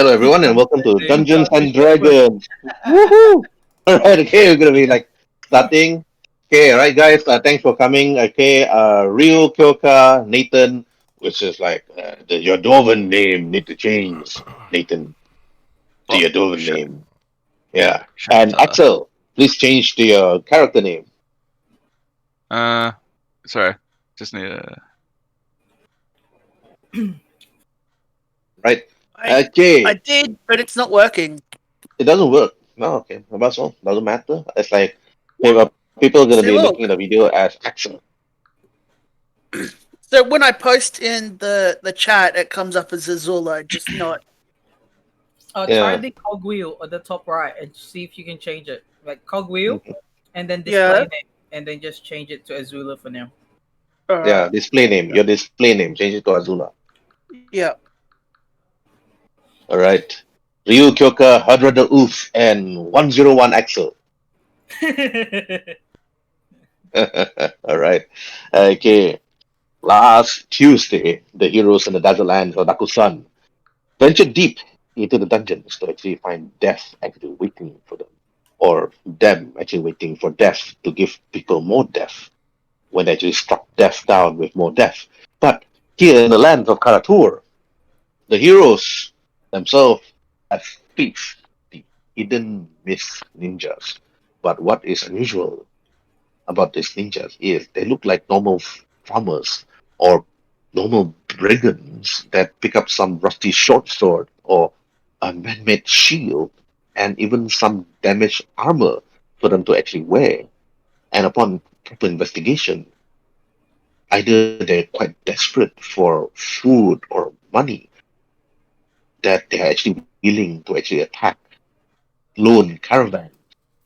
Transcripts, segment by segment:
Hello, everyone, and welcome to Dungeons and Dragons. Woohoo! All right, okay, we're gonna be starting. Okay, all right, guys. Thanks for coming. Okay, Ryu, Kyoka, Nathan, which is your Dwarven name need to change, Nathan, to Oh, your Dwarven sh- name. Yeah, and Shanta. Axel, please change to your character name. Uh, sorry. Just need Right? I Okay, did, but it's not working. it doesn't work. No, okay, that's all. Doesn't matter. It's like people are gonna Say be looking at look. the video as Axel. So when I post in the chat, it comes up as Azula, just not. Try Yeah. the cogwheel at the top right and see if you can change it. Like cogwheel Mhm. and then display Yeah. name and then just change it to Azula for now. Yeah, Alright. display name. Your display name. Change it to Azula. Yeah. All right. Ryu Kyoka, Hadrada Oof, and 101 Axel. All right. Okay. Last Tuesday, the heroes in the desert land of Dakusan ventured deep into the dungeons to actually find death actually waiting for them. Or them actually waiting for death to give people more death when they actually struck death down with more death. But here in the land of Karatur, the heroes themselves have faced the hidden mist ninjas. But what is unusual about these ninjas is they look like normal farmers or normal brigands that pick up some rusty short sword or a man-made shield and even some damaged armor for them to actually wear. And upon proper investigation, either they're quite desperate for food or money that they are actually willing to actually attack lone caravans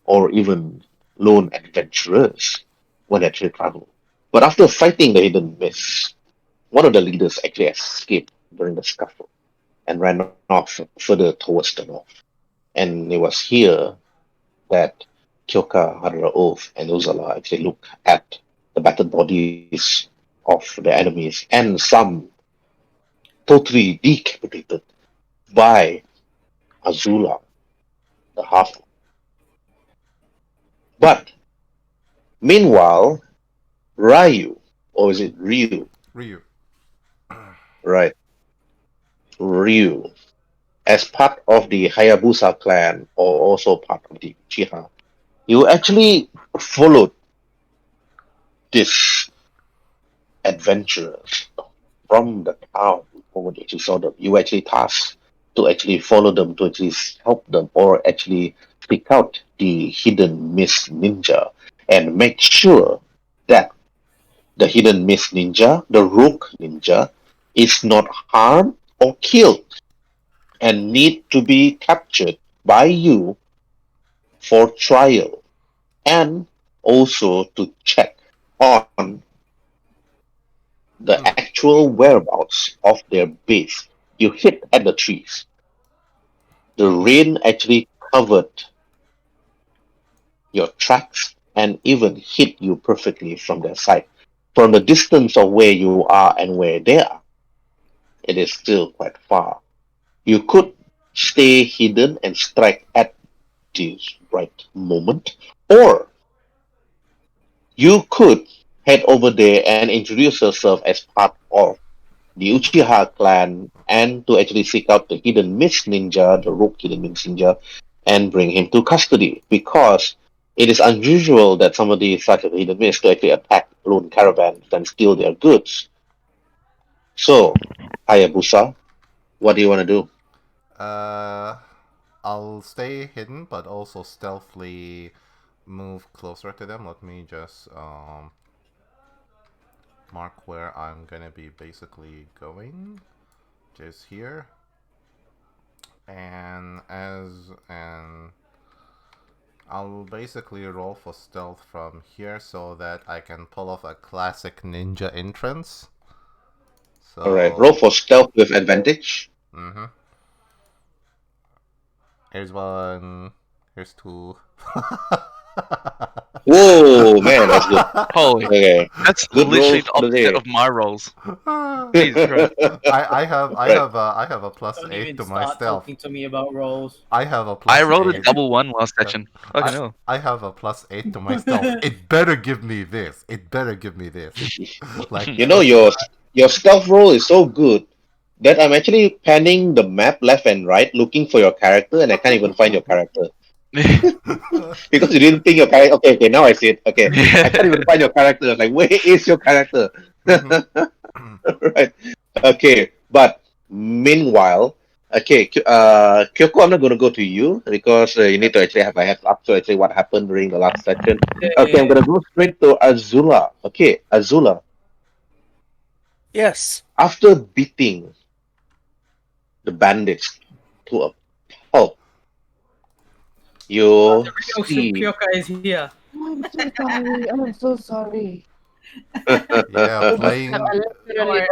or even lone adventurers when they actually travel. But after fighting the hidden mist, one of the leaders actually escaped during the scuffle and ran off further towards the north. And it was here that Kyoka, Hadra Oath, and Uzala actually look at the battered bodies of the enemies and some totally decapitated by Azula, the half. But meanwhile, Ryu, or is it Ryu? Ryu. Right, Ryu, as part of the Hayabusa clan, or also part of the Uchiha, you actually followed this adventurers from the town over you actually saw them. You actually tasked to actually follow them, to actually help them, or actually pick out the hidden mist ninja and make sure that the hidden mist ninja, the rogue ninja, is not harmed or killed and need to be captured by you for trial and also to check on the actual whereabouts of their base. You hit at the trees. The rain actually covered your tracks and even hit you perfectly from their side. From the distance of where you are and where they are, it is still quite far. You could stay hidden and strike at this right moment, or you could head over there and introduce yourself as part of the Uchiha clan and to actually seek out the hidden mist ninja, the rogue hidden mist ninja, and bring him to custody because it is unusual that somebody such as hidden mist to actually attack lone caravans and steal their goods. So, Hayabusa, what do you want to do? Uh, I'll stay hidden, but also stealthily move closer to them. Let me just mark where I'm gonna be basically going. Just here, and I'll basically roll for stealth from here so that I can pull off a classic ninja entrance. Alright, roll So, for stealth with advantage. mm-hmm. Here's one. Here's two. Whoa, man, that's good. Holy, Okay, that's good literally roll the for the opposite day. of my rolls. Jesus Christ. Right. I have a plus Don't 8 even to my start stealth. talking to me about rolls. I have a I plus rolled a 8. double one last session. Fucking hell. I have a plus 8 to my stealth. It better give me this. It better give me this. Like You know your stealth roll is so good that I'm actually panning the map left and right looking for your character, and I can't even find your character because you didn't think your character. Okay, okay, now I see it. Okay, I can't even find your character. Like, where is your character? Right. Okay, but meanwhile, okay, Kyoko, I'm not going to go to you because you need to actually have a heads up to actually what happened during the last section. Okay, I'm going to go straight to Azula. Okay, Azula, Yes. after beating the bandits to a pulp, you Real see. Kyoka is here. I'm so sorry. I'm so sorry. Yeah, I playing. Don't worry,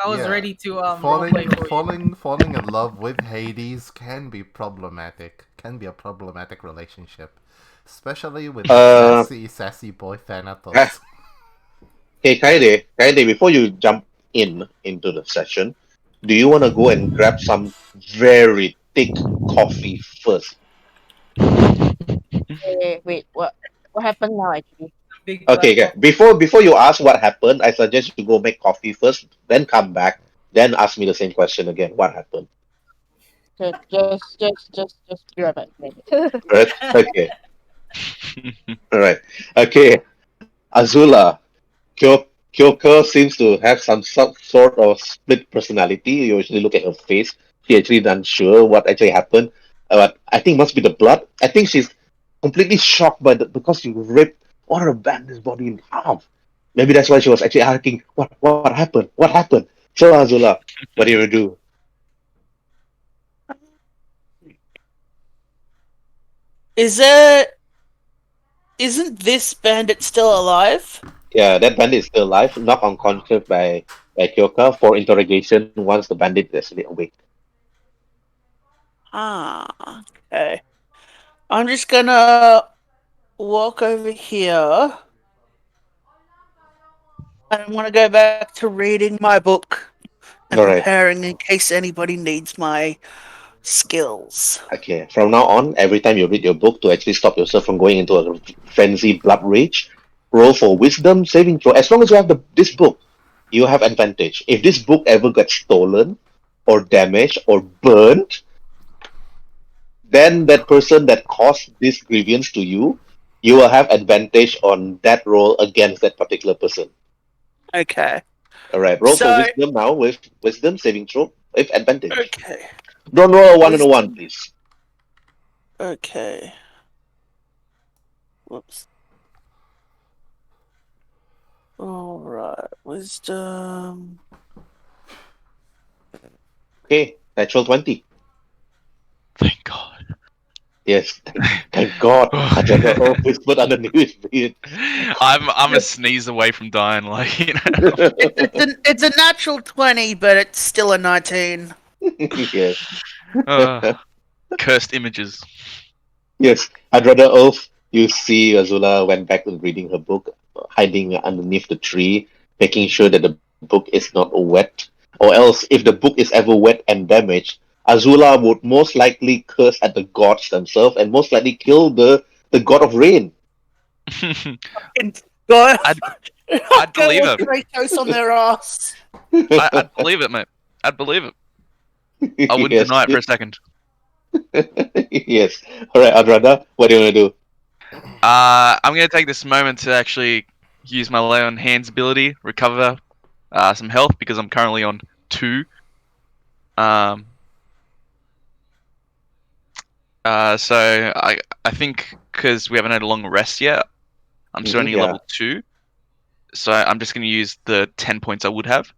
I was Yeah. ready to roleplay for you. Falling in love with Hades can be problematic. Can be a problematic relationship, especially with Uh, sassy boy Thanatos. Hey, Kaede, before you jump into the session, do you want to go and grab some very thick coffee first? Wait, what happened now actually? Big Okay, black okay. cock. Before you ask what happened, I suggest you go make coffee first, then come back, then ask me the same question again. What happened? Just be right back. Right? Okay. All right. Okay. Azula, Kyoka seems to have some sort of split personality. You usually look at her face. She actually unsure what actually happened. But I think it must be the blood. I think she's completely shocked by because you ripped one of the bandit's body in half. Maybe that's why she was actually asking, what happened? What happened? So Azula, what do you do? Isn't this bandit still alive? Yeah, that bandit is still alive, knocked unconscious by Kyoka for interrogation once the bandit is actually awake. Ah, okay. I'm just gonna walk over here. And I'm gonna go back to reading my book and All right. preparing in case anybody needs my skills. Okay, from now on, every time you read your book to actually stop yourself from going into a frenzy blood rage, roll for wisdom saving throw. As long as you have this book, you have advantage. If this book ever gets stolen or damaged or burned, then that person that caused this grievance to you, you will have advantage on that roll against that particular person. Okay. All right, roll for So, wisdom now with wisdom saving throw with advantage. okay. Don't roll a 1 and a 1, please. Okay. Whoops. Alright. Wisdom. Okay, natural 20. Thank God. Yes, thank God. I just got all whispered underneath his breath. I'm a sneeze away from dying. Like, you know. It's a natural 20, but it's still a 19. Yes. Cursed images. Yes, Hadrada Oath, you see Azula went back to reading her book, hiding underneath the tree, making sure that the book is not wet. Or else, if the book is ever wet and damaged, Azula would most likely curse at the gods themselves and most likely kill the god of rain. God, I'd believe it. Kratos on their ass. I'd believe it, mate. I'd believe it. I wouldn't Yes. deny it for a second. Yes. All right, Hadrada, what do you want to do? I'm gonna take this moment to actually use my lay on hands ability, recover some health because I'm currently on 2. So I think because we haven't had a long rest yet, I'm still only Yeah. level 2. So I'm just gonna use the 10 points I would have,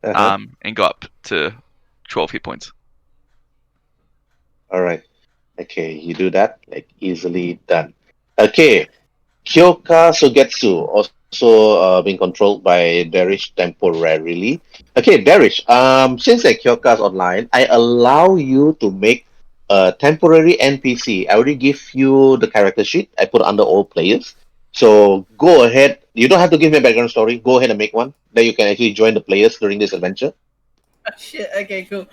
Uh-huh. and go up to 12 hit points. All right. Okay, you do that, like easily done. Okay, Kyoka Sugetsu also being controlled by Darish temporarily. Okay, Darish. Since that Kyoka's online, I allow you to make temporary NPC. I already give you the character sheet. I put under all players. So go ahead. You don't have to give me a background story. Go ahead and make one. Then you can actually join the players during this adventure. Oh, shit. Okay, cool.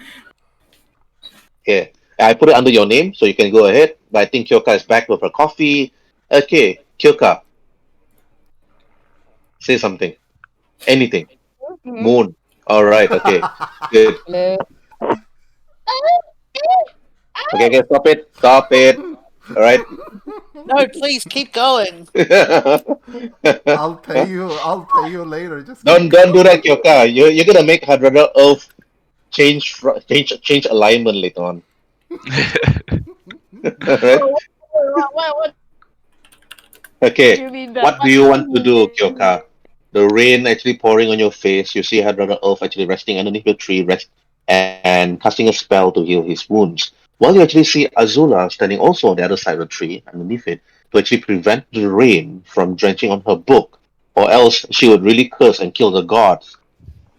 Okay. I put it under your name, so you can go ahead. But I think Kyoka is back with her coffee. Okay, Kyoka, say something. Anything. Mhm. Moon. All right. Okay. Good. Hello. Okay. Okay. Stop it. Stop it. All right. No, please keep going. I'll pay you. I'll pay you later. Just keep Don't do that, going. Kyoka. You're gonna make Hadrada Earth change alignment later on. Alright? Oh, what do Okay. you mean that? What do you want to do, Kyoka? The rain actually pouring on your face. You see Hadrada Earth actually resting underneath the tree, and casting a spell to heal his wounds. While you actually see Azula standing also on the other side of the tree, underneath it, to actually prevent the rain from drenching on her book, or else she would really curse and kill the gods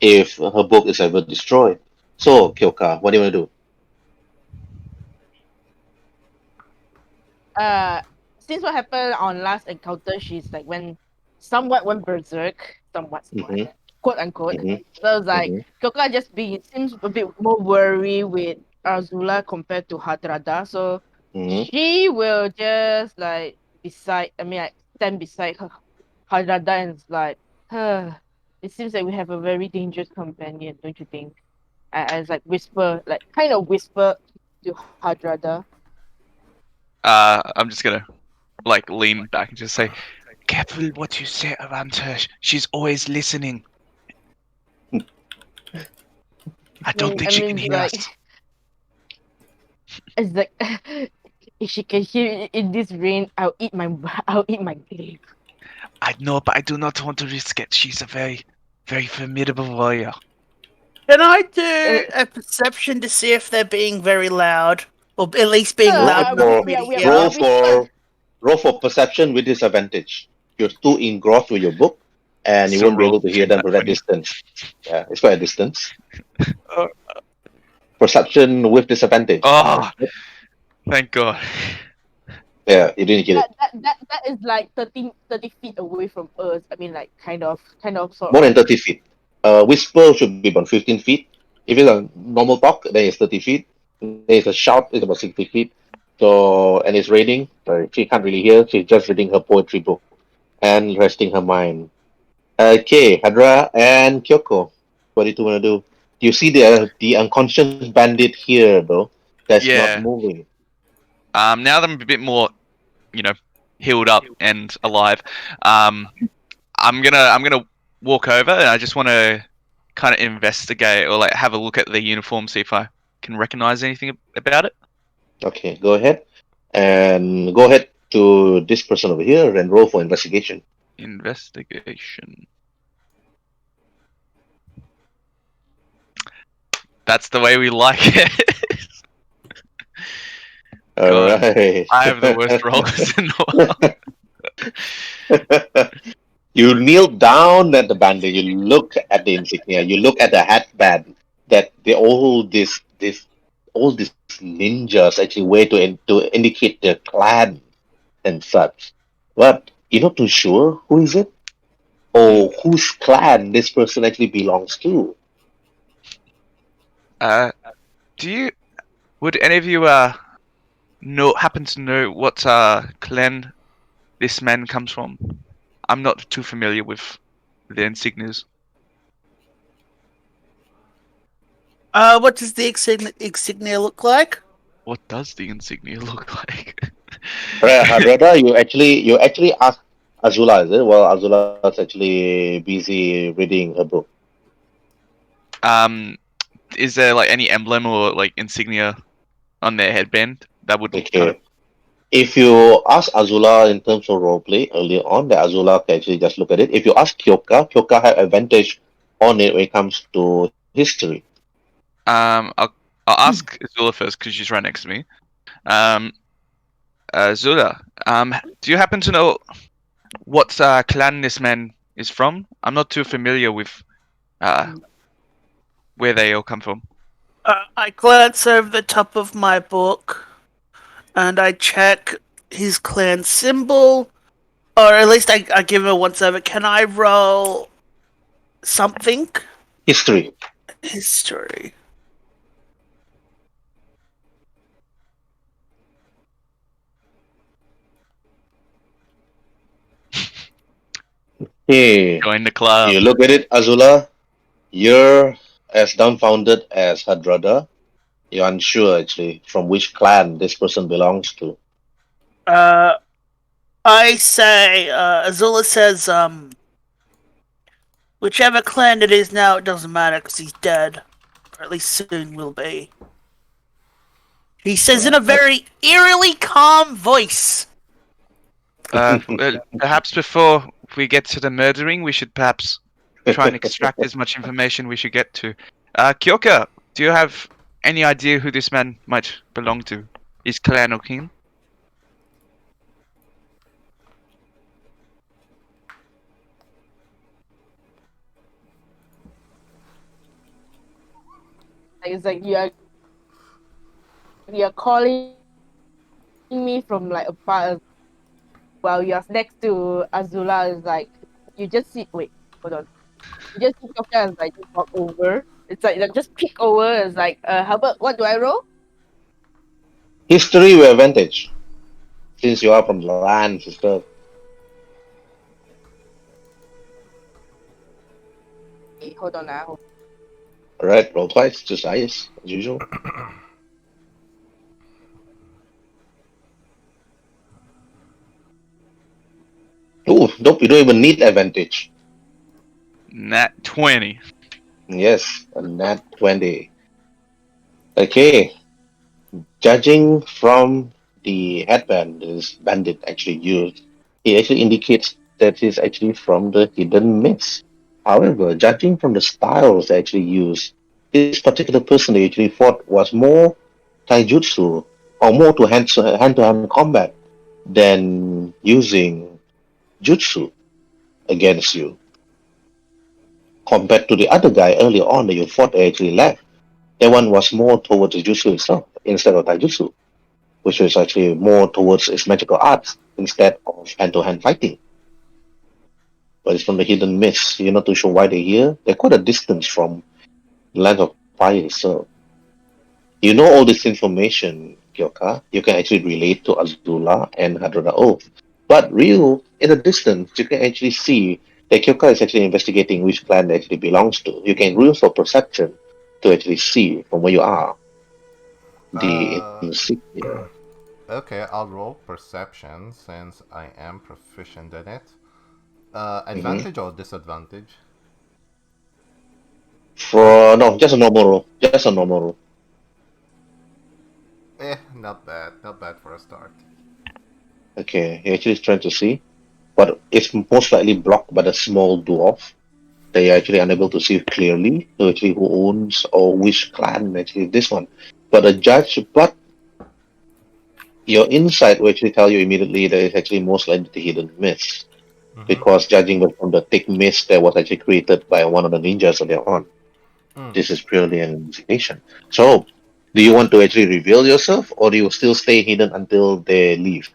if her book is ever destroyed. So, Kyoka, what do you want to do? Uh, since what happened on last encounter, she's like somewhat went berserk, Mm-hmm, quote unquote. mm-hmm, So it's like mm-hmm, Kyoka seems a bit more worried with Azula compared to Hadrada. So mm-hmm. she will just like stand beside her Hadrada and it's like, it seems like we have a very dangerous companion, don't you think? As like kind of whisper to Hadrada. I'm just gonna like lean back and just say, "Careful what you say around her. She's always listening. I don't think she can hear Like us." it's like if she can hear it in this rain, I'll eat my grave. I know, but I do not want to risk it. She's a very, very formidable warrior. Can I do a perception to see if they're being very loud? Or at least being Roll loud enough We for for me to we hear? roll we whisper. for roll for perception with disadvantage. You're too engrossed with your book, and you Still won't be able rolled to hear them that from that 20. distance. Yeah, it's quite a distance. Oh, Perception with disadvantage. oh, thank God. Yeah, you didn't get it. That is like 30 feet away from us. I mean, like kind of sort More of. than 30 feet. Whisper should be about 15 feet. If it's a normal talk, then it's 30 feet. There's a shout, it's about 60 feet. So, and it's raining. She can't really hear. She's just reading her poetry book and resting her mind. Okay, Hadra and Kyoko, what do you two want to do? You see the unconscious bandit here, though. That's not Yeah. moving. Now that I'm a bit more, you know, healed up and alive, I'm gonna walk over and I just want to kind of investigate or like have a look at the uniform, see if I can recognize anything about it. Okay, go ahead. And go ahead to this person over here and roll for investigation. Investigation. That's the way we like it. All God, right. I have the worst rolls in the world. You kneel down at the bandit. You look at the insignia. You look at the hatband that all these ninjas actually wear to indicate their clan and such. But you're not too sure who is it or whose clan this person actually belongs to. Uh, would any of you happen to know what clan this man comes from? I'm not too familiar with the insignias. What does the insignia look like? What does the insignia look like? Right, Hadrada, you actually ask Azula, is it? Well, Azula's actually busy reading her book. um, is there like any emblem or like insignia on their headband that would kind of? Okay. If you ask Azula in terms of roleplay earlier on, that Azula can actually just look at it. If you ask Kyoka have advantage on it when it comes to history. I'll ask Zula first because she's right next to me. Zula, do you happen to know what clan this man is from? I'm not too familiar with where they all come from. I glance over the top of my book. and I check his clan symbol, or at least I give him a once over. Can I roll something? History. History. Hey, Join the club. you look at it, Azula. You're as dumbfounded as Hadrada. You're unsure actually from which clan this person belongs to. I say, Azula says, whichever clan it is now, it doesn't matter because he's dead. Or at least soon will be. He says in a very eerily calm voice. Well, perhaps before we get to the murdering, we should perhaps try and extract as much information we should get to. Kyoka, do you have any idea who this man might belong to? His clan or kin? It's like you're calling me from like afar while you're next to Azula. Is like you just see. Wait, hold on. You just see Kyoka and like just walk over. It's like just peek over. It's like, how about what do I roll? History with advantage, since you are from the land, sister. Wait, hold on now. Alright, roll twice, just dice, as usual. Oh, nope, you don't even need advantage. Nat 20. Yes, a nat 20. Okay, judging from the headband this bandit actually used, it actually indicates that he's actually from the hidden mist. However, judging from the styles they actually used, this particular person they actually fought was more taijutsu or more to hand combat than using jutsu against you. Compared to the other guy earlier on that you fought actually left, that one was more towards the jutsu itself instead of taijutsu, which was actually more towards its magical arts instead of hand-to-hand fighting. But it's from the hidden mist. You're not too sure why they're here. They're quite a distance from the land of fire itself. You know all this information, Kyoka. You can actually relate to Azula and Hadrada Oath. But Ryu, in the distance, you can actually see that Kyoka is actually investigating which clan it actually belongs to. You can use your perception to actually see from where you are the insignia. Okay, I'll roll perception since I am proficient in it. Advantage or disadvantage? No, just a normal roll. Just a normal roll. Not bad. Not bad for a start. Okay, he actually is trying to see, but it's most likely blocked by the small dwarf. They are actually unable to see clearly to actually who owns or which clan actually this one. But your insight will actually tell you immediately that it's actually most likely the hidden mist. Because judging from the thick mist that was actually created by one of the ninjas earlier on. This is purely an investigation. So, do you want to actually reveal yourself, or do you still stay hidden until they leave?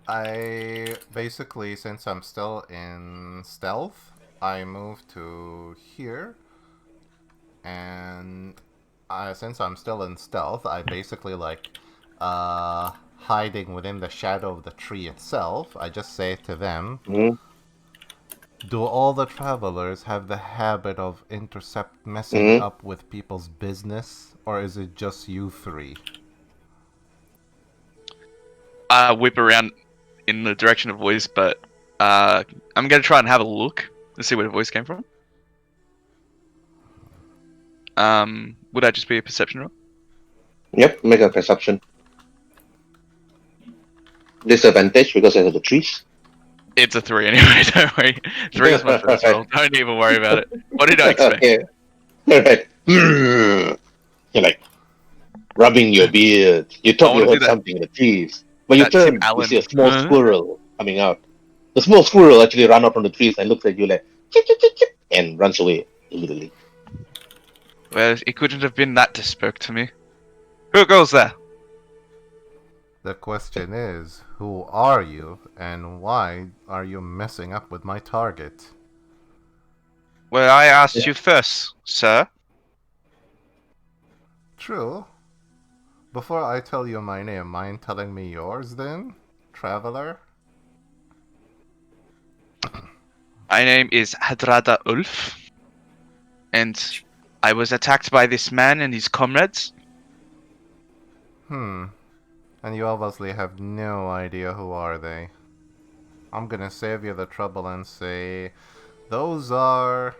I basically, since I'm still in stealth, I move to here, and since I'm still in stealth, I basically like hiding within the shadow of the tree itself. I just say to them, do all the travelers have the habit of messing up with people's business, or is it just you three? Whip around in the direction of voice, but I'm gonna try and have a look and see where the voice came from. Would that just be a perception roll? Yep, make a perception. Disadvantage because of the trees. It's a 3 anyway, don't worry. 3 is my first roll. Don't even worry about it. What did I expect? Okay. Alright. You're like rubbing your beard. You thought you wanna do heard that- something in the trees. But you that Tim turn, you Allen. see a small squirrel coming out. The small squirrel actually ran out from the trees and looks at you like chip, chip, chip, chip, and runs away immediately. Well, it couldn't have been that to spoke to me. Who goes there? The question is, who are you, and why are you messing up with my target? Well, I asked you first, sir. True. Before I tell you my name, mind telling me yours then, traveler? My name is Hadrada Ulf, and I was attacked by this man and his comrades. And you obviously have no idea who are they. I'm gonna save you the trouble and say those are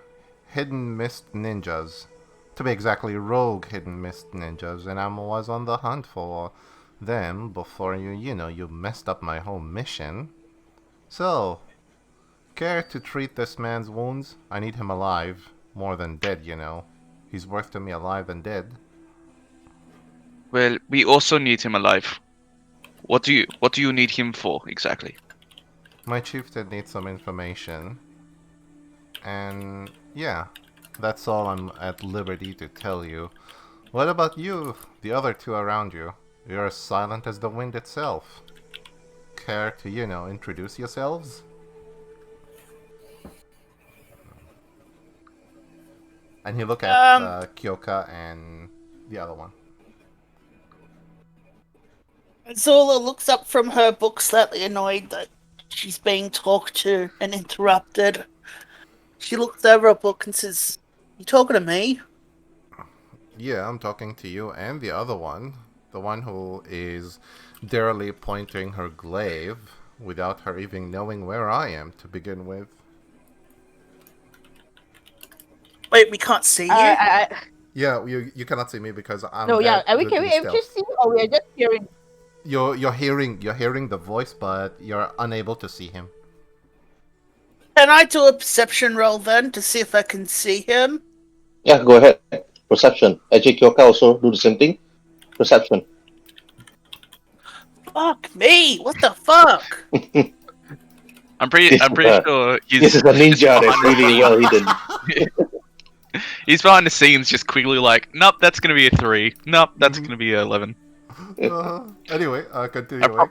hidden mist ninjas. To be exactly, rogue hidden mist ninjas, and I was on the hunt for them before you messed up my whole mission. So, care to treat this man's wounds? I need him alive, more than dead. He's worth to me alive than dead. Well, we also need him alive. What do you need him for exactly? My chieftain needs some information. And yeah, that's all I'm at liberty to tell you. What about you, the other two around you? You're as silent as the wind itself. Care to, introduce yourselves? And he look at Kyoka and the other one. Azula looks up from her book, slightly annoyed that she's being talked to and interrupted. She looks over her book and says, "You talking to me?" Yeah, I'm talking to you and the other one. The one who is darily pointing her glaive without her even knowing where I am to begin with. Wait, we can't see you? Yeah, you cannot see me because I'm No, yeah. that We good can in we stealth. just see, or we are just hearing? You're hearing the voice, but you're unable to see him. Can I do a perception roll then to see if I can see him? Yeah, go ahead. Perception. Actually, Kyoka also do the same thing. Perception. Fuck me! What the fuck? I'm pretty sure he's This is a ninja that's behind the really scenes. well hidden. He's behind the scenes, just quickly like, nope, that's gonna be a 3. Nope, that's gonna be a 11. Anyway, continuing.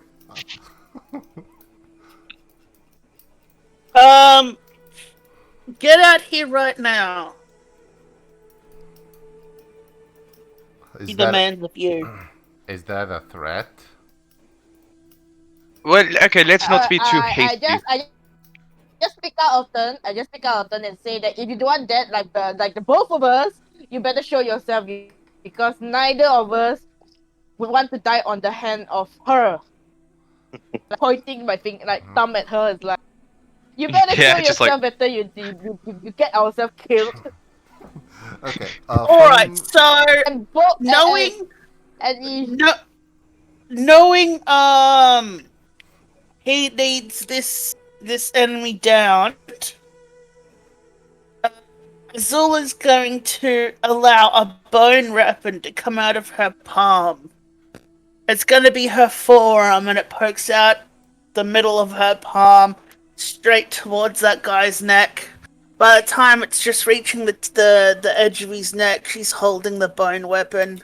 Get out here right now. Is He that demands of you. is that a threat? Well, okay, let's not be too hasty. I just pick out a turn. I just pick out a turn and say that if you don't want that, like the both of us, you better show yourself because neither of us would want to die on the hand of her. Like, pointing my finger, like thumb at her is like, you better Yeah, show just yourself better. You get ourselves killed. Okay. Alright, so And both knowing and he, knowing he needs this enemy down, Azula's going to allow a bone weapon to come out of her palm. It's going to be her forearm, and it pokes out the middle of her palm straight towards that guy's neck. By the time it's just reaching the edge of his neck, she's holding the bone weapon,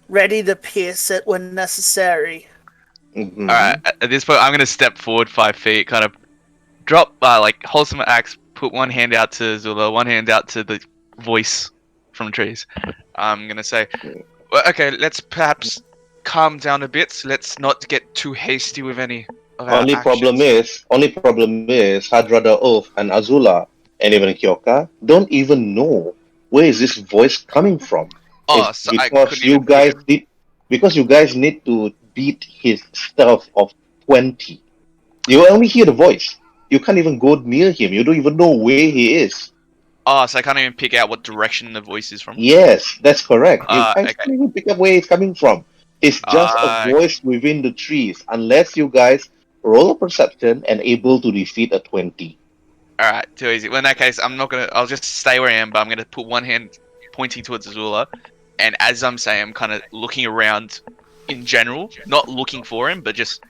ready to pierce it when necessary. Mhm. Alright, at this point, I'm gonna step forward 5 feet, kind of drop, hold some axe, put one hand out to Zula, one hand out to the voice from the trees. I'm gonna say, well, okay, let's perhaps calm down a bit. Let's not get too hasty with any of our Only actions. problem is Hadrada Ulf and Azula and even Kyoka don't even know where is this voice coming from. Oh, It's so I because couldn't you even guys hear. need because you guys need to beat his stealth of 20. You only hear the voice. You can't even go near him. You don't even know where he is. Oh, so I can't even pick out what direction the voice is from. Yes, that's correct. You guys Okay. can't even pick up where it's coming from. It's just a voice within the trees, unless you guys roll a perception and able to defeat a 20. Alright, too easy. Well, in that case, I'll just stay where I am, but I'm gonna put one hand pointing towards Azula, and as I'm saying, I'm kind of looking around in general, not looking for him, but just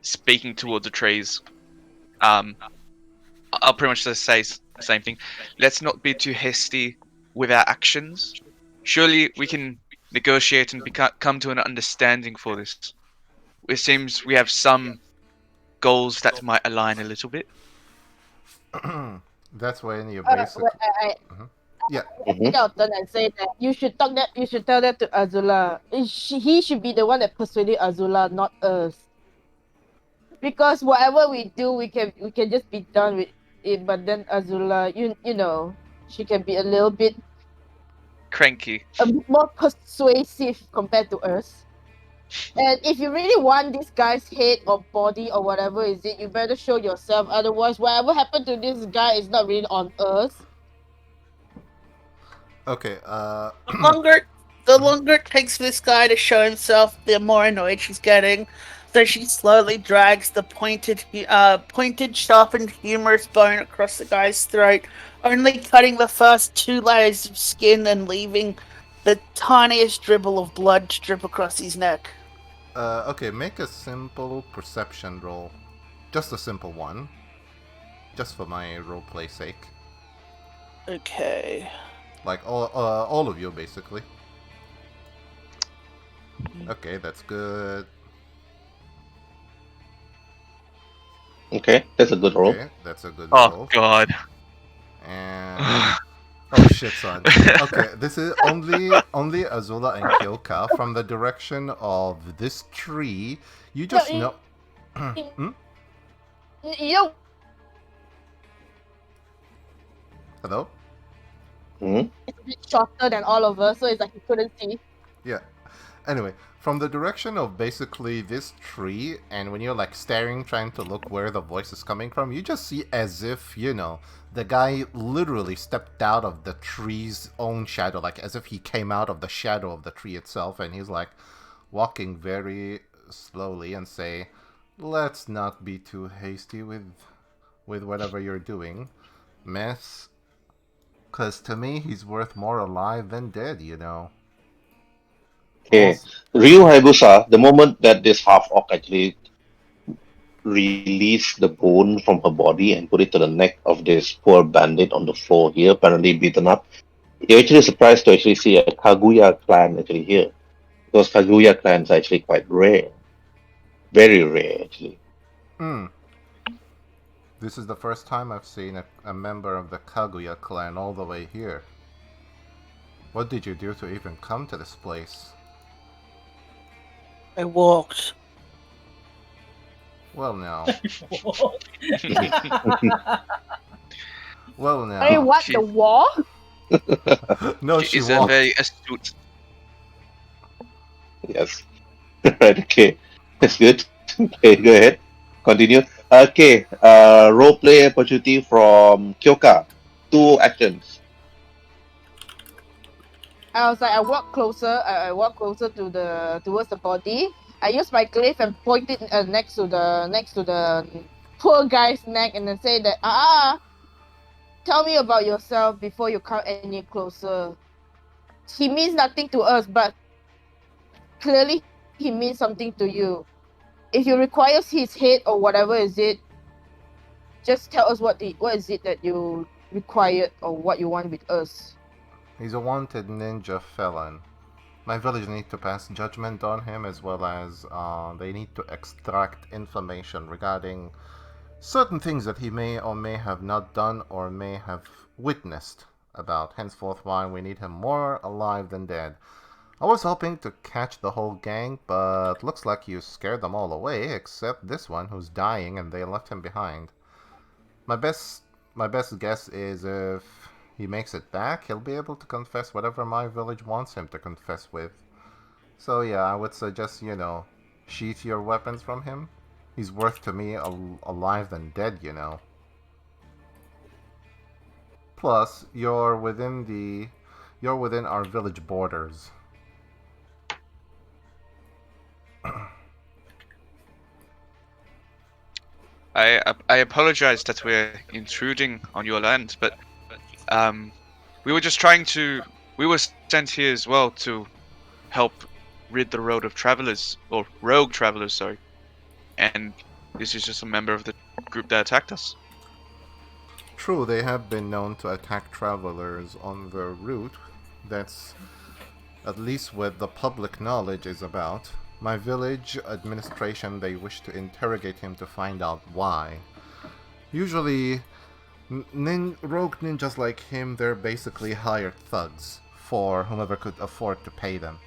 speaking towards the trees. I'll pretty much just say the same thing. Let's not be too hasty with our actions. Surely we can negotiate and come to an understanding for this. it seems we have some goals that might align a little bit. That's when you Well, basically. Yeah. Mhm. I'll turn and say that you should tell that to Azula. He should be the one that persuaded Azula, not us. Because whatever we do, we can just be done with it. But then Azula, you know, she can be Cranky. a bit more persuasive compared to us. And if you really want this guy's head or body or whatever is it, you better show yourself. Otherwise, whatever happened to this guy is not really on us. Okay. The longer it takes this guy to show himself, the more annoyed she's getting. So she slowly drags the pointed, sharpened, humorous bone across the guy's throat, only cutting the first 2 layers of skin and leaving the tiniest dribble of blood to drip across his neck. Okay. Make a simple perception roll. Just a simple one. Just for my roleplay sake. Okay. Like all of you basically. Okay, that's good. Okay, that's a good roll. Okay, that's a good Oh roll. God. And oh shit, son. Okay, this is only Azula and Kyoka from the direction of this tree. You just know. Hmm? You know, Hello? Mhm. it's a bit shorter than all of us, so it's like he couldn't see. Yeah. Anyway, from the direction of basically this tree, and when you're like staring, trying to look where the voice is coming from, you just see as if, the guy literally stepped out of the tree's own shadow, like as if he came out of the shadow of the tree itself, and he's like walking very slowly and say, let's not be too hasty with whatever you're doing, miss. Because to me, he's worth more alive than dead. Okay, Also, Ryu Hayabusa, the moment that this half orc actually released the bone from her body and put it to the neck of this poor bandit on the floor here, apparently beaten up, you're actually surprised to actually see a Kaguya clan actually here. Because Kaguya clans are actually quite rare. Very rare, actually. mm, this is the first time I've seen a member of the Kaguya clan all the way here. What did you do to even come to this place? I walked. Well, now. Mm. Well, Hey, now. what, She- the war? No, She she is a walked. very astute. Yes. Right, okay. That's good. Okay, go ahead. Continue. Okay, role play opportunity from Kyoka. 2 actions. I was like, I walk closer towards the body. I use my glaive and point it next to the poor guy's neck, and then say that tell me about yourself before you come any closer. He means nothing to us, but clearly he means something to you. If you require his head or whatever is it, just tell us what is it that you required or what you want with us. He's a wanted ninja felon. My village need to pass judgment on him, as well as they need to extract information regarding certain things that he may or may have not done or may have witnessed about. Henceforth, why we need him more alive than dead. I was hoping to catch the whole gang, but looks like you scared them all away, except this one who's dying and they left him behind. My best guess is if he makes it back, he'll be able to confess whatever my village wants him to confess with. So yeah, I would suggest, sheath your weapons from him. He's worth to me alive than dead. Plus, you're within our village borders. I apologize that we're intruding on your land, but we were just trying to. We were sent here as well to help rid the road of travelers, or rogue travelers, sorry. And this is just a member of the group that attacked us. True, they have been known to attack travelers on their route. That's at least what the public knowledge is about. My village administration, they wish to interrogate him to find out why. Usually, rogue ninjas like him, they're basically hired thugs for whomever could afford to pay them.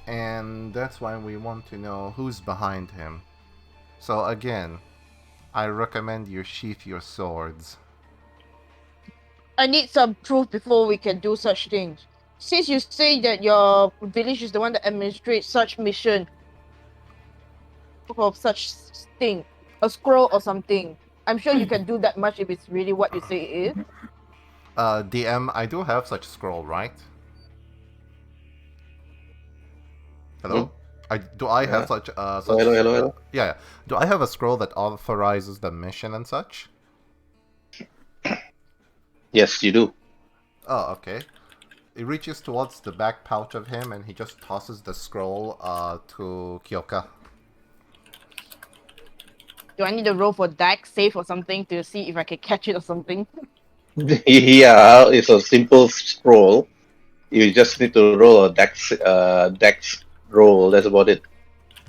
And that's why we want to know who's behind him. So again, I recommend you sheath your swords. I need some proof before we can do such things. Since you say that your village is the one that administrates such mission of such thing, a scroll or something, I'm sure you can do that much if it's really what you say it is. DM, I do have such scroll, right? Hello? Do I have Yeah. such Hello. yeah. Do I have a scroll that authorizes the mission and such? Yes, you do. Oh, okay. He reaches towards the back pouch of him and he just tosses the scroll to Kyoka. Do I need to roll for Dex save or something to see if I can catch it or something? Yeah, it's a simple scroll. You just need to roll a dex roll. That's about it.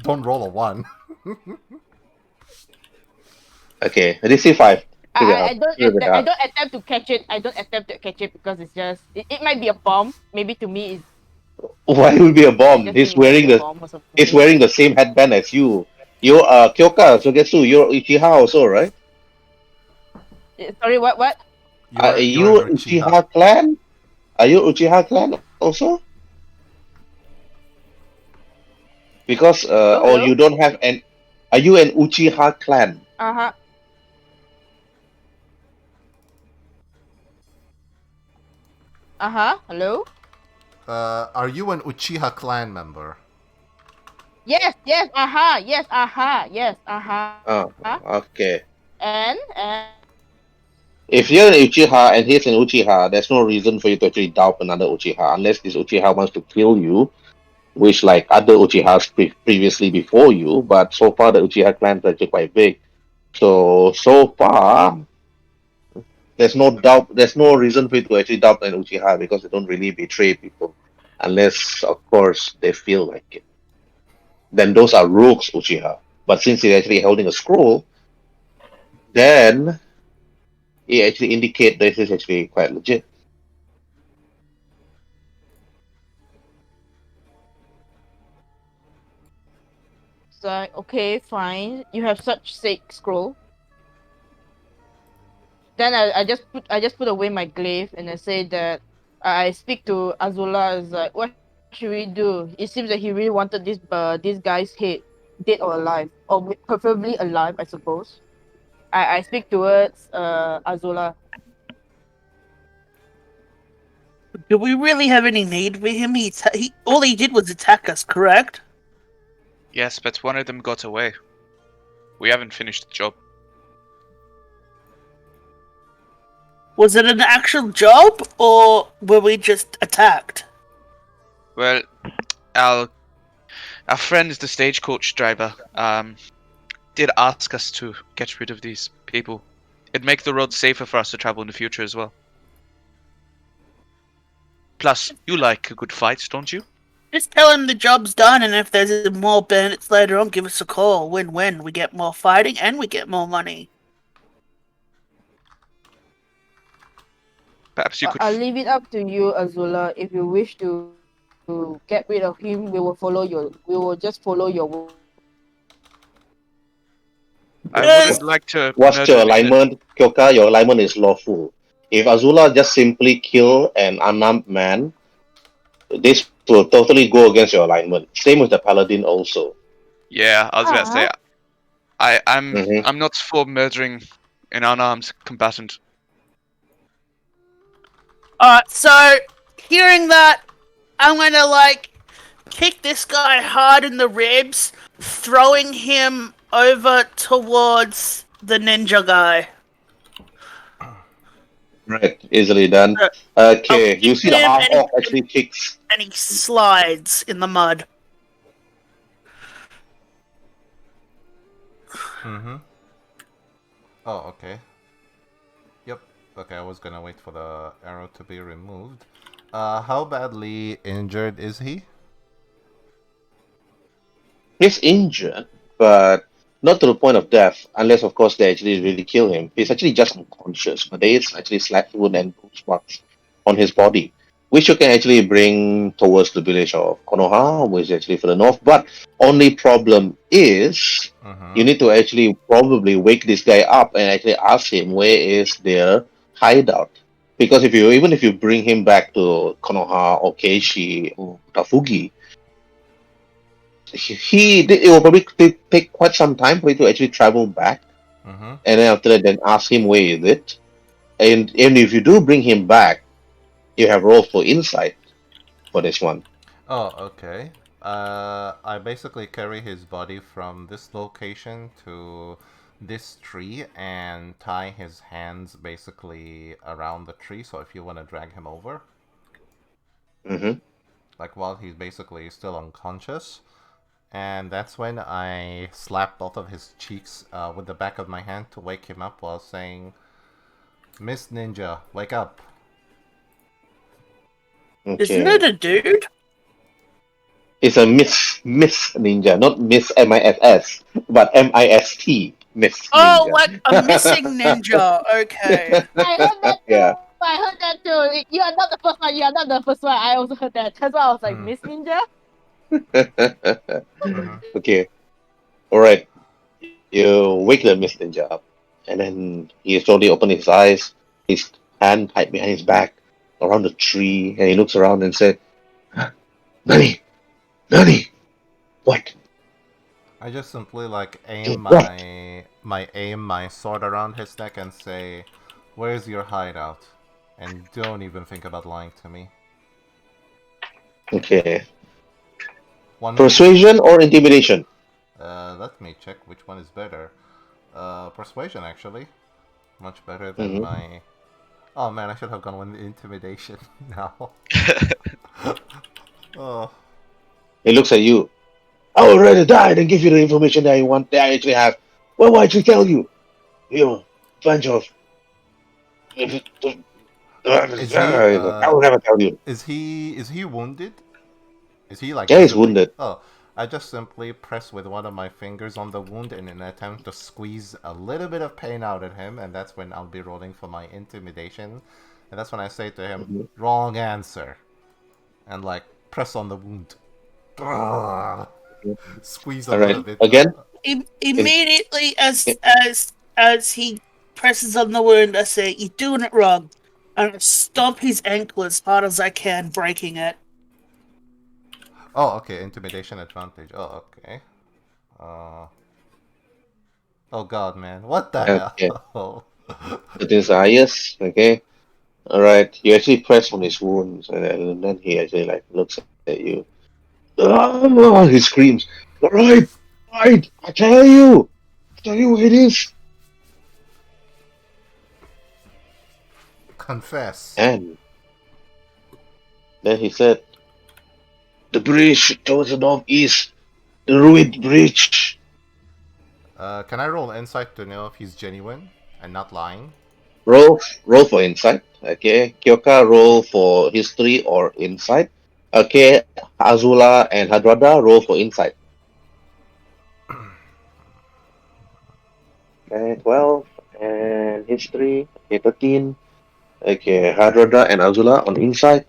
Don't roll a 1. Okay, DC 5. I don't Really I hard. don't attempt to catch it. I don't attempt to catch it because it's just it might be a bomb. Maybe to me Why would be a I bomb? just think it might be a bomb or something. He's wearing the same headband as you. You Kyoka, Sugetsu, you're Uchiha also, right? Sorry, what? Are You're an you Uchiha. Uchiha clan? Are you Uchiha clan also? Because Hello, or hello. you don't have an are you an Uchiha clan? Uh-huh. Hello? Are you an Uchiha clan member? Yes, yes, yes, Oh, okay. and If you're an Uchiha and he's an Uchiha, there's no reason for you to actually doubt another Uchiha unless this Uchiha wants to kill you, which like other Uchihas previously before you. But so far, the Uchiha clan is actually quite big. So far, there's no doubt. There's no reason for you to actually doubt an Uchiha because they don't really betray people, unless of course they feel like it. Then those are rogues Uchiha. But since they're actually holding a scroll, then it actually indicates this is actually quite legit. it's like okay, fine. You have such sake scroll. Then I just put away my glaive and I say that I speak to Azula as like what should we do? It seems that he really wanted this guy's head, dead or alive, or preferably alive, I suppose. I speak towards Azula. Do we really have any need for him? He all he did was attack us, correct? Yes, but one of them got away. We haven't finished the job. Was it an actual job, or were we just attacked? Well, our friend, the stagecoach driver, did ask us to get rid of these people. It'd make the road safer for us to travel in the future as well. Plus, you like a good fight, don't you? Just tell him the job's done, and if there's more bandits later on, give us a call. Win-win. We get more fighting, and we get more money. Perhaps you could. I'll leave it up to you, Azula. If you wish to get rid of him, we will just follow your word. I Yes. wouldn't like to What's murder your an innocent. alignment, Kyoka? Your alignment is lawful. If Azula just simply kill an unarmed man, this will totally go against your alignment. Same with the paladin also. Yeah, I was about to say. I'm Mm-hmm. I'm not for murdering an unarmed combatant. Alright, so hearing that, I'm gonna kick this guy hard in the ribs, throwing him over towards the ninja guy. Right, easily done. I'll Okay, you kick see the him half orc actually kicks. and he slides in the mud. Mm-hmm. Oh, okay. Yep. Okay, I was gonna wait for the arrow to be removed. How badly injured is he? He's injured, but not to the point of death, unless of course they actually really kill him. He's actually just unconscious, but there is actually slash wound and bruise marks on his body, which you can actually bring towards the village of Konoha, which is actually for the north. But only problem is you need to actually probably wake this guy up and actually ask him where is their hideout. Because if you bring him back to Konoha or Keishi or Tafugi, it will probably take quite some time for you to actually travel back, and then after that, then ask him where is it, and if you do bring him back, you have roll for insight for this one. Oh, okay. I basically carry his body from this location to this tree and tie his hands basically around the tree. So if you want to drag him over, Mm-hmm. like while he's basically still unconscious, and that's when I slap both of his cheeks with the back of my hand to wake him up while saying, "Miss Ninja, wake up." Isn't Okay, it a dude? it's a Miss Ninja, not Miss MISS, but MIST Miss Oh, Ninja. like a missing ninja. Okay. I heard that too. Yeah. I heard that too. You are not the first one. You are not the first one. I also heard that. That's why I was like, Miss Ninja. Okay. All right. You wake the Miss Ninja up, and then he slowly opens his eyes. His hand tied behind his back, around the tree, and he looks around and said, "Nani, Nani, what? I just simply like aim What?" my sword around his neck and say, "Where's your hideout?" And don't even think about lying to me. Okay. One Persuasion or intimidation? let me check which one is better. Persuasion actually, much better than Mm-hmm. my. Oh man, I should have gone with intimidation now. Oh, He looks at you. I would rather die than give you the information that you want, that I actually have. Well, why'd you tell you? You bunch of. I is he will never tell you. is he wounded? Is he like Yeah, he's visibly? wounded. Oh, I just simply press with one of my fingers on the wound in an attempt to squeeze a little bit of pain out of him, and that's when I'll be rolling for my intimidation. And that's when I say to him, Mm-hmm. "Wrong answer," and like press on the wound. Squeeze a All little right. bit. Again, in, Immediately as he presses on the wound, I say, "You're doing it wrong." I'm gonna stomp his ankle as hard as I can, breaking it. Oh, okay. Intimidation advantage. Oh, okay. Oh god, man. What the okay. hell? It is the highest. Okay. All right. You actually press on his wounds, and then he actually like looks at you. Ah, he screams. All right. Right. I tell you. I tell you what it is. Confess. And then he said, "The bridge towards the northeast. The ruined bridge." Can I roll insight to know if he's genuine and not lying? Roll for insight. Okay. Kyoka roll for history or insight. Okay. Azula and Hadrada roll for insight. Okay. 12 and history. Okay. 13. Okay. Hadrada and Azula on insight.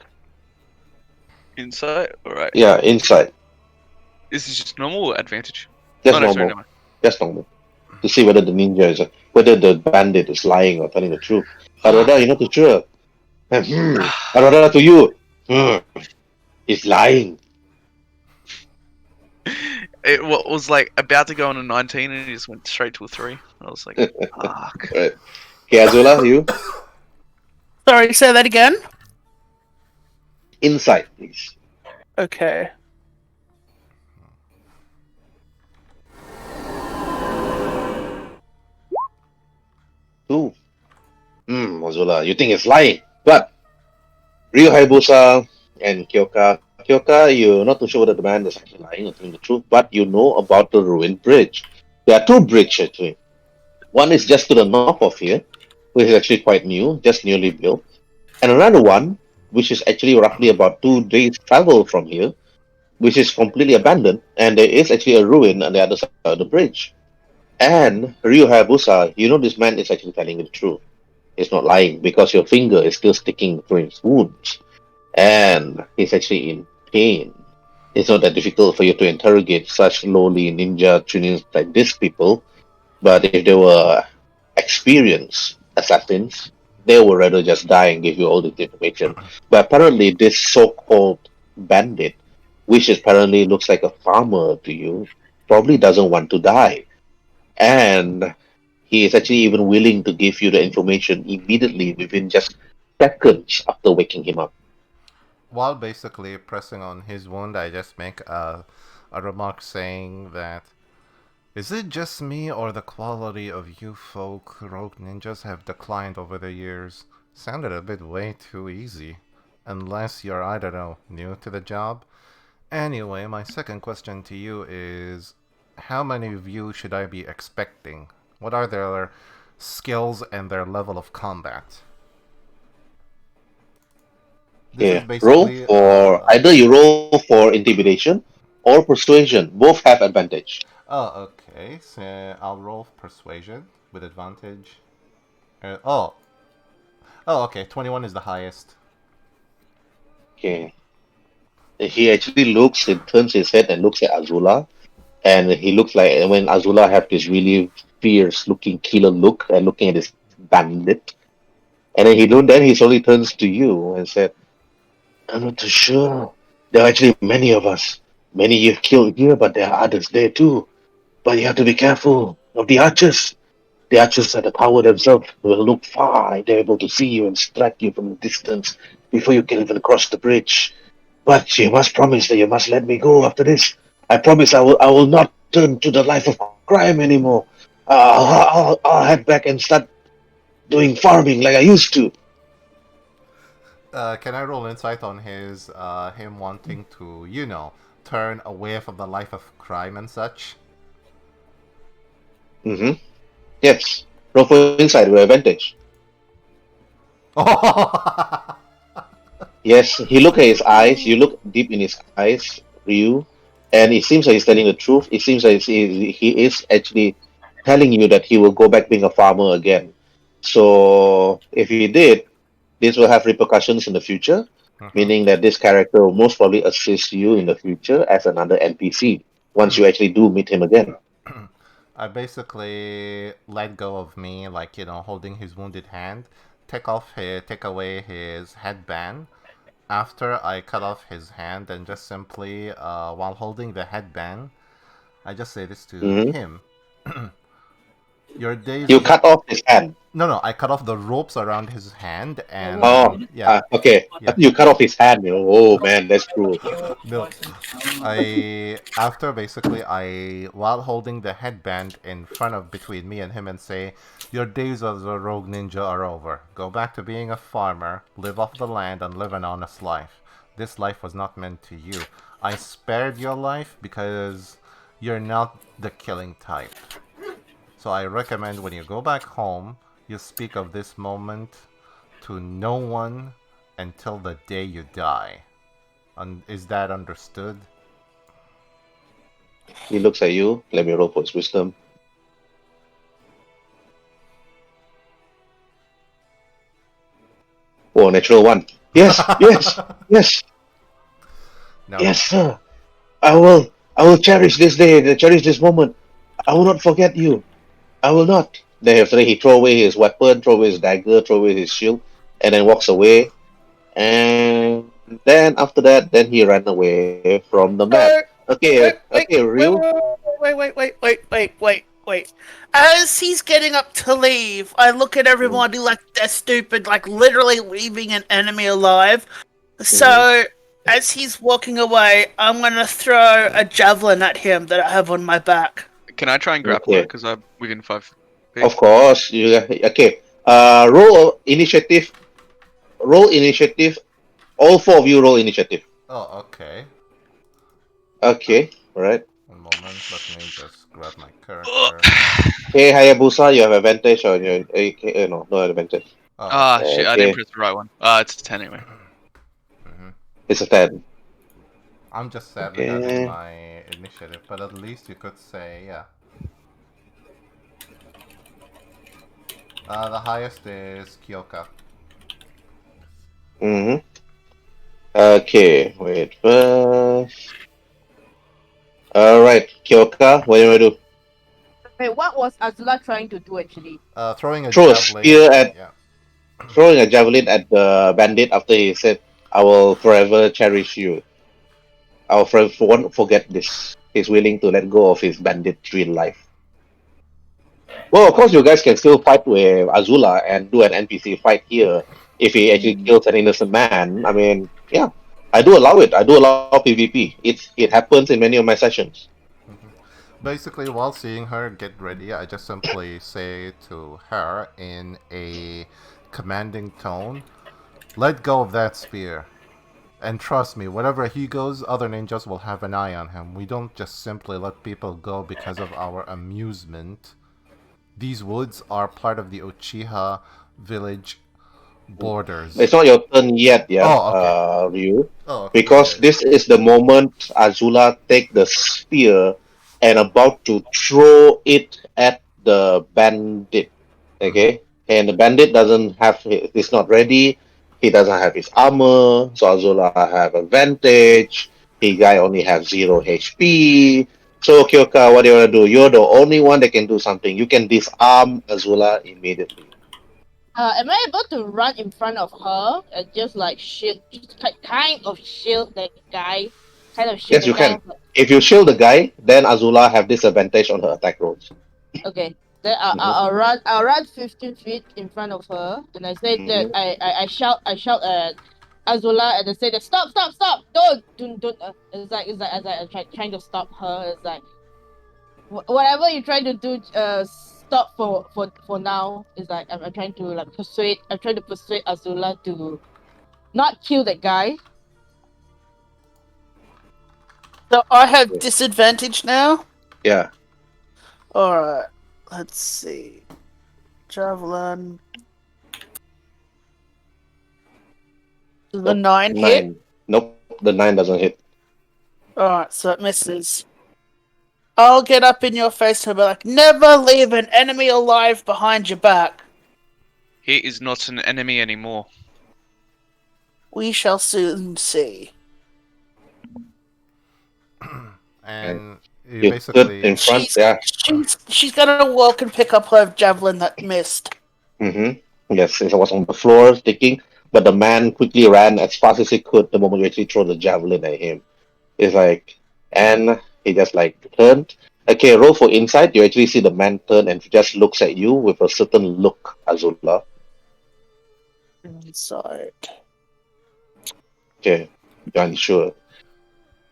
Insight. All right. Yeah, insight. This is just normal or advantage. Just Oh no, sorry, normal. never mind. Just normal. To see whether the ninja is, whether the bandit is lying or telling the truth. Hadrada, you're not too sure. Hadrada to you. He's lying. It was like about to go on a 19 and it just went straight to a 3. I was like, fuck. Right. Okay, Azula, you. Sorry, say that again. Insight, please. Okay. Two. Azula, you think it's lying. But Ryu Hayabusa and Kyoka. Kyoka, you're not too sure whether the man is actually lying or telling the truth, but you know about the ruined bridge. There are two bridges actually. One is just to the north of here, which is actually quite new, just newly built. And another one, which is actually roughly about 2 days travel from here, which is completely abandoned, and there is actually a ruin on the other side of the bridge. And Ryu Hayabusa, you know this man is actually telling you the truth. He's not lying because your finger is still sticking through his wounds, and he's actually in pain. It's not that difficult for you to interrogate such lowly ninja tunings like these people, but if they were experienced assassins, they would rather just die and give you all the information. But apparently, this so-called bandit, which apparently looks like a farmer to you, probably doesn't want to die. And he is actually even willing to give you the information immediately within just seconds after waking him up. While basically pressing on his wound, I just make a remark saying that, is it just me or the quality of you folk rogue ninjas have declined over the years? Sounded a bit way too easy. Unless you're, I don't know, new to the job? Anyway, my second question to you is, how many of you should I be expecting? What are their skills and their level of combat? This is Yeah, roll basically for either you roll for intimidation or persuasion. Both have advantage. Oh, okay. So I'll roll persuasion with advantage. Oh, okay. 21 is the highest. Okay. He actually looks, he turns his head and looks at Azula, and he looks like when Azula have this really fierce-looking killer look and looking at this bandit, and then he don't. Then he slowly turns to you and said, "I'm not too sure. There are actually many of us. Many you've killed here, but there are others there too. But you have to be careful of the archers. The archers are the power themselves. They will look far and they're able to see you and strike you from a distance before you can even cross the bridge. But you must promise that you must let me go after this. I promise I will not turn to the life of crime anymore. I'll head back and start doing farming like I used to." Can I roll insight on him wanting to, turn away from the life of crime and such? Mm-hmm. Yes. Roll for inside with advantage. Yes, he look at his eyes. You look deep in his eyes, Ryu, and it seems like he's telling the truth. It seems like he is actually telling you that he will go back being a farmer again. So if he did, this will have repercussions in the future, Mhm. meaning that this character will most probably assist you in the future as another NPC once you actually do meet him again. I basically let go of me, like, holding his wounded hand, take away his headband. After I cut off his hand, and just simply, while holding the headband, I just say this to Hmm. him. Your days You of cut off his hand. No, I cut off the ropes around his hand, Oh, and yeah, okay. yeah. You cut off his hand. Oh man, that's cruel. No, after basically I while holding the headband in front of between me and him and say, your days as a rogue ninja are over. Go back to being a farmer, live off the land, and live an honest life. This life was not meant to you. I spared your life because you're not the killing type. So I recommend when you go back home, you speak of this moment to no one until the day you die. Is that understood? He looks at you. Let me roll for his wisdom. Oh, natural one. Yes, yes, yes, No. yes, sir. I will cherish this day, cherish this moment. I will not forget you. I will not. Then after that, he throw away his weapon, throw away his dagger, throw away his shield, and then walks away. And then after that, then he ran away from the map. Okay, Wait, okay, Ryu. wait. As he's getting up to leave, I look at everybody like they're stupid, like literally leaving an enemy alive. So, as he's walking away, I'm gonna throw a javelin at him that I have on my back. Can I try and grapple Okay. her because I'm within 5 feet? Of course. Okay. Roll initiative. Roll initiative. All four of you roll initiative. Oh, okay. Okay. All right. One moment, let me just grab my character. Hey, Hayabusa, you have advantage on your AK. No, no advantage. Oh, Shit! I Okay. didn't press the right one. It's a 10 anyway. mhm. It's a 10. I'm just sad regarding Okay. my initiative, but at least you could say, yeah. The highest is Kyoka. Mm-hmm. Okay, wait first. Alright, Kyoka, what do you want to do? Wait, what was Azula trying to do actually? Throwing a Throw a javelin. spear at Yeah. throwing a javelin at the bandit after he said, "I will forever cherish you. I'll forever won't forget this." He's willing to let go of his banditry life. Well, of course, you guys can still fight with Azula and do an NPC fight here if he actually kills an innocent man. I mean, yeah, I do allow it. I do allow PvP. It happens in many of my sessions. Mhm. Basically, while seeing her get ready, I just simply say to her in a commanding tone, "Let go of that spear. And trust me, wherever he goes, other ninjas will have an eye on him. We don't just simply let people go because of our amusement. These woods are part of the Uchiha village borders." It's not your turn yet, yeah, Oh, okay. Ryu, Oh, okay. Go because ahead. this is the moment Azula take the spear and about to throw it at the bandit. Mm-hmm. Okay, and the bandit doesn't have he's not ready. He doesn't have his armor, so Azula have advantage. He guy only have 0 HP. So Kyoka, what do you want to do? You're the only one that can do something. You can disarm Azula immediately. Am I able to run in front of her and just like shield, just kind of shield that guy, kind of shield Yes, the you guy? can. If you shield the guy, then Azula have disadvantage on her attack rolls. Okay, then Hmm. I'll run. I'll run 15 feet in front of her, and I say that Hmm. I shout at Azula, and I say that stop, don't. It's like as I trying to stop her. It's like whatever you're trying to do, stop for now. It's like I'm trying to like persuade. I'm trying to persuade Azula to not kill that guy. So I have disadvantage now. Yeah. Alright. Let's see. Javelin. Does the Nope. 9 hit? 9. Nope. The 9 doesn't hit. Alright, so it misses. I'll get up in your face and be like, never leave an enemy alive behind your back. He is not an enemy anymore. We shall soon see. And you You stood in basically. front. She's Yeah. she's gonna walk and pick up her javelin that missed. Yes, it was on the floor sticking, but the man quickly ran as fast as he could the moment you actually throw the javelin at him. It's like, and he just like turned. Okay, roll for insight. You actually see the man turn and just looks at you with a certain look, Azula. Inside. Okay, you're unsure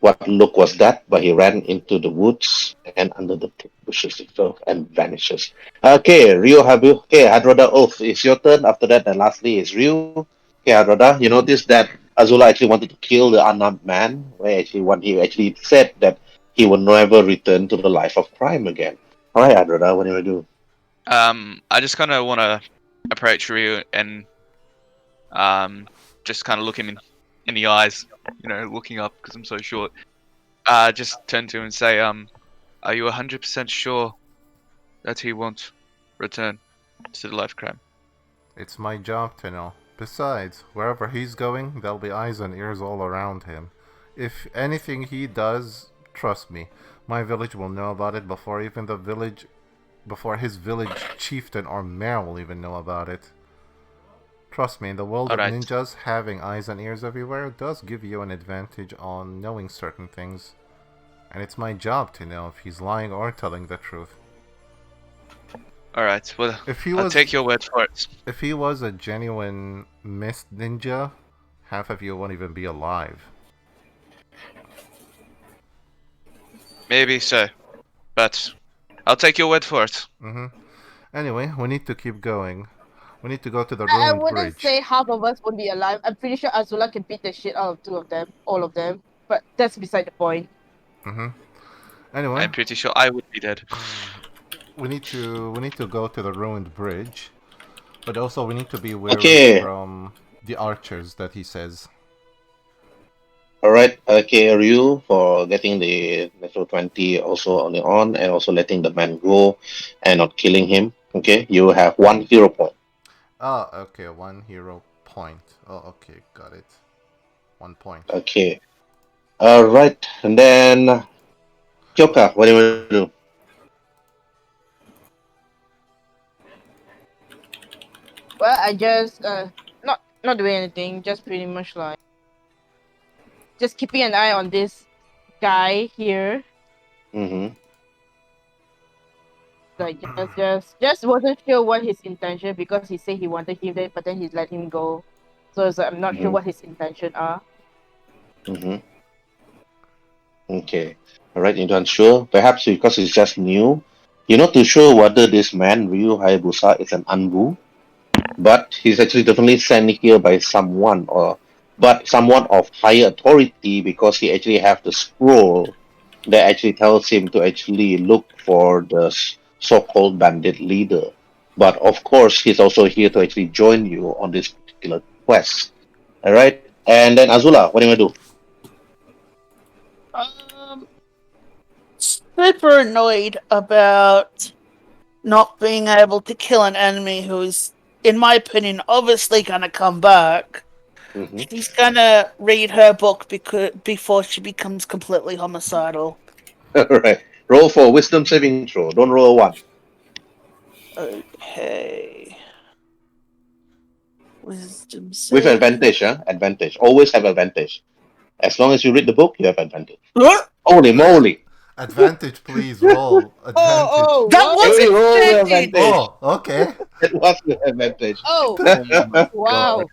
what look was that, but he ran into the woods and under the thick bushes itself and vanishes. Okay, Ryu Habu. Okay, Hadrada Oath, it's your turn. After that, and lastly is Ryu. Okay, Hadrada, you notice that Azula actually wanted to kill the unarmed man, where actually when he actually said that he will never return to the life of crime again. All right, Hadrada, what do you want to do? I just kind of want to approach Ryu and just kind of look him in the eyes, looking up because I'm so short. Just turn to him and say, are you 100% sure that he won't return to the life crime? It's my job to know. Besides, wherever he's going, there'll be eyes and ears all around him. If anything he does, trust me, my village will know about it before his village chieftain or mayor will even know about it. Trust me, in the world of Alright. ninjas, having eyes and ears everywhere does give you an advantage on knowing certain things. And it's my job to know if he's lying or telling the truth. Alright, well, If he I'll was take your word for it. If he was a genuine mist ninja, half of you won't even be alive. Maybe so, but I'll take your word for it. Anyway, we need to keep going. We need to go to the I ruined wouldn't bridge. say half of us won't be alive. I'm pretty sure Azula can beat the shit out of two of them, all of them. But that's beside the point. Anyway, I'm pretty sure I would be dead. we need to go to the ruined bridge, but also we need to be wary Okay, from the archers that he says. All right. Okay, Ryu for getting the natural 20 also on the on and also letting the man go and not killing him. Okay, you have 1 hero point. Oh, okay, 1 hero point. Oh, okay, got it. 1 point. Okay. All right. And then Kyoka, what do you want to do? Well, I just not doing anything, just pretty much like just keeping an eye on this guy here. Mm-hmm. Like just wasn't sure what his intention because he said he wanted him there, but then he's let him go. So it's like I'm not sure Mm-hmm. what his intention are. Mm-hmm. Okay. All right. You're unsure. Perhaps because he's just new. You're not too sure whether this man, Ryu Hayabusa, is an Anbu, but he's actually definitely sent here by someone but someone of higher authority because he actually have the scroll that actually tells him to actually look for the so-called bandit leader. But of course, he's also here to actually join you on this particular quest. All right. And then Azula, what do you want to do? Um, super annoyed about not being able to kill an enemy who's, in my opinion, obviously gonna come back. Mm-hmm. She's gonna read her book before she becomes completely homicidal. All right. Roll for wisdom saving throw. Don't roll a one. Okay. Wisdom With save. advantage, huh? Advantage. Always have advantage. As long as you read the book, you have advantage. Huh? Holy moly! Advantage, please roll. Advantage. That What? Every wasn't roll with advantage! advantage. Oh, okay. It was with advantage. Oh, Oh my wow. god.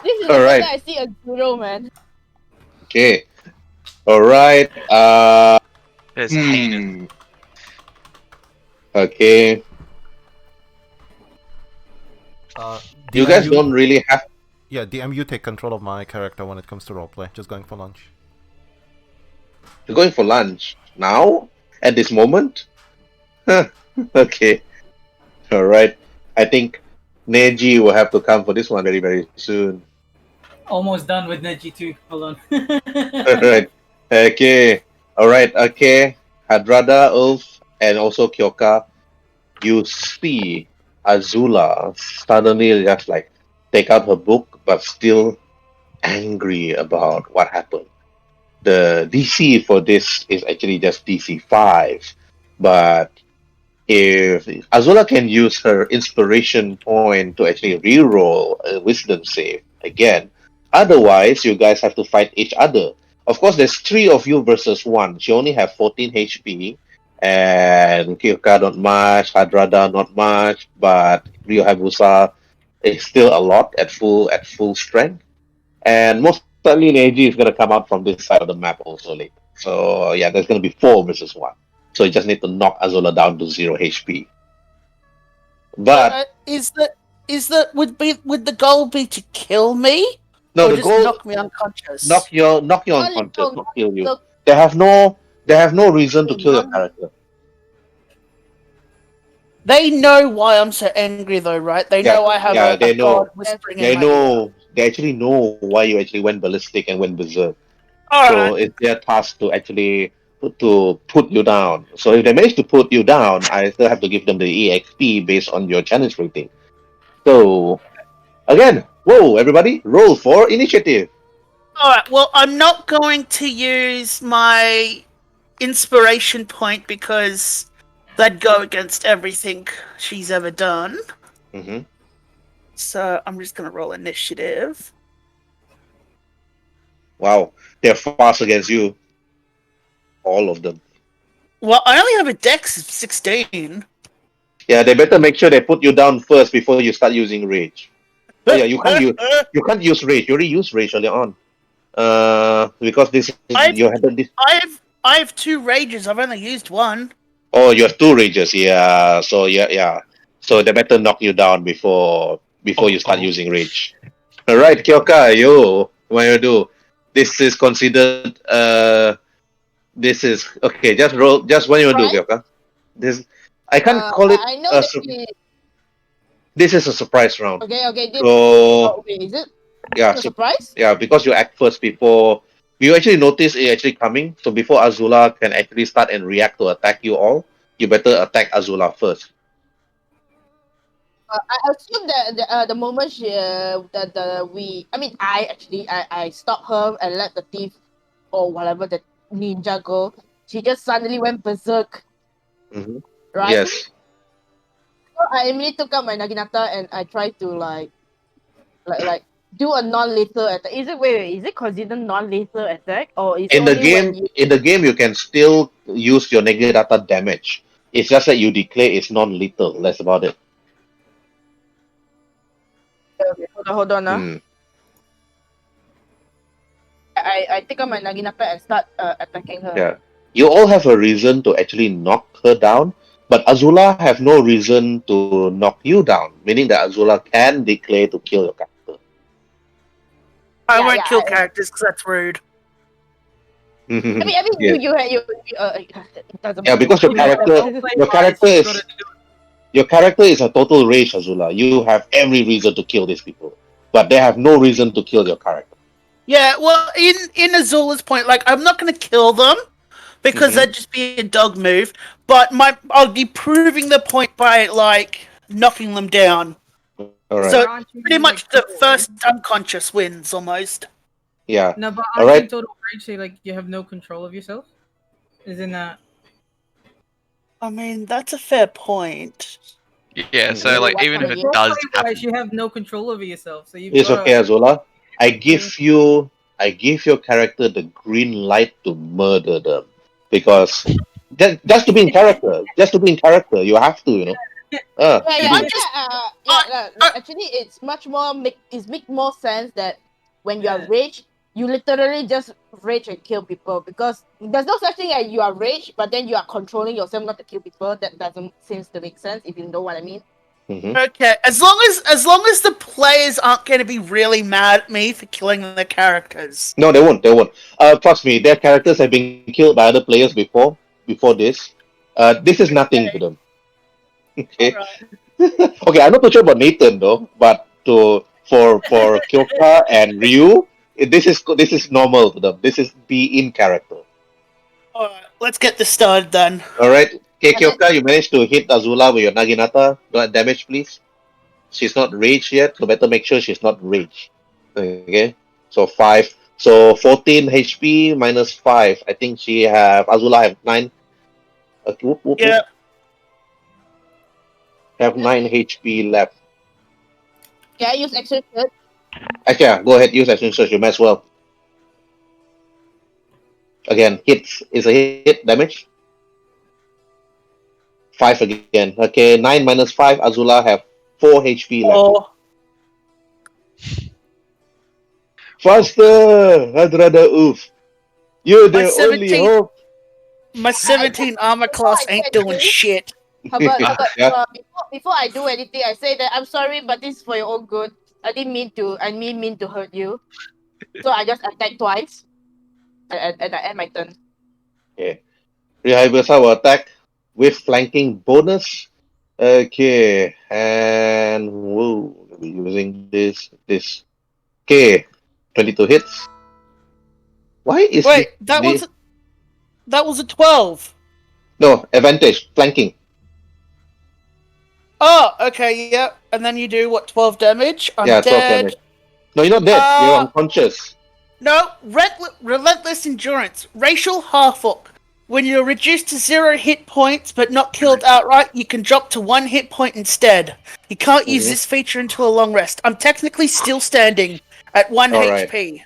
This is the All first right. time I see a zero, man. Okay. All right. There's heinous. Okay. You DM, guys don't really have yeah, DM, you take control of my character when it comes to roleplay. Just going for lunch. You're going for lunch now at this moment. Huh. Okay. All right. I think Neji will have to come for this one very very soon. Almost done with Neji too. Hold on. All right. Okay. All right. Okay. Hadrada, Ulf, and also Kyoka. You see Azula suddenly just like take out her book, but still angry about what happened. The DC for this is actually just DC 5, but if Azula can use her inspiration point to actually reroll a wisdom save again, otherwise you guys have to fight each other. Of course, there's three of you versus one. She only have 14 HP, and Kyoka not much, Hadrada not much, but Ryu Hayabusa is still a lot at full strength. And most likely Neji is gonna come out from this side of the map also later. So yeah, there's gonna be 4 versus 1. So you just need to knock Azula down to 0 HP. But Would the goal be to kill me? no, or the just goal knock me unconscious? knock you Oh, unconscious, no, not kill you. look, They have no reason to wait, kill your not character. They know why I'm so angry, though, right? They Yeah, know I have yeah, a they god know. whispering in They my ear. know. They actually know why you actually went ballistic and went berserk. All So right. it's their task to actually put you down. So if they manage to put you down, I still have to give them the EXP based on your challenge rating. So again, whoa, everybody, roll for initiative. All right. Well, I'm not going to use my inspiration point because that'd go against everything she's ever done. Hmm. So I'm just going to roll initiative. Wow, they're fast against you, all of them. Well, I only have a dex of 16. Yeah, they better make sure they put you down first before you start using rage. Oh yeah, you can't use rage. You already used rage earlier on. Because this is I've you had this. I have 2 rages. I've only used one. Oh, you have 2 rages. Yeah. So yeah. So they better knock you down before you start using rage. All right, Kyoka, what you do? This is considered. This is okay. Just roll. Just what you do, right. Kyoka? This I can't call it I know a. that she. This is a surprise round. Okay, this. So Oh, okay, is it? Yeah, A so, surprise? yeah, because you act first before you actually notice it actually coming. So before Azula can actually start and react to attack you all, you better attack Azula first. I assume that the moment she the we I mean I stopped her and let the thief or whatever the ninja go. She just suddenly went berserk, Hmm. right? Yes. So I immediately took out my naginata and I tried to like do a non-lethal attack. Is it is it considered non-lethal attack or is it In the only when game, you in the game, you can still use your Negidata damage. It's just that you declare it's non-lethal. That's about it. okay, hold on Hmm. I take out my naginata and start attacking her. Yeah. You all have a reason to actually knock her down, but Azula have no reason to knock you down, meaning that Azula can declare to kill your character. I Yeah, won't kill characters because that's rude. I mean Yeah. you it doesn't Yeah, matter. because your You know, character, roleplay your wise, character you gotta is do your character is a total rage, Azula. You have every reason to kill these people, but they have no reason to kill your character. Yeah, well, in Azula's point, like I'm not going to kill them because Hmm. that'd just be a dog move. But I'll be proving the point by like knocking them down. All right. So But aren't pretty you like much the total first rage? unconscious wins almost. Yeah. No, but All aren't you right. in total rage? Say like you have no control of yourself. Isn't that? I mean, that's a fair point. Yeah, so Mhm. like What even kind if of it game? does Roleplay wise, happen, you have no control over yourself, so you've It's okay, gotta. Azula. I give your character the green light to murder them because just to be in character, you have to, you I I'm do. think just, no, I actually it's much more make more sense that when you are Yeah. rage, you literally just rage and kill people because there's no such thing as you are rage, but then you are controlling yourself not to kill people. That doesn't seems to make sense if you know what I mean. Hmm. okay. As long as the players aren't going to be really mad at me for killing the characters. No, they won't. They won't. Trust me, their characters have been killed by other players before this. This is nothing to Okay, them. all Okay. right. Okay, I'm not too sure about Nathan though, but for Kyoka and Ryu, this is normal to them. This is be in character. All right, let's get this started then. All right. Okay, And then Kyoka, you managed to hit Azula with your Naginata. Do that damage, please. She's not rage yet, so better make sure she's not rage. Okay. So 5. So 14 HP minus 5. I think Azula have 9. Okay, whoop, whoop, whoop. Yeah, Have 9 HP left. can I use action surge? Actually, yeah, go ahead, use action search. You might as well. Again, hits is a hit damage. 5 again. Okay, 9 minus 5. Azula have 4 HP left. or Faster! Hadrada oof. You're my the only 17, hope. my 17 armor class ain't doing shit. Yeah. Before I do anything, I say that I'm sorry, but this is for your own good. I didn't mean to hurt you. So I just attack twice and I end my turn. Okay. Ryu Hayabusa will attack with flanking bonus. Okay, and whoa, we'll be using this. Okay, 22 hits. Why is Wait, that was a 12. no advantage flanking? Oh, okay, yep. And then you do what? 12 damage. I'm Yeah, 12 dead. damage. No, you're not dead. You're unconscious. No, relentless endurance. Racial half-orc. When you're reduced to 0 hit points but not killed outright, you can drop to 1 hit point instead. You can't use Mhm. this feature until a long rest. I'm technically still standing at 1 All right. HP.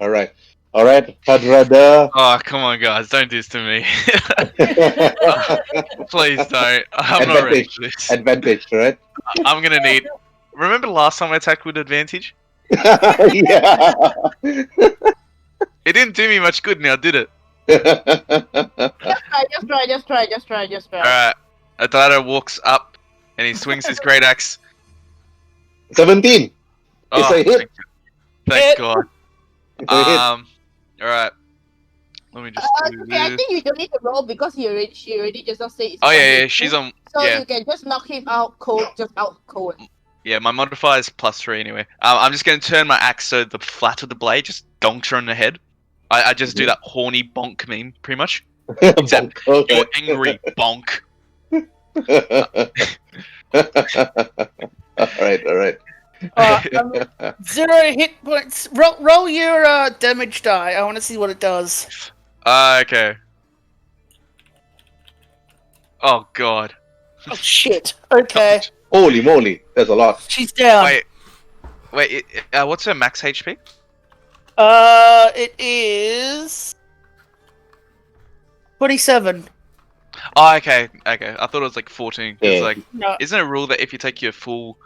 All right. Hadrada. oh come on, guys, don't do this to me. Please don't. I'm not ready for this. Advantage, right? I'm gonna need. Remember last time I attacked with advantage? Yeah. It didn't do me much good. Now did it? Just try. Alright. Hadrada walks up and he swings his great axe. 17. Oh, It's a hit. Thank Hit. God. It's a hit. Alright. Let me just do Okay, I this. think you don't need to roll because she already just not say it's Oh one yeah, hit. she's on. So Yeah, you can just knock him out cold, just out cold. Yeah, my modifier is +3 anyway. I'm just gonna turn my axe so the flat of the blade just donks her in the head. I just do that horny bonk meme, pretty much. Except Bonk, you're okay. angry, bonk. All right. Um, 0 hit points. Roll your damage die. I want to see what it does. Okay. Oh god. Oh shit. Okay, Holy moly, there's a lot. she's down. Wait. What's her max HP? It is 27. Oh, okay. I thought it was like 14. Because Okay. like, No, isn't it a rule that if you take your full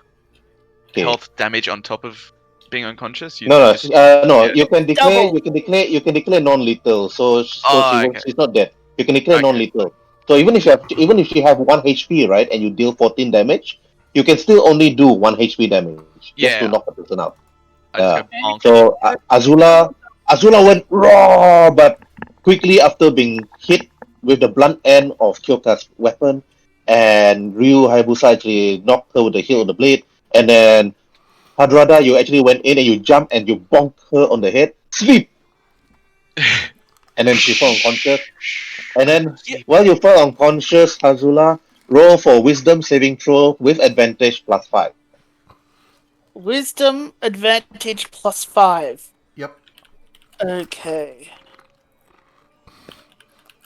Okay. health damage on top of being unconscious, you No, just no. yeah. You can Double. declare non-lethal. So Oh, okay. she's not dead. You can declare Okay. non-lethal. So even if she have 1 HP, right, and you deal 14 damage, you can still only do 1 HP damage just to Yeah. knock the person out. I just Yeah. go bonk. So Azula went raw, but quickly after being hit with the blunt end of Kyoka's weapon, and Ryu Hayabusa actually knocked her with the hilt of the blade, and then Hadrada, you actually went in and you jumped and you bonked her on the head. Sleep! And then she fell unconscious. And then, while you fell unconscious, Azula, roll for wisdom saving throw with advantage +5. Wisdom advantage +5. Yep. Okay.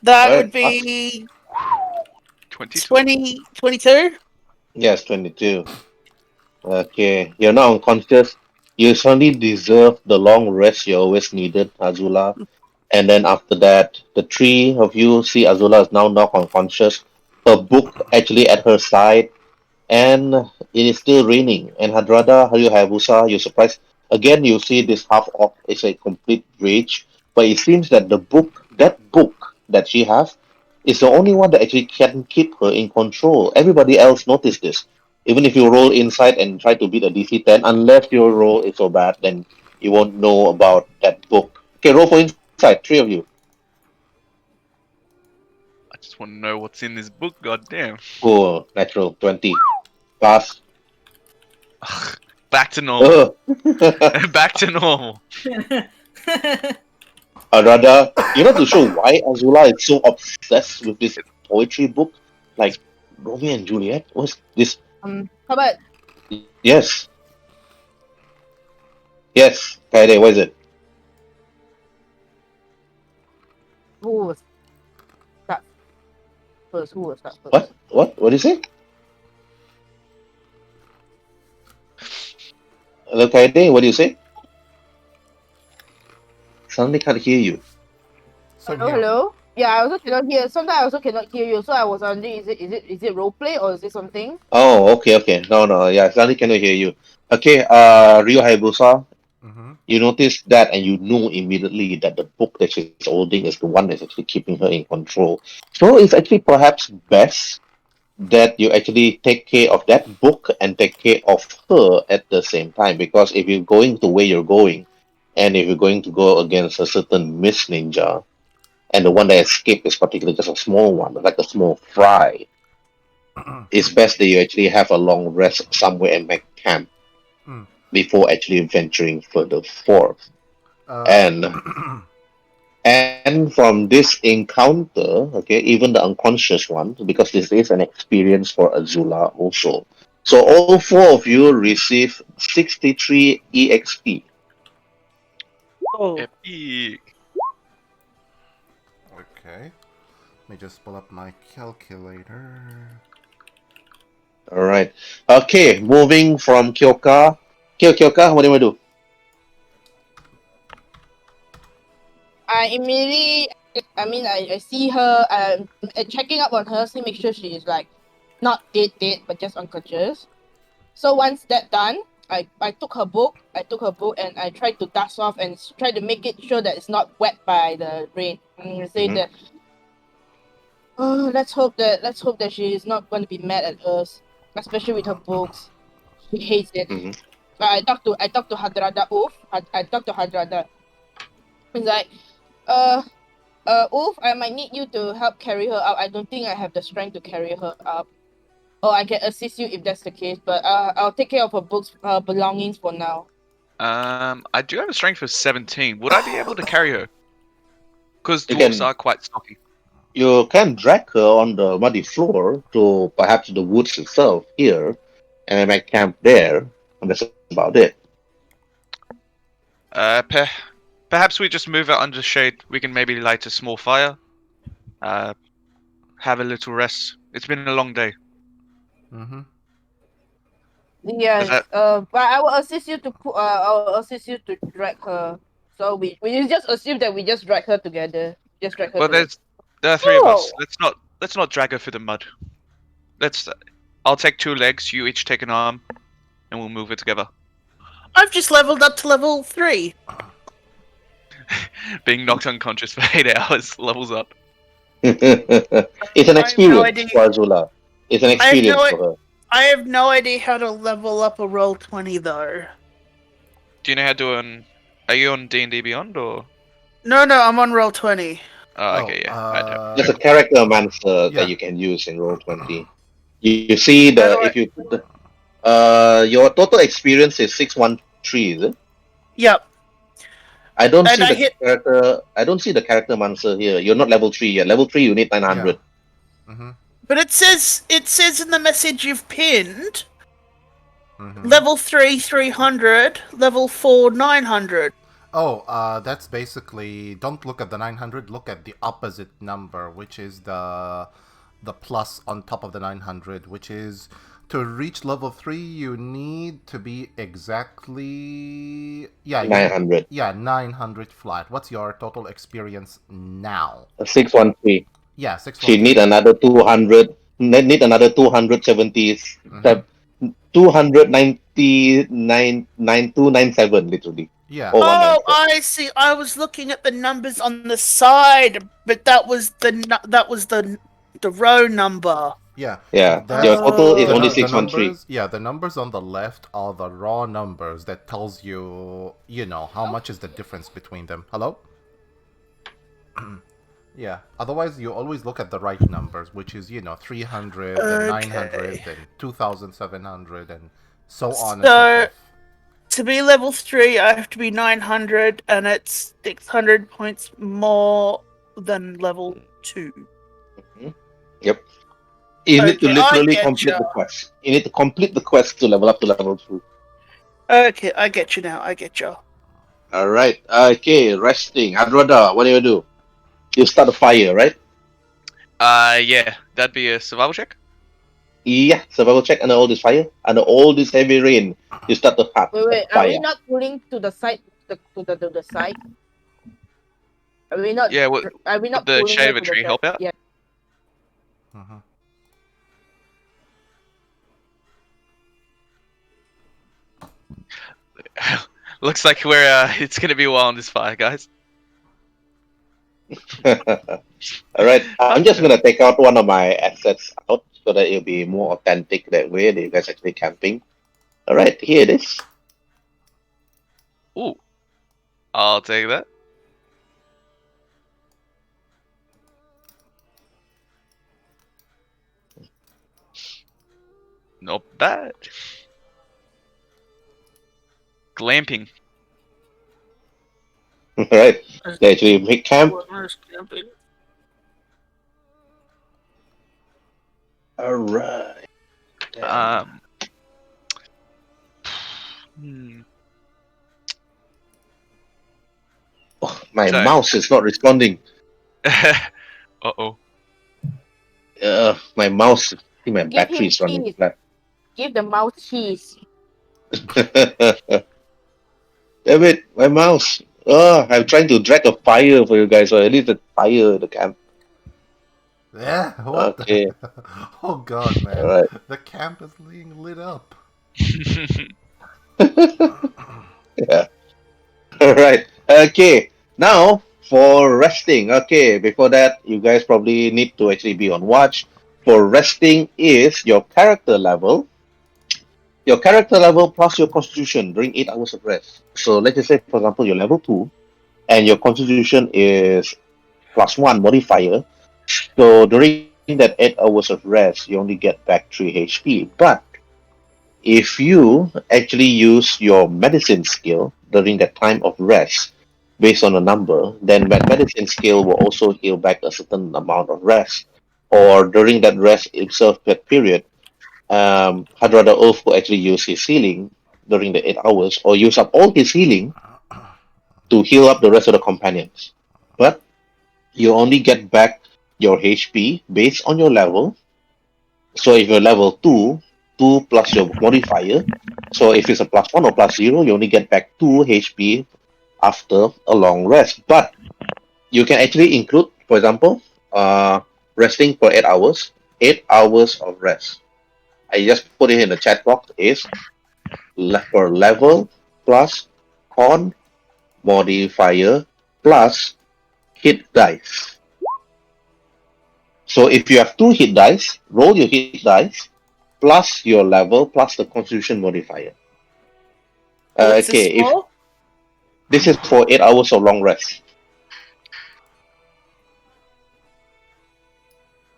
That Alright, would be 22. 22. Yes, 22. Okay, you're now unconscious. You certainly deserve the long rest you always needed, Azula. And then after that, the three of you see Azula is now knocked unconscious. Her book actually at her side, and it is still raining. And Hadrada, Ryu Hayabusa, you're surprised. Again, you see this half orc is a complete rage, but it seems that that book that she has, is the only one that actually can keep her in control. Everybody else noticed this. Even if you roll inside and try to beat a DC 10, unless your roll is so bad, then you won't know about that book. Okay, roll for inside, three of you. I just want to know what's in this book. God damn. Cool, natural 20. Pass. Back to normal. Ugh. Back to normal. Rather, you're not too sure why Azula is so obsessed with this poetry book, like Romeo and Juliet. What's this? How about Yes, yes, Kaede, what is it? who was start first? Who will start first? What? What do you say? Hello, Kaede, what do you say? Suddenly can't hear you. So Hello, hello. Yeah, I also cannot hear. Sometimes I also cannot hear you. So I was wondering, is it role play or is it something? Oh, okay. No, yeah, suddenly cannot hear you. Okay, Ryu Hayabusa, Mm-hmm. you noticed that and you know immediately that the book that she's holding is the one that's actually keeping her in control. So it's actually perhaps best that you actually take care of that book and take care of her at the same time. Because if you're going the way you're going, and if you're going to go against a certain Miss Ninja, and the one that escaped is particularly just a small one, like a small fry, it's best that you actually have a long rest somewhere and make camp Mm. before actually venturing further forth. Uh, And from this encounter, okay, even the unconscious one, because this is an experience for Azula also. So all four of you receive 63 EXP. Oh, Epic. okay. Let me just pull up my calculator. All right. Okay, moving from Kyoka. Kyoka, what do you want to do? I immediately, I see her. Checking up on her, see make sure she is like not dead, but just unconscious. So once that done, I took her book. And I tried to dust off and try to make it sure that it's not wet by the rain. And I say Mhm. that, oh, let's hope that she is not going to be mad at us, especially with her books. She hates it. Mhm. I talked to Hadrada. I talked to Hadrada. It's like, uh. Wolf, I might need you to help carry her up. I don't think I have the strength to carry her up. Oh, I can assist you if that's the case, but I'll take care of her books, her belongings for now. I do have a strength of 17. Would I be able to carry her? Because You dwarves can- are quite stocky. You can drag her on the muddy floor to perhaps the woods itself here, and I might camp there, and that's about it. Perhaps we just move out under the shade. We can maybe light a small fire. Have a little rest. It's been a long day. Mm-hmm. Yes. that- But I will assist you to I'll assist you to drag her. So we just assume that we just drag her together. Just drag her. Well, together. there are three of us. Oh. Let's not drag her through the mud. I'll take 2 legs. You each take an arm, and we'll move it together. I've just leveled up to level 3. Being knocked unconscious for 8 hours levels up. It's an I have no experience idea. for Azula. It's an I have experience no for her. I have no idea how to level up a Roll20 though. Do you know how to do an? Are you on D&D Beyond or? No, I'm on Roll20. Oh, okay, yeah. I know. There's a character mancer yeah. that you can use in Roll20. You see the How do if you your total experience is 613, is it? Yep. I don't And see I the hit- character. I don't see the character mancer here. You're not level 3 yet. Level 3 you need 900. Mm-hmm. But it says in the message you've pinned, Mm-hmm. level 3 300, level 4 900. Oh, that's basically, don't look at the 900, look at the opposite number, which is the plus on top of the 900, which is to reach level 3 you need to be exactly 900. 900 flat. What's your total experience now? 613. Yeah, She 613. need another 200. Need another 270. Mhm. 299,9297 literally. Yeah. Oh, Oh, 194. I see. I was looking at the numbers on the side, but that was the row number. Yeah. Yeah. That's- Your total is Oh. only the 613. numbers, the numbers on the left are the raw numbers that tells you, how much is the difference between them. Hello? Yeah. Otherwise, you always look at the right numbers, which is, 300 and 900 and 2,700 and so on and so So- forth. To be level 3, I have to be 900, and it's 600 points more than level 2. Yep. You need to Okay, I literally get complete ya. the quest. You need to complete the quest to level up to level 2. Okay, I get you now. I get you. Alright. Okay, resting. Hadrada, what do? You start a fire, right? Yeah, that'd be a survival check. Yeah, survival check under all this fire. Under all this heavy rain, you start the Wait. Are fire. we not pulling to the side? To the side? Are we not? Yeah, what- Are we not would the pulling shade her of a to the tree side? help out? Yeah. Mhm. Looks like it's gonna be a while on this fire, guys. Alright, I'm just gonna take out one of my assets out so that it'll be more authentic that way that you guys actually camping. Alright, here it is. Ooh, I'll take that. Not bad. Glamping. Alright. They actually make camp. Alright. Hmm. Oh, my Sorry. mouse is not responding. Uh-oh. My mouse, I think my Give battery him is running keys. flat. Give the mouse cheese. Damn it, my mouse. Oh, I'm trying to drag a fire for you guys, or at least a fire in the camp. Yeah, what Okay. the... Oh god, man. Alright. The camp is being lit up. Yeah. Alright. Okay. Now for resting. Okay, before that, you guys probably need to actually be on watch. For resting is your character level. Your character level plus your constitution during 8 hours of rest. So let's just say, for example, you're level 2 and your constitution is +1 modifier. So during that 8 hours of rest, you only get back 3 HP. But if you actually use your medicine skill during that time of rest, based on a number, then that medicine skill will also heal back a certain amount of rest. Or during that rest itself, that period, Hadrada Ulf will actually use his healing during the 8 hours, or use up all his healing to heal up the rest of the companions. But you only get back your HP based on your level. So if you're level 2, 2 plus your modifier. So if it's a +1 or +0, you only get back 2 HP after a long rest. But you can actually include, for example, resting for 8 hours, 8 hours of rest. I just put it in the chat box is for level plus con modifier plus hit dice. So if you have 2 hit dice, roll your hit dice plus your level plus the constitution modifier. What's this Okay, if for? this is for 8 hours of long rest.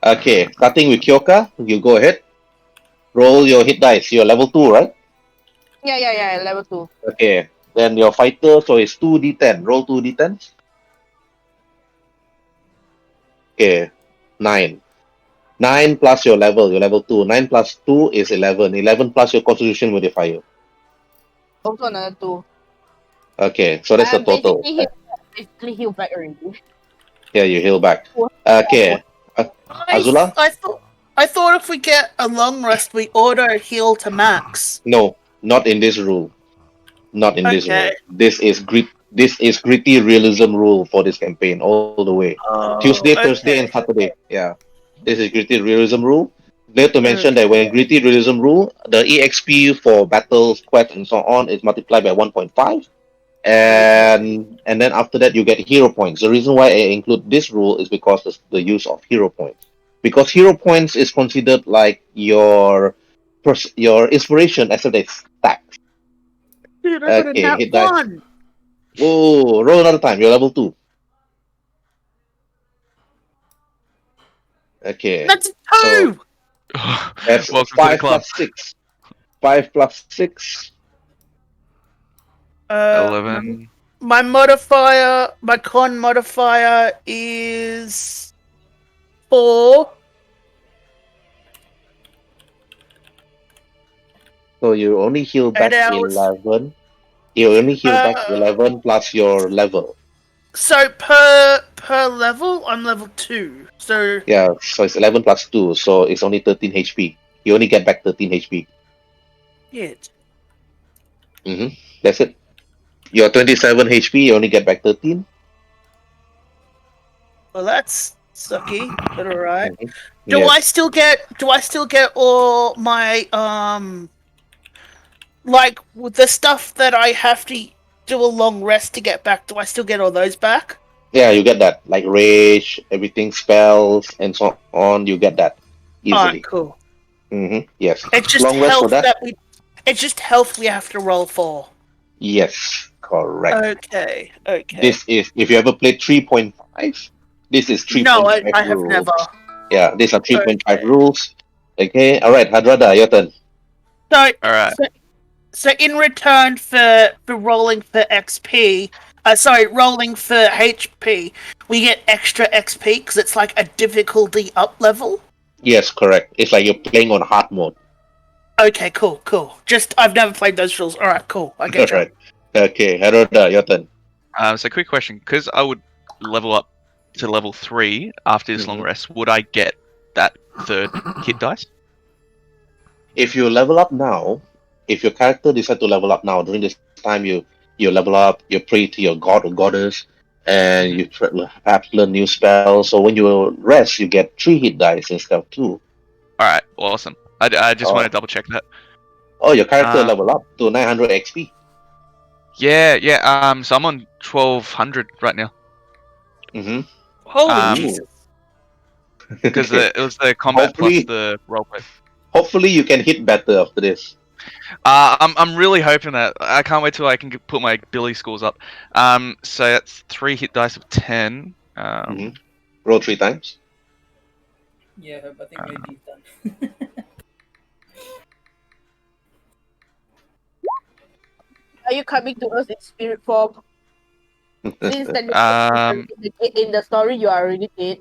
Okay, starting with Kyoka, you go ahead. Roll your hit dice. You're level 2, right? Yeah, level 2. Okay. Then your fighter, so it's 2d10. Roll 2d10s. Okay. 9. 9 plus your level. Your level 2. 9 plus 2 is 11. 11 plus your constitution modifier. Also another 2. Okay, so that's the total. Basically heal back already. Yeah, you heal back. Cool. Okay. Azula? I thought if we get a long rest, we auto heal to max. No, not in this rule. Not in this rule. Okay. This is gritty realism rule for this campaign all the way. Oh, Tuesday, Thursday, okay. and Saturday. Yeah. This is gritty realism rule. There to mention that Okay. when gritty realism rule, the EXP for battles, quests, and so on is multiplied by 1.5. And then after that you get hero points. The reason why I include this rule is because of the use of hero points. Because hero points is considered like your inspiration as a stack. Dude, I got a Okay, nat hit dice. 1. Oh, roll another time. You're level 2. Okay. That's 2! So that's Welcome to the 5 club. plus 6. 5 plus 6. 11. My con modifier is 4. So you only heal 8 back hours. 11. You only heal back Uh, 11 plus your level. So per level, I'm level 2. So Yeah, so it's 11 plus 2, so it's only 13 HP. You only get back 13 HP. shit. That's it. You're 27 HP, you only get back 13. Well, that's sucky, but alright. Mhm. Do Yes. I still get all my like with the stuff that I have to do a long rest to get back? Do I still get all those back? Yeah, you get that. Like rage, everything, spells, and so on, you get that easily. Alright, cool. Yes. It's just Long rest for that? It's just health we have to roll for. Yes, correct. Okay. This is, if you ever played 3.5, this is 3.5 No, I have rules. never. Yeah, these are 3.5 Okay. rules. Okay, alright, Hadrada, your turn. So, Alright. so in return for rolling for XP, rolling for HP, we get extra XP because it's like a difficulty up level. Yes, correct. It's like you're playing on hard mode. Okay, cool. Just I've never played those rules. All right, cool. I get you. Alright. Okay, Hadrada, your turn. So quick question, because I would level up to level 3 after this long rest, would I get that 3rd hit dice? If you level up now, if your character decide to level up now, during this time you level up, you pray to your god or goddess, and you perhaps learn new spells. So when you rest, you get 3 hit dice instead of 2. Alright, awesome. I just want to double check that. Oh, your character level up to 900 XP. Yeah. So I'm on 1200 right now. Holy Jesus! Because Okay. it was the combat Hopefully- plus the roleplay. Hopefully you can hit better after this. I'm really hoping that. I can't wait till I can put my Billy scores up. So that's 3 hit dice of 10. Roll 3 times. Yeah, I think Neji's done. Are you coming to us in spirit form? Since that Um, in the story you are already dead.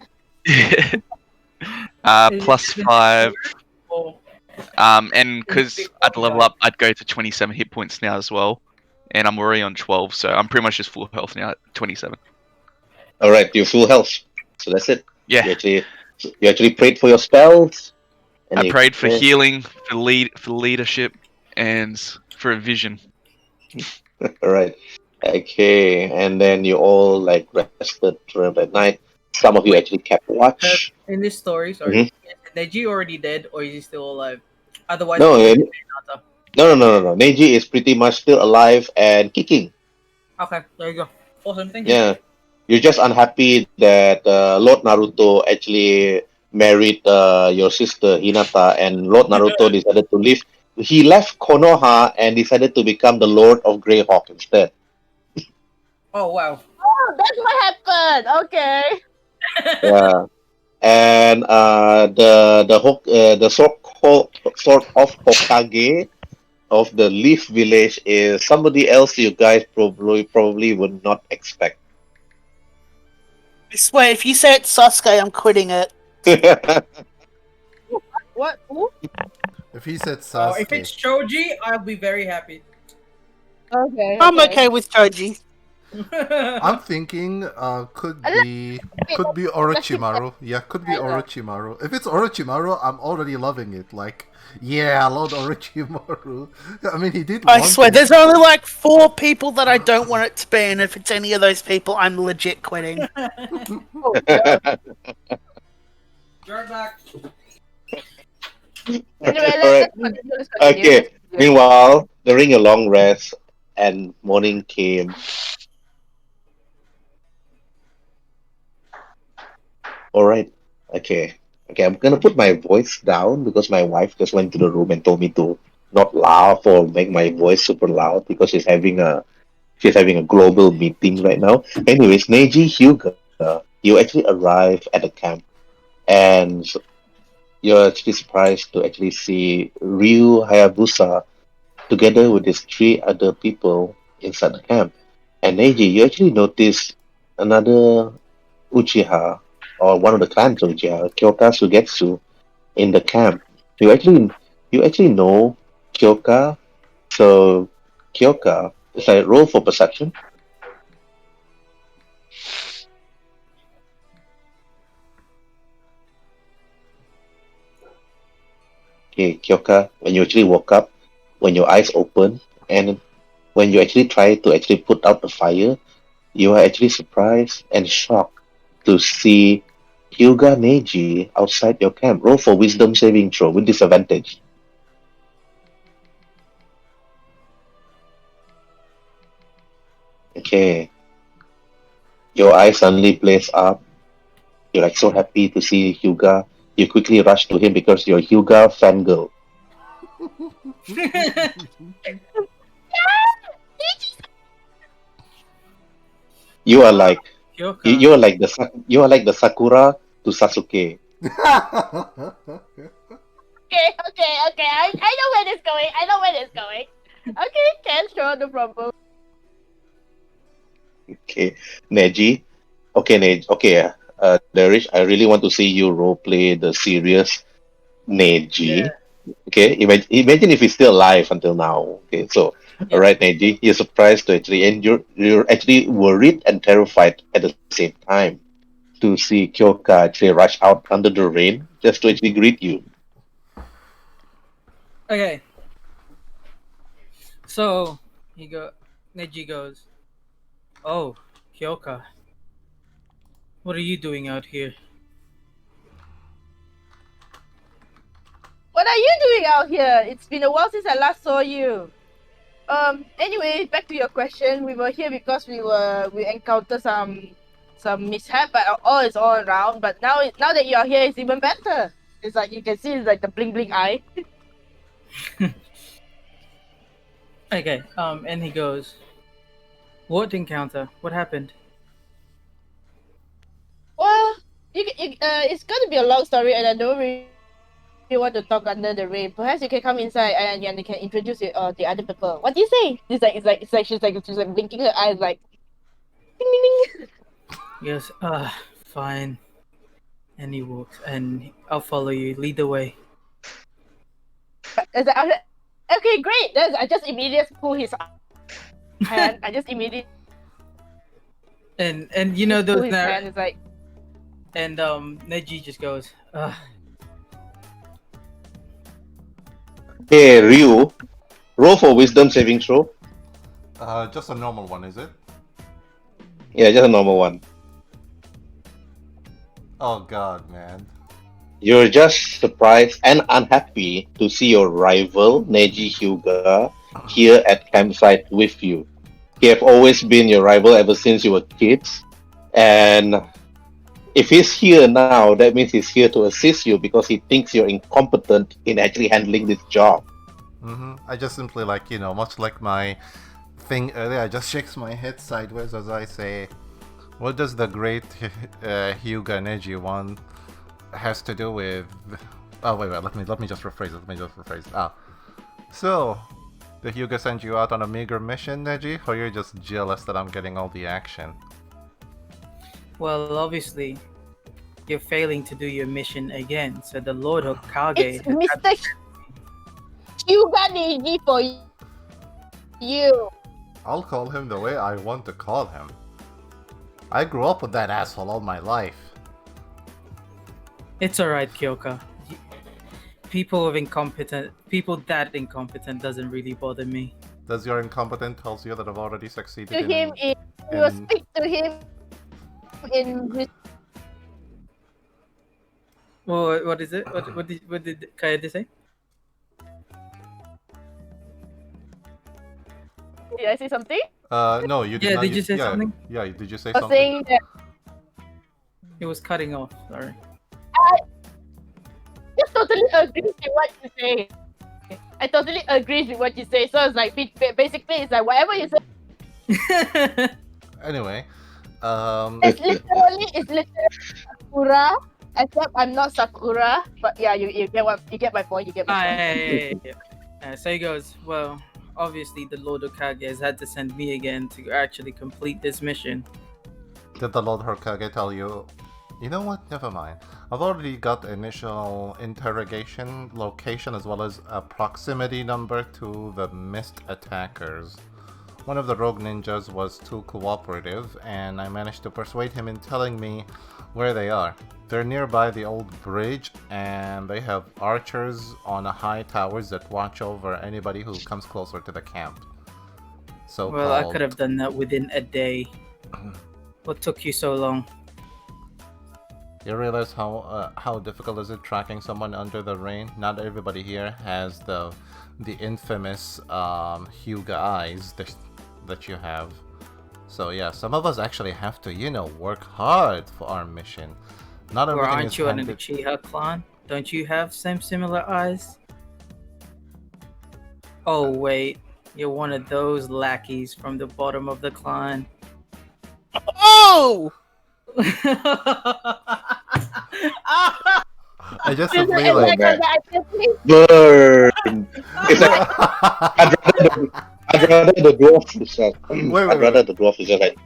plus Is it 5. or And because I'd level up, I'd go to 27 hit points now as well. And I'm already on 12, so I'm pretty much just full health now at 27. All right, you're full health. So that's it. Yeah, You actually prayed for your spells. And I you, prayed for healing, for leadership, and for a vision. all right. Okay, and then you all like rested throughout the night. Some of you Wait. actually kept watch. in this story? Sorry, Mhm. is Neji already dead or is he still alive? Otherwise, No, we eh, can defend Nata. no. Neji is pretty much still alive and kicking. Okay, there you go. Awesome, thank you. Yeah, you're just unhappy that Lord Naruto actually married your sister Hinata, and Lord Naruto decided to leave. He left Konoha and decided to become the Lord of Greyhawk instead. Oh wow. Oh, that's what happened. Okay. Yeah, and the sort of Hokage of the Leaf Village is somebody else you guys probably would not expect. I swear, if you say it's Sasuke, I'm quitting it. What? Who? If he said If Sasuke, it's Choji, I'll be very happy. Okay. I'm okay with Choji. I'm thinking could be Orochimaru. Yeah, could be Orochimaru. If it's Orochimaru, I'm already loving it. Like, yeah, Lord Orochimaru. I mean, he did I one swear, thing. there's only like 4 people that I don't want it to be, and if it's any of those people, I'm legit quitting. Oh, yeah. You're back. Anyway, All right. let's continue. Okay. Meanwhile, during your long rest and morning came. All right. Okay. Okay. I'm gonna put my voice down because my wife just went to the room and told me to not laugh or make my voice super loud because she's having a global meeting right now. Anyways, Neji Hyuga, you actually arrive at the camp and you're actually surprised to actually see Ryu Hayabusa together with these 3 other people inside the camp. And Neji, you actually notice another Uchiha or one of the clans of Uchiha, Kyoka Sugetsu, in the camp. You actually know Kyoka, so Kyoka is like roll for perception. Okay, Kyoka, when you actually woke up, when your eyes open, and when you actually try to actually put out the fire, you are actually surprised and shocked to see Hyuga Neji outside your camp. Roll for wisdom saving throw with disadvantage. Okay. Your eyes suddenly blaze up. You're like so happy to see Hyuga. You quickly rush to him because you're Hyuga fangirl. You are like Kyoka. you are like the Sakura to Sasuke. Okay. I know where this going. I know where this going. Okay, can sure, no problem. Okay, Neji. Okay, Neji. Okay, Darish, I really want to see you role play the serious Neji. Yeah. Okay, imagine if he's still alive until now. Okay, so all Yeah. right, Neji, you're surprised to actually, and you're actually worried and terrified at the same time to see Kyoka actually rush out under the rain just to actually greet you. Okay. So Neji goes, "Oh, Kyoka, what are you doing out here?" What are you doing out here? It's been a while since I last saw you. Anyway, back to your question. We were here because we encountered some mishap, but all is all around. But now that you are here, it's even better. It's like you can see it's like the bling bling eye. Okay. And he goes, "What encounter? What happened?" Well, it's gonna be a long story, and I don't really want to talk under the rain. Perhaps you can come inside and you can introduce the other people. What do you say? It's like she's like blinking her eyes like ding ding ding. Yes, fine. And he walks, and I'll follow you. Lead the way. It's like, okay, great. Then I just immediately pull his hand. I just immediately And you know pull those his hand. It's like and Neji just goes, Hey, Ryu, roll for wisdom saving throw. Just a normal one, is it? Yeah, just a normal one. Oh god, man. You're just surprised and unhappy to see your rival, Neji Hyuga, here at campsite with you. He have always been your rival ever since you were kids. And if he's here now, that means he's here to assist you because he thinks you're incompetent in actually handling this job. I just simply much like my thing earlier, I just shakes my head sideways as I say, what does the great Hyuga Neji want has to do with... Oh, wait, let me just rephrase it. So, the Hyuga sent you out on a meager mission, Neji, or you're just jealous that I'm getting all the action? well, obviously, you're failing to do your mission again. So the Lord Hokage. it's Mr. Hyuga Neji for you. I'll call him the way I want to call him. I grew up with that asshole all my life. It's alright, Kyoka. People that incompetent doesn't really bother me. Does your incompetent tells you that I've already succeeded To him, you will speak to him in Well, what is it? What did Kayade say? Did I say something? No, you did Yeah, not. did you say something? Yeah, did you say I was something? saying that It was cutting off. Sorry. I just totally agree with what you say. I totally agree with what you say. So it's like basically it's like whatever you say. Anyway, It's literally Sakura. Except I'm not Sakura. But yeah, you get my point. You get my point. So he goes, well, obviously the Lord Hokage has had to send me again to actually complete this mission. did the Lord Hokage tell you? You know what? Never mind. I've already got initial interrogation location as well as a proximity number to the missed attackers. One of the rogue ninjas was too cooperative, and I managed to persuade him in telling me where they are. They're nearby the old bridge, and they have archers on high towers that watch over anybody who comes closer to the camp. So Well, I could have done that within a day. What took you so long? You realize how difficult is it tracking someone under the rain? Not everybody here has the infamous Hyuga eyes that you have. So yeah, some of us actually have to, work hard for our mission. Not Or everything aren't is you an handed... Uchiha clan? Don't you have similar eyes? Oh wait, you're one of those lackeys from the bottom of the clan. Oh! I just It's simply like man. I just Burn! It's like I'd rather the dwarf is just the dwarf is just like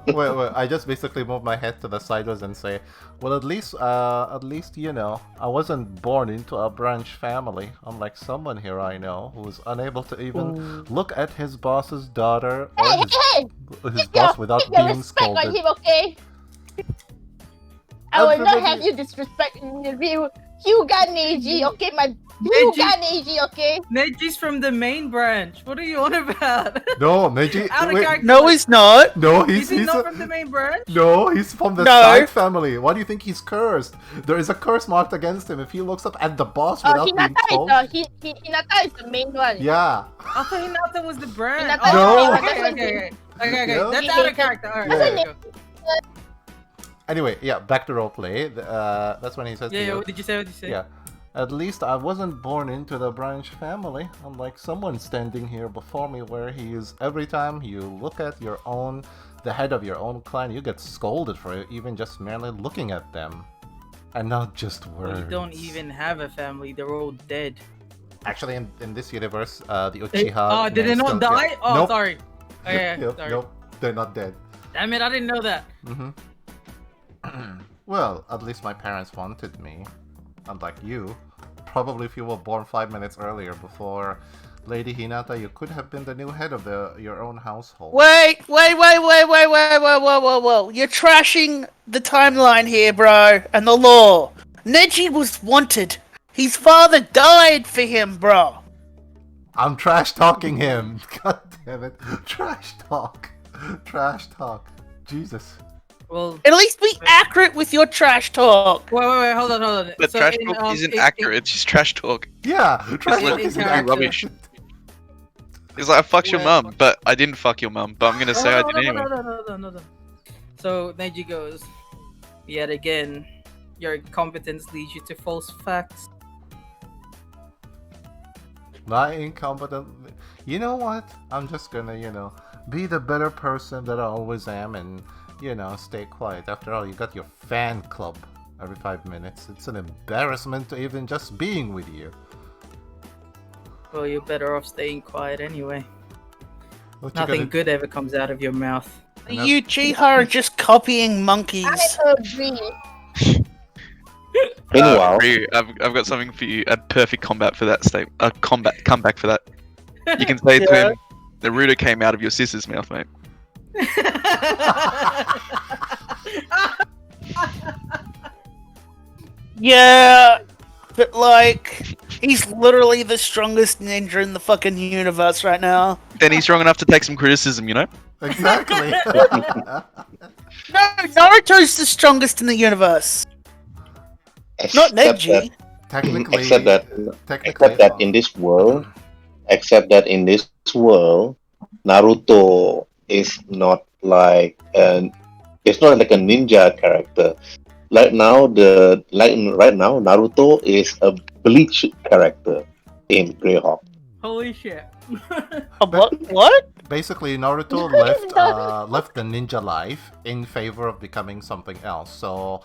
wait. I just basically move my head to the sideways and say, well, at least, I wasn't born into a branch family, unlike someone here I know who's unable to even look at his boss's daughter or his boss without keep your being respect on scolded. him, okay? I will not Everybody- have you disrespect Hyuga Neji, okay? My Hyuga Neji, okay? Neji's from the main branch. What are you on about? No, Neji. Out of Wait, character. No, he's not. no, Is he he's not from the main branch? no, he's from the No. side family. Why do you think he's cursed? There is a curse marked against him if he looks up at the boss without being Hinata told. Hinata is the main one. Yeah. I thought Hinata was the branch. Hinata No. is Okay. Yeah. That's out of character. Alright, Yeah. there we go. Anyway, yeah, back to roleplay. That's when he says to Yeah, you, what did you say? yeah. At least I wasn't born into the branch family, unlike someone standing here before me where he is every time you look at your own the head of your own clan, you get scolded for even just merely looking at them. And not just words. Well, you don't even have a family. They're all dead. Actually, in this universe, the Uchiha... Oh, did they not die? Yeah. Oh, Nope. sorry. Oh, yeah, Nope, sorry. nope, they're not dead. Damn it, I didn't know that. Well, at least my parents wanted me. Unlike you. Probably if you were born 5 minutes earlier before Lady Hinata, you could have been the new head of your own household. Wait. You're trashing the timeline here, bro, and the law. Neji was wanted. His father died for him, bro. I'm trash talking him. God damn it. Trash talk. Trash talk. Jesus. Well, At least be accurate with your trash talk. wait, hold on. But So trash in, talk isn't in- accurate. It's just trash talk. Yeah, trash like talk in is character. Rubbish. It's like I fucked your Well- mum, but I didn't fuck your mum. But I'm gonna say I did anyway. No. So Neji goes, yet again, your incompetence leads you to false facts. My incompetent. You know what? I'm just gonna, be the better person that I always am and, stay quiet. After all, you got your fan club every 5 minutes. It's an embarrassment to even just being with you. Well, you're better off staying quiet anyway. What you Nothing gonna- good ever comes out of your mouth. And You Uchiha are just copying monkeys. I agree. Meanwhile, Ryu, I've got something for you. A perfect combat for that statement. A comeback for that. You can say to Yeah. him, Naruto came out of your sister's mouth, mate. Yeah, but like, he's literally the strongest ninja in the fucking universe right now. Then he's strong enough to take some criticism, you know? Exactly. No, Naruto's the strongest in the universe, not except Neji. Technically, Except that- technically, except that in this world, Naruto is not like it's not like a ninja character. Right now, Naruto is a Bleach character in Greyhawk. Holy shit. What? basically Naruto left the ninja life in favor of becoming something else. So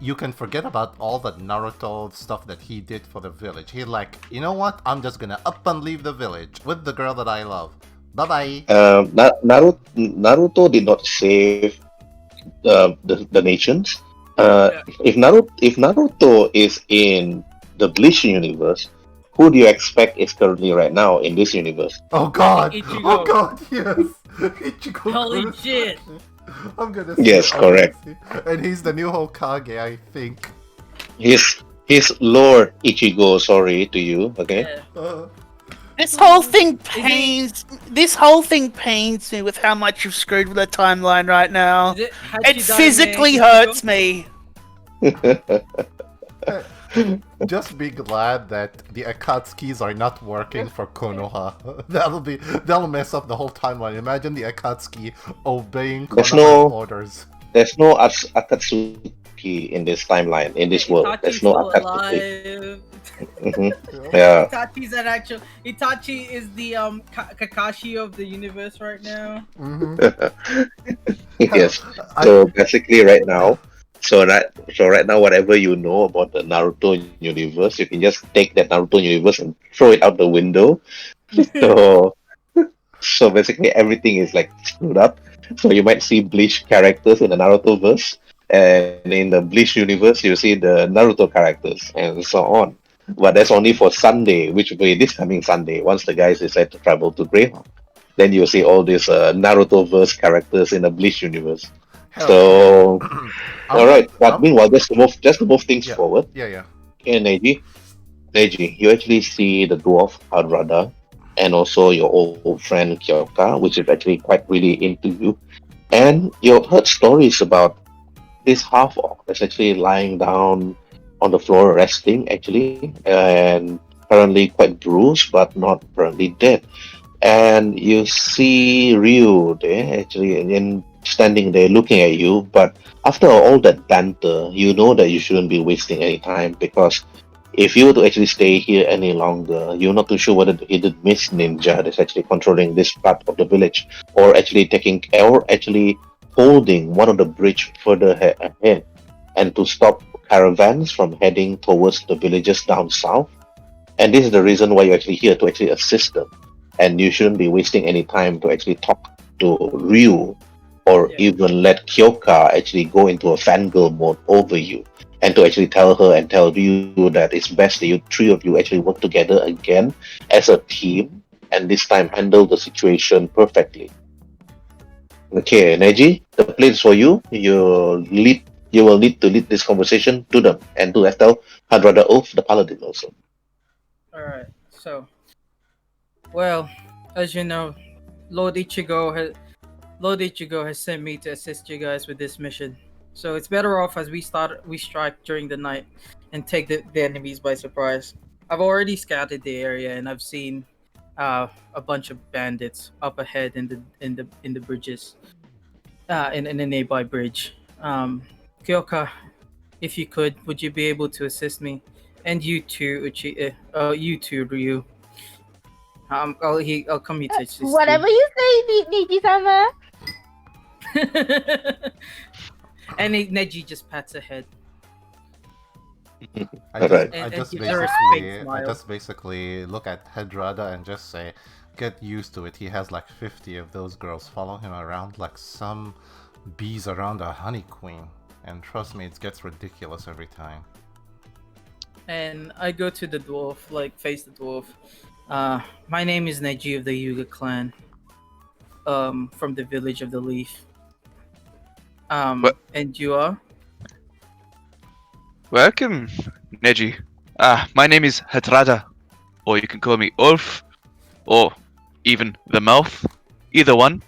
you can forget about all the Naruto stuff that he did for the village. He like, you know what? I'm just gonna up and leave the village with the girl that I love. Bye bye. Naruto did not save the nations. If Naruto is in the Bleach universe, who do you expect is currently right now in this universe? Oh god! Ichigo. Oh god! Yes. Ichigo. Holy Kurosawa. shit. I'm gonna. Yes, say correct. honestly. And he's the new Hokage, I think. He's Lord Ichigo. Sorry to you. Okay. Yeah. This whole thing pains. This whole thing pains me with how much you've screwed with the timeline right now. Is it It Hachidame physically Ichigo? hurts me. Just be glad that the Akatsukis are not working for Konoha. That'll mess up the whole timeline. Imagine the Akatsuki obeying There's Konoha's no- orders. There's no Akatsuki in this timeline, in this world. Itachi's There's no still Akatsuki. alive. Yeah. Itachi's an actual. Itachi is the Kakashi of the universe right now. Yes. So basically, right now, whatever you know about the Naruto universe, you can just take that Naruto universe and throw it out the window. So basically, everything is like screwed up. So you might see Bleach characters in the Naruto verse, and in the Bleach universe, you see the Naruto characters, and so on. But that's only for Sunday, which will be this coming Sunday. Once the guys decide to travel to Greyhawk, then you'll see all these Naruto verse characters in the Bleach universe. Hell, So, all right. But I'm- meanwhile, just to move things Yeah. forward, yeah. okay, Neji, you actually see the dwarf Hadrada, and also your old friend Kyoka, which is actually quite really into you. And you've heard stories about this half orc that's actually lying down on the floor resting, actually, and apparently quite bruised, but not apparently dead. And you see Ryu there, actually, and standing there looking at you. But after all that banter, you know that you shouldn't be wasting any time, because if you were to actually stay here any longer, you're not too sure whether the hidden mist ninja that's actually controlling this part of the village, or actually holding one of the bridge further ahead and to stop caravans from heading towards the villages down south. And this is the reason why you're actually here, to actually assist them. And you shouldn't be wasting any time to actually talk to Ryu or Yeah. even let Kyoka actually go into a fangirl mode over you and to actually tell her and tell Ryu that it's best that you three of you actually work together again as a team and this time handle the situation perfectly. Okay, Neji, the place for you. You will need to lead this conversation to them and to tell Hadrada Oath, the paladin also. Alright, so, well, as you know, Lord Ichigo has sent me to assist you guys with this mission. So it's better off as we strike during the night and take the enemies by surprise. I've already scouted the area and I've seen a bunch of bandits up ahead in the bridges, in a nearby bridge. Kyoka, if you would you be able to assist me? And you too, you too, Ryu. I'll come here to assist Whatever you say, Niji-sama. And Neji just pats her head. Alright. And I just gives her a fake smile. basically look at Hadrada and just say, get used to it. He has like 50 of those girls follow him around like some bees around a honey queen. And trust me, it gets ridiculous every time. And I go to the dwarf, like face the dwarf. My name is Neji of the Hyuga clan. From the village of the Leaf. What? And you are? Welcome, Neji. My name is Hadrada, or you can call me Ulf, or even the Mouth. Either one.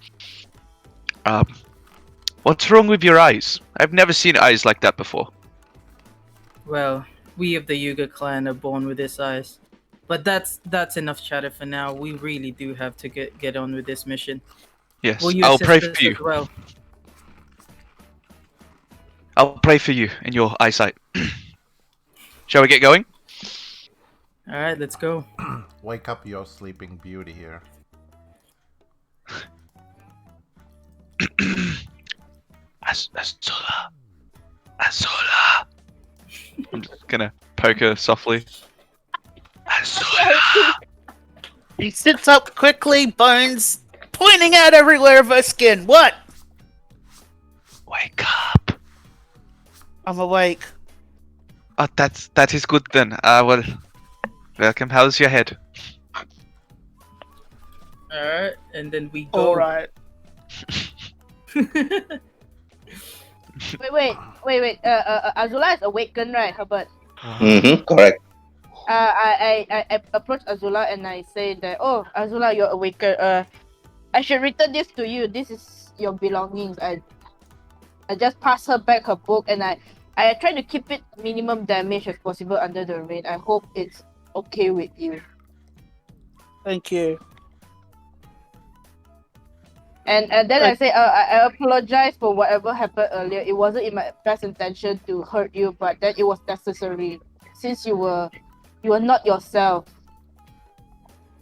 What's wrong with your eyes? I've never seen eyes like that before. Well, we of the Hyuga clan are born with this eyes. But that's enough chatter for now. We really do have to get on with this mission. Yes, Will you I'll assist pray us for you. as well? I'll pray for you and your eyesight. Shall we get going? Alright, let's go. Wake up your sleeping beauty here. Azula. Azula. I'm just gonna poke her softly. Azula. He sits up quickly, bones pointing out everywhere of her skin. What? Wake up. I'm awake. Oh, that is good then. Well, welcome. How's your head? Alright, and then we go. Alright. Wait. Azula is awakened, right, Herbert? Mm-hmm, correct. I approach Azula and I say that, oh, Azula, you're awakened. I should return this to you. This is your belongings. I just pass her back her book and I try to keep it minimum damage as possible under the rain. I hope it's okay with you. Thank you. And then I say, I apologize for whatever happened earlier. It wasn't in my best intention to hurt you, but then it was necessary since you were not yourself.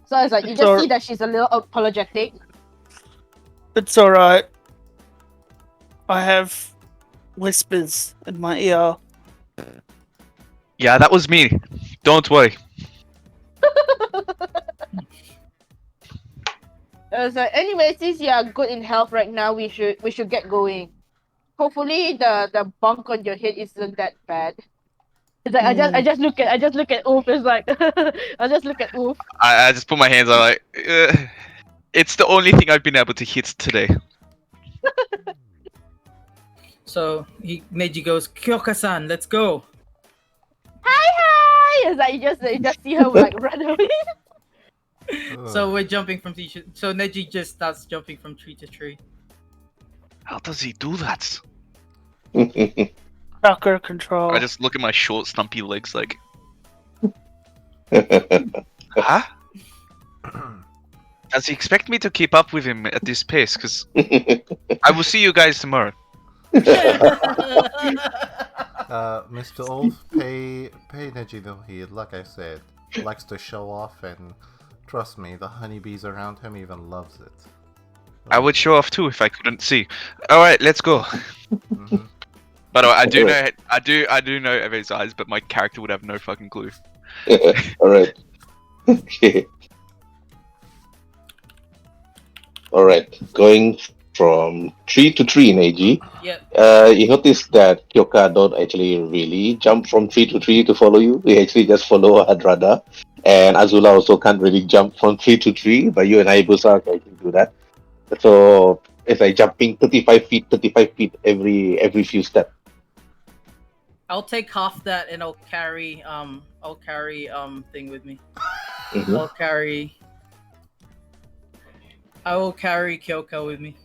So it's like you just see that she's a little apologetic. It's alright. I have whispers in my ear. Yeah, that was me. Don't worry. So anyway, since you are good in health right now, we should get going. Hopefully the bunk on your head isn't that bad. It's like I just look at Oof. It's like I just look at Oof. I just put my hands on like, it's the only thing I've been able to hit today. So Neji goes, Kyoka-san, let's go. Hi! It's like you just see her like run away. So we're jumping from tree. So Neji just starts jumping from tree to tree. How does he do that? Chakra control. I just look at my short, stumpy legs like, huh? Does he expect me to keep up with him at this pace? Because I will see you guys tomorrow. Mr. Wolf, pay Neji no heed. Like I said, likes to show off, and trust me, the honeybees around him even loves it. I would show off too if I couldn't see. All right, let's go. Mhm. By the way, I do Alright. know, I do know everybody's eyes, but my character would have no fucking clue. All right. Okay. All right. Going from tree to tree in AG. Yep. You notice that Kyoka don't actually really jump from tree to tree to follow you. They actually just follow Hadrada. And Azula also can't really jump from tree to tree, but you and Hayabusa can actually do that. So it's like jumping 35 feet every few steps. I'll take half that and I'll carry thing with me. Mhm. I will carry Kyoka with me.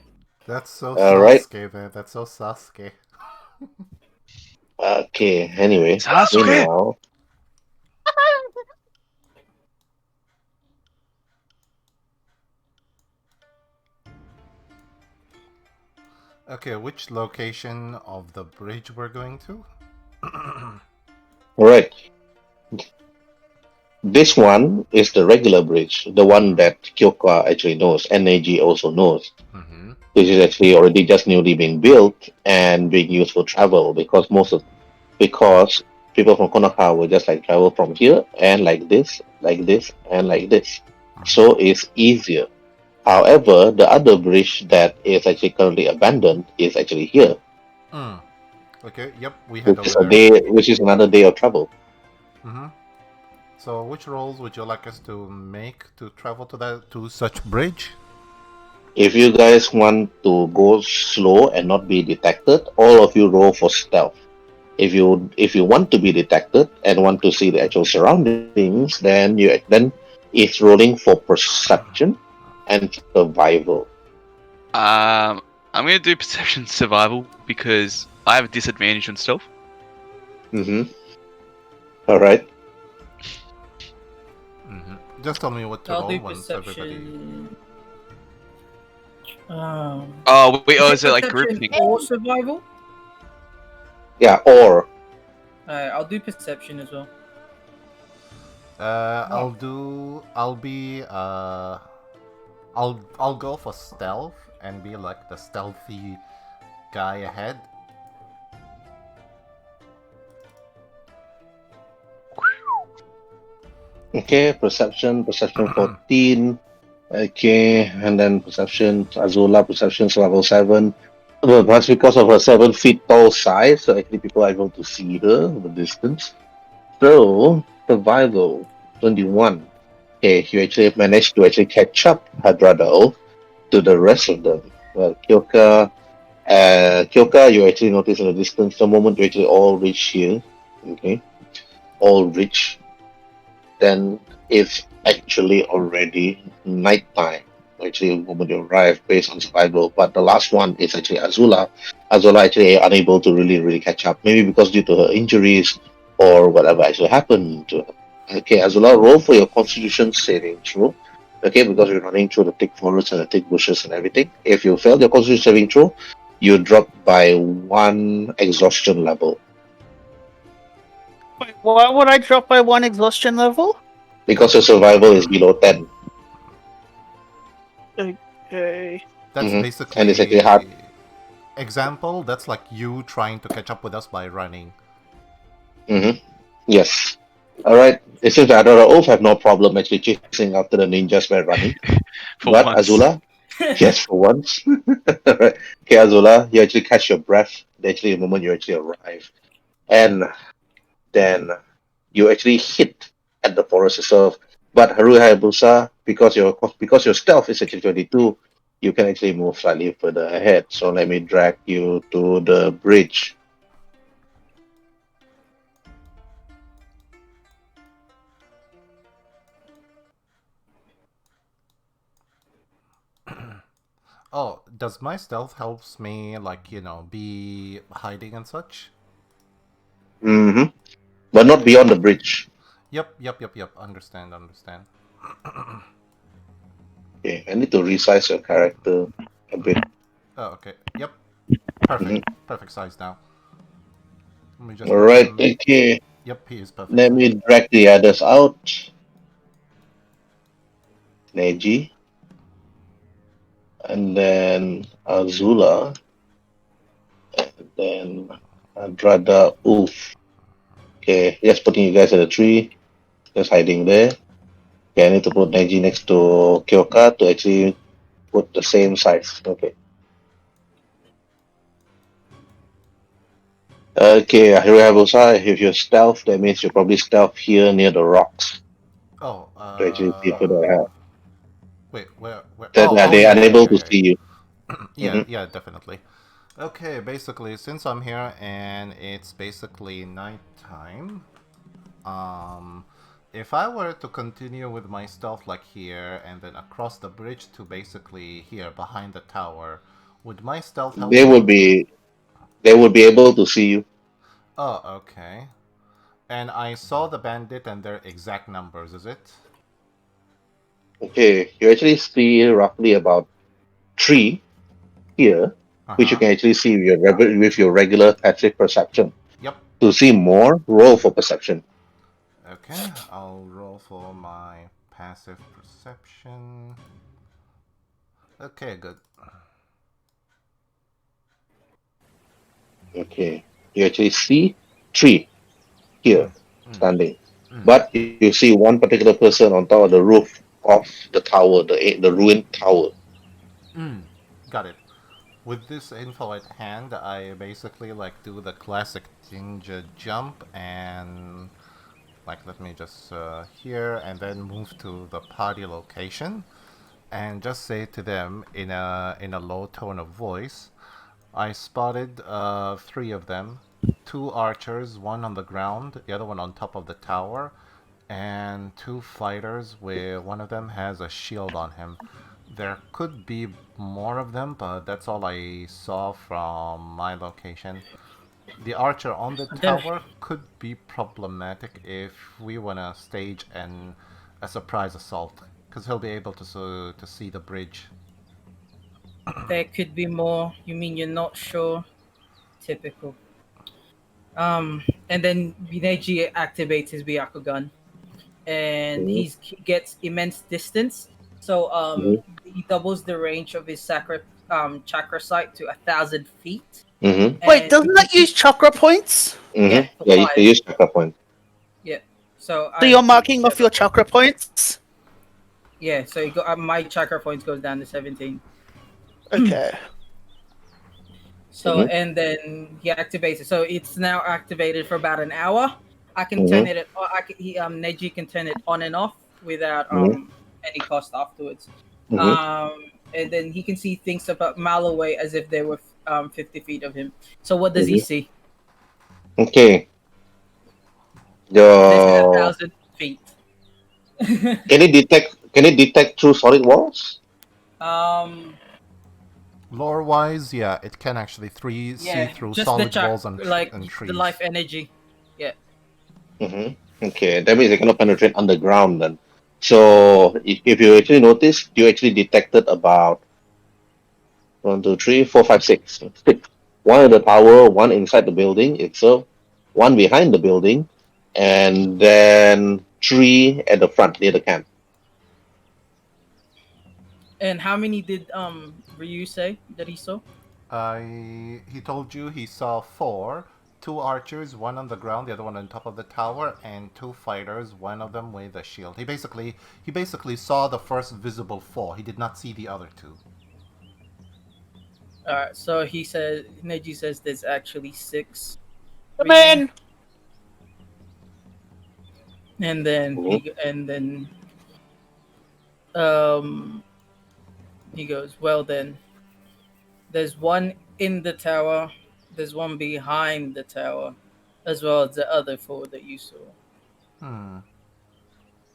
That's so All right. Sasuke, man. That's so Sasuke. Okay. Anyway, Sasuke! meanwhile, Okay, which location of the bridge we're going to? all right. This one is the regular bridge, the one that Kyoka actually knows, and Neji also knows. Mm-hmm. This is actually already just newly being built and being used for travel because people from Konoha will just like travel from here and like this, and like this. So it's easier. However, the other bridge that is actually currently abandoned is actually here, Mm. Okay, yep, we head which over is a there. day, which is another day of travel. Mm-hmm. So, which rolls would you like us to make to travel to such bridge? If you guys want to go slow and not be detected, all of you roll for stealth. If you want to be detected and want to see the actual surroundings, then it's rolling for perception and survival. I'm gonna do perception survival because I have a disadvantage on stealth. Mm-hmm. All right. Mm-hmm. Just tell me what to I'll roll do once everybody. perception. Oh wait, oh, Is is it like perception grouping? or survival? Yeah. Or Alright, I'll do perception as well. I'll go for stealth and be like the stealthy guy ahead. okay. Perception 14. Okay, and then perception Azula perception level 7. Well, that's because of her 7 feet tall size, so actually people are able to see her from the distance. So survival 21. Okay, you actually managed to actually catch up Hadrada to the rest of them. Well, Kyoka, you actually notice in the distance the moment you actually all reach here. Okay, all reach, then it's actually already nighttime. Actually, the moment you arrive based on survival. But the last one is actually Azula. Azula actually unable to really catch up, maybe because due to her injuries or whatever actually happened to her. Okay, Azula, roll for your Constitution saving throw. Okay, because you're running through the thick forest and the thick bushes and everything. If you fail your Constitution saving throw, you drop by 1 exhaustion level Wait, why would I drop by 1 exhaustion level? because your survival is below 10. Okay. That's And it's actually hard. basically example. That's like you trying to catch up with us by running. Yes. All right. It seems that Adora have no problem actually chasing after the ninjas by running. For But once. Azula, yes, for once. All right. Okay, Azula, you actually catch your breath. Actually, the moment you actually arrive, and then you actually hit at the forest itself. But Haru Hayabusa, because your stealth is actually 22, you can actually move slightly further ahead. So let me drag you to the bridge. Oh, does my stealth helps me like be hiding and such? Mm-hmm. But not beyond the bridge. Yep. Understand. Okay, I need to resize your character a bit. Oh, okay. Yep. Mhm. Perfect size now. Let me just All put right, him. okay. Yep, he is perfect Let size. me drag the others out. Neji, and then Azula, and then Hadrada. Oof. Okay, just putting you guys at a tree, just hiding there. Okay, I need to put Neji next to Kyoka to actually put the same size. Okay. Okay, Hiro Hayabusa, if you're stealth, that means you're probably stealth here near the rocks Oh, to actually see who they have. wait, where? That Oh, they are yeah, unable to see you. yeah, Hmm. yeah, definitely. Okay, basically, since I'm here and it's basically nighttime, um, if I were to continue with my stealth like here and then across the bridge to basically here behind the tower, would my stealth help They me? would be they would be able to see you. Oh, okay. And I saw the bandit and their exact numbers, is it? Okay, you actually see roughly about three here, which you Uh-huh. can actually see with your regular passive perception. Yep. To see more, roll for perception. Okay, I'll roll for my passive perception. Okay, good. Okay, you actually see three here Mm, mm, standing, mm, but you see one particular person on top of the roof of the tower, the ruined tower. mm. Got it. With this info at hand, I basically like do the classic ninja jump and like let me just here and then move to the party location and just say to them in a low tone of voice, I spotted three of them, two archers, one on the ground, the other one on top of the tower, and two fighters where one of them has a shield on him. There could be more of them, but that's all I saw from my location. The archer on the There, tower could be problematic if we want to stage a surprise assault, because he'll be able to see the bridge. there could be more. You mean you're not sure? Typical. And then Neji activates his Byakugan, and Hmm. he gets immense distance. So Hmm. he doubles the range of his chakra sight to 1,000 feet, Hmm. Wait, and he doesn't can that see. use chakra points? Hmm. Yeah, for Yeah, you can 5. use chakra point. Yeah. So So I you're have to use marking off 7. your chakra points? Yeah. So my chakra points goes down to 17. Okay. So Hmm. and then he activates it. So it's now activated for about an hour. I can turn Hmm. it. Neji can turn it on and off without Hmm. any cost afterwards. Hmm. And then he can see things about a mile away as if they were 50 feet of him. So what does he Hmm. see? Okay. Less than a The thousand feet. can it detect through solid walls? um. Lore wise, yeah, it can actually see Yeah. through Just the solid chak, walls and, like and the life trees. energy. Yeah. Hmm. Okay, that means they cannot penetrate underground then. So if you actually notice, you actually detected about one, two, three, four, five, six. Six. One at the tower, one inside the building itself, one behind the building, and then three at the front near the camp. And how many did Ryu say that he saw? He told you he saw four, two archers, one on the ground, the other one on top of the tower, and two fighters, one of them with a shield. He basically saw the first visible four. He did not see the other two. All right. So he said Neji says there's actually 6. Come Ryu. in! And then Mhm. um he goes, well then, there's one in the tower, there's one behind the tower, as well as the other 4 that you saw. Hmm.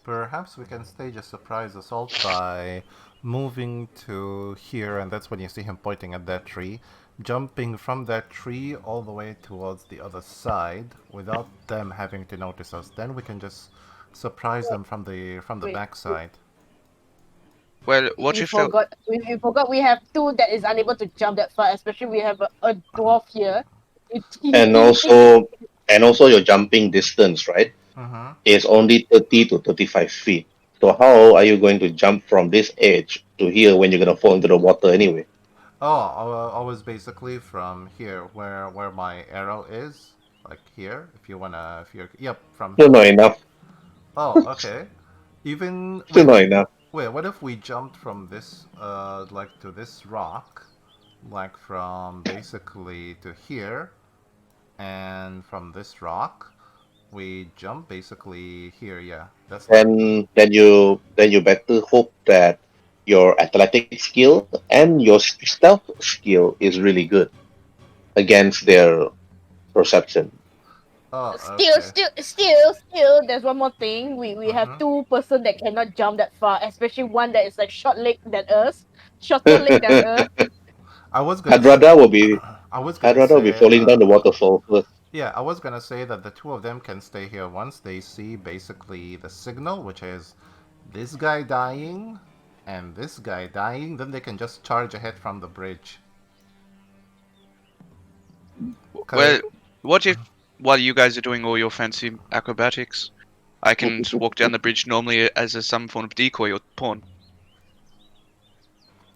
Perhaps we can stage a surprise assault by moving to here, and that's when you see him pointing at that tree, jumping from that tree all the way towards the other side without them having to notice us. Then we can just surprise them from the Wait, backside. Well, what we if they? forgot. We forgot we have two that is unable to jump that far. Especially we have a dwarf here. And He thinks also and also your jumping distance, right, Mm-hmm. is only 30 to 35 feet. So how are you going to jump from this edge to here when you're gonna fall into the water anyway. Oh, I was basically from here, where my arrow is, like here. If you wanna, if you're, yep, from Still here. not enough. Oh, okay. Even Still not enough. wait. What if we jumped from this, like to this rock, like from basically to here, and from this rock, we jump basically here. Yeah, that's like. Then you better hope that your athletic skill and your stealth skill is really good against their perception. Oh, Still, okay. still, there's one more thing. We have Mm-hmm. two person that cannot jump that far, especially one that is like short leg than us, shorter leg than us. I was gonna say, Hadrada will be I was gonna Hadrada will be say, falling down the waterfall first. yeah, I was gonna say that the two of them can stay here once they see basically the signal, which is this guy dying and this guy dying, then they can just charge ahead from the bridge. Well, 'Cause- what if while you guys are doing all your fancy acrobatics, I can walk down the bridge normally as some form of decoy or pawn?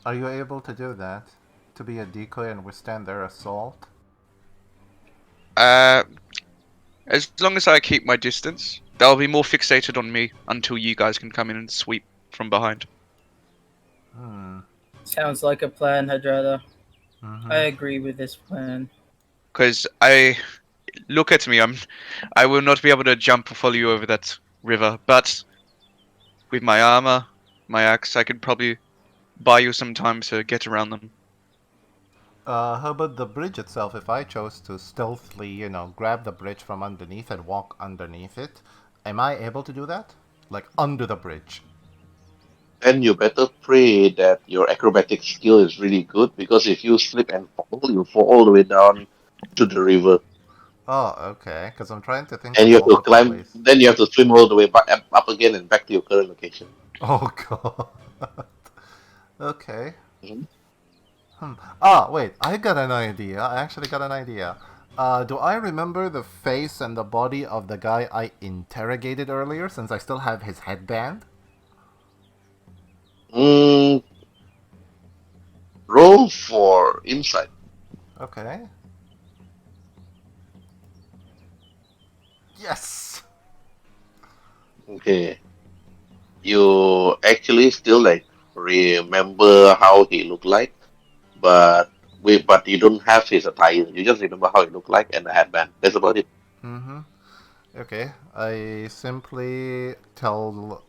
are you able to do that? To be a decoy and withstand their assault? Uh, as long as I keep my distance, they'll be more fixated on me until you guys can come in and sweep from behind. Hmm. Sounds like a plan, Hadrada. Mm-hmm. I agree with this plan. Because look at me, I will not be able to jump or follow you over that river, but with my armor, my axe, I could probably buy you some time to get around them. How about the bridge itself? If I chose to stealthily, grab the bridge from underneath and walk underneath it, am I able to do that? Like under the bridge? Then you better pray that your acrobatic skill is really good because if you slip and fall, you fall all the way down to the river, Oh, okay. Because I'm trying to think and of you have to multiple climb. ways. Then you have to swim all the way back up again and back to your current location. Oh god. Okay. Mhm. Ah, wait. I got an idea. I actually got an idea. Do I remember the face and the body of the guy I interrogated earlier since I still have his headband? Mm, roll for insight. Okay. Yes! Okay, you actually still like remember how he looked like, but you don't have his attire. You just remember how he looked like and the headband. That's about it. Mm-hmm. Okay. I simply tell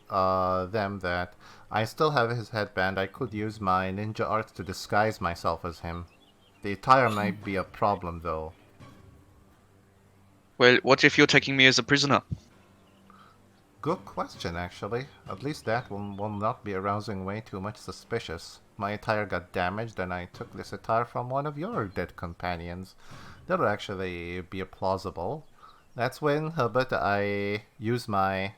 them that I still have his headband. I could use my ninja arts to disguise myself as him. The attire might be a problem, though. Well, what if you're taking me as a prisoner? Good question, actually. At least that will not be arousing way too much suspicious. My attire got damaged and I took this attire from one of your dead companions. That would actually be plausible. That's when, but I use my,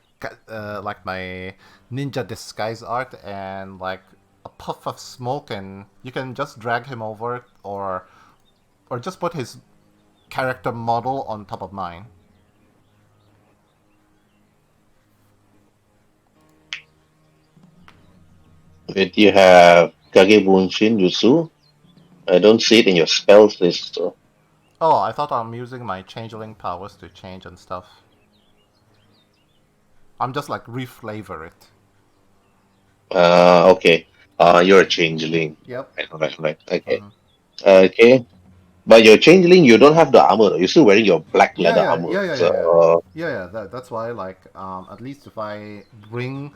like my ninja disguise art and like a puff of smoke and you can just drag him over or just put his character model on top of mine. Wait, you have Kage Bunshin Jutsu. I don't see it in your spells list. So. Oh, I thought I'm using my changeling powers to change and stuff. I'm just like reflavor it. Okay. You're a changeling. Yep. Right. Okay. Mm-hmm. Okay. But your changeling, you don't have the armor. You're still wearing your black Yeah, leather yeah, armor. yeah, yeah, yeah, yeah. So, Yeah, yeah. That's why, like, at least if I bring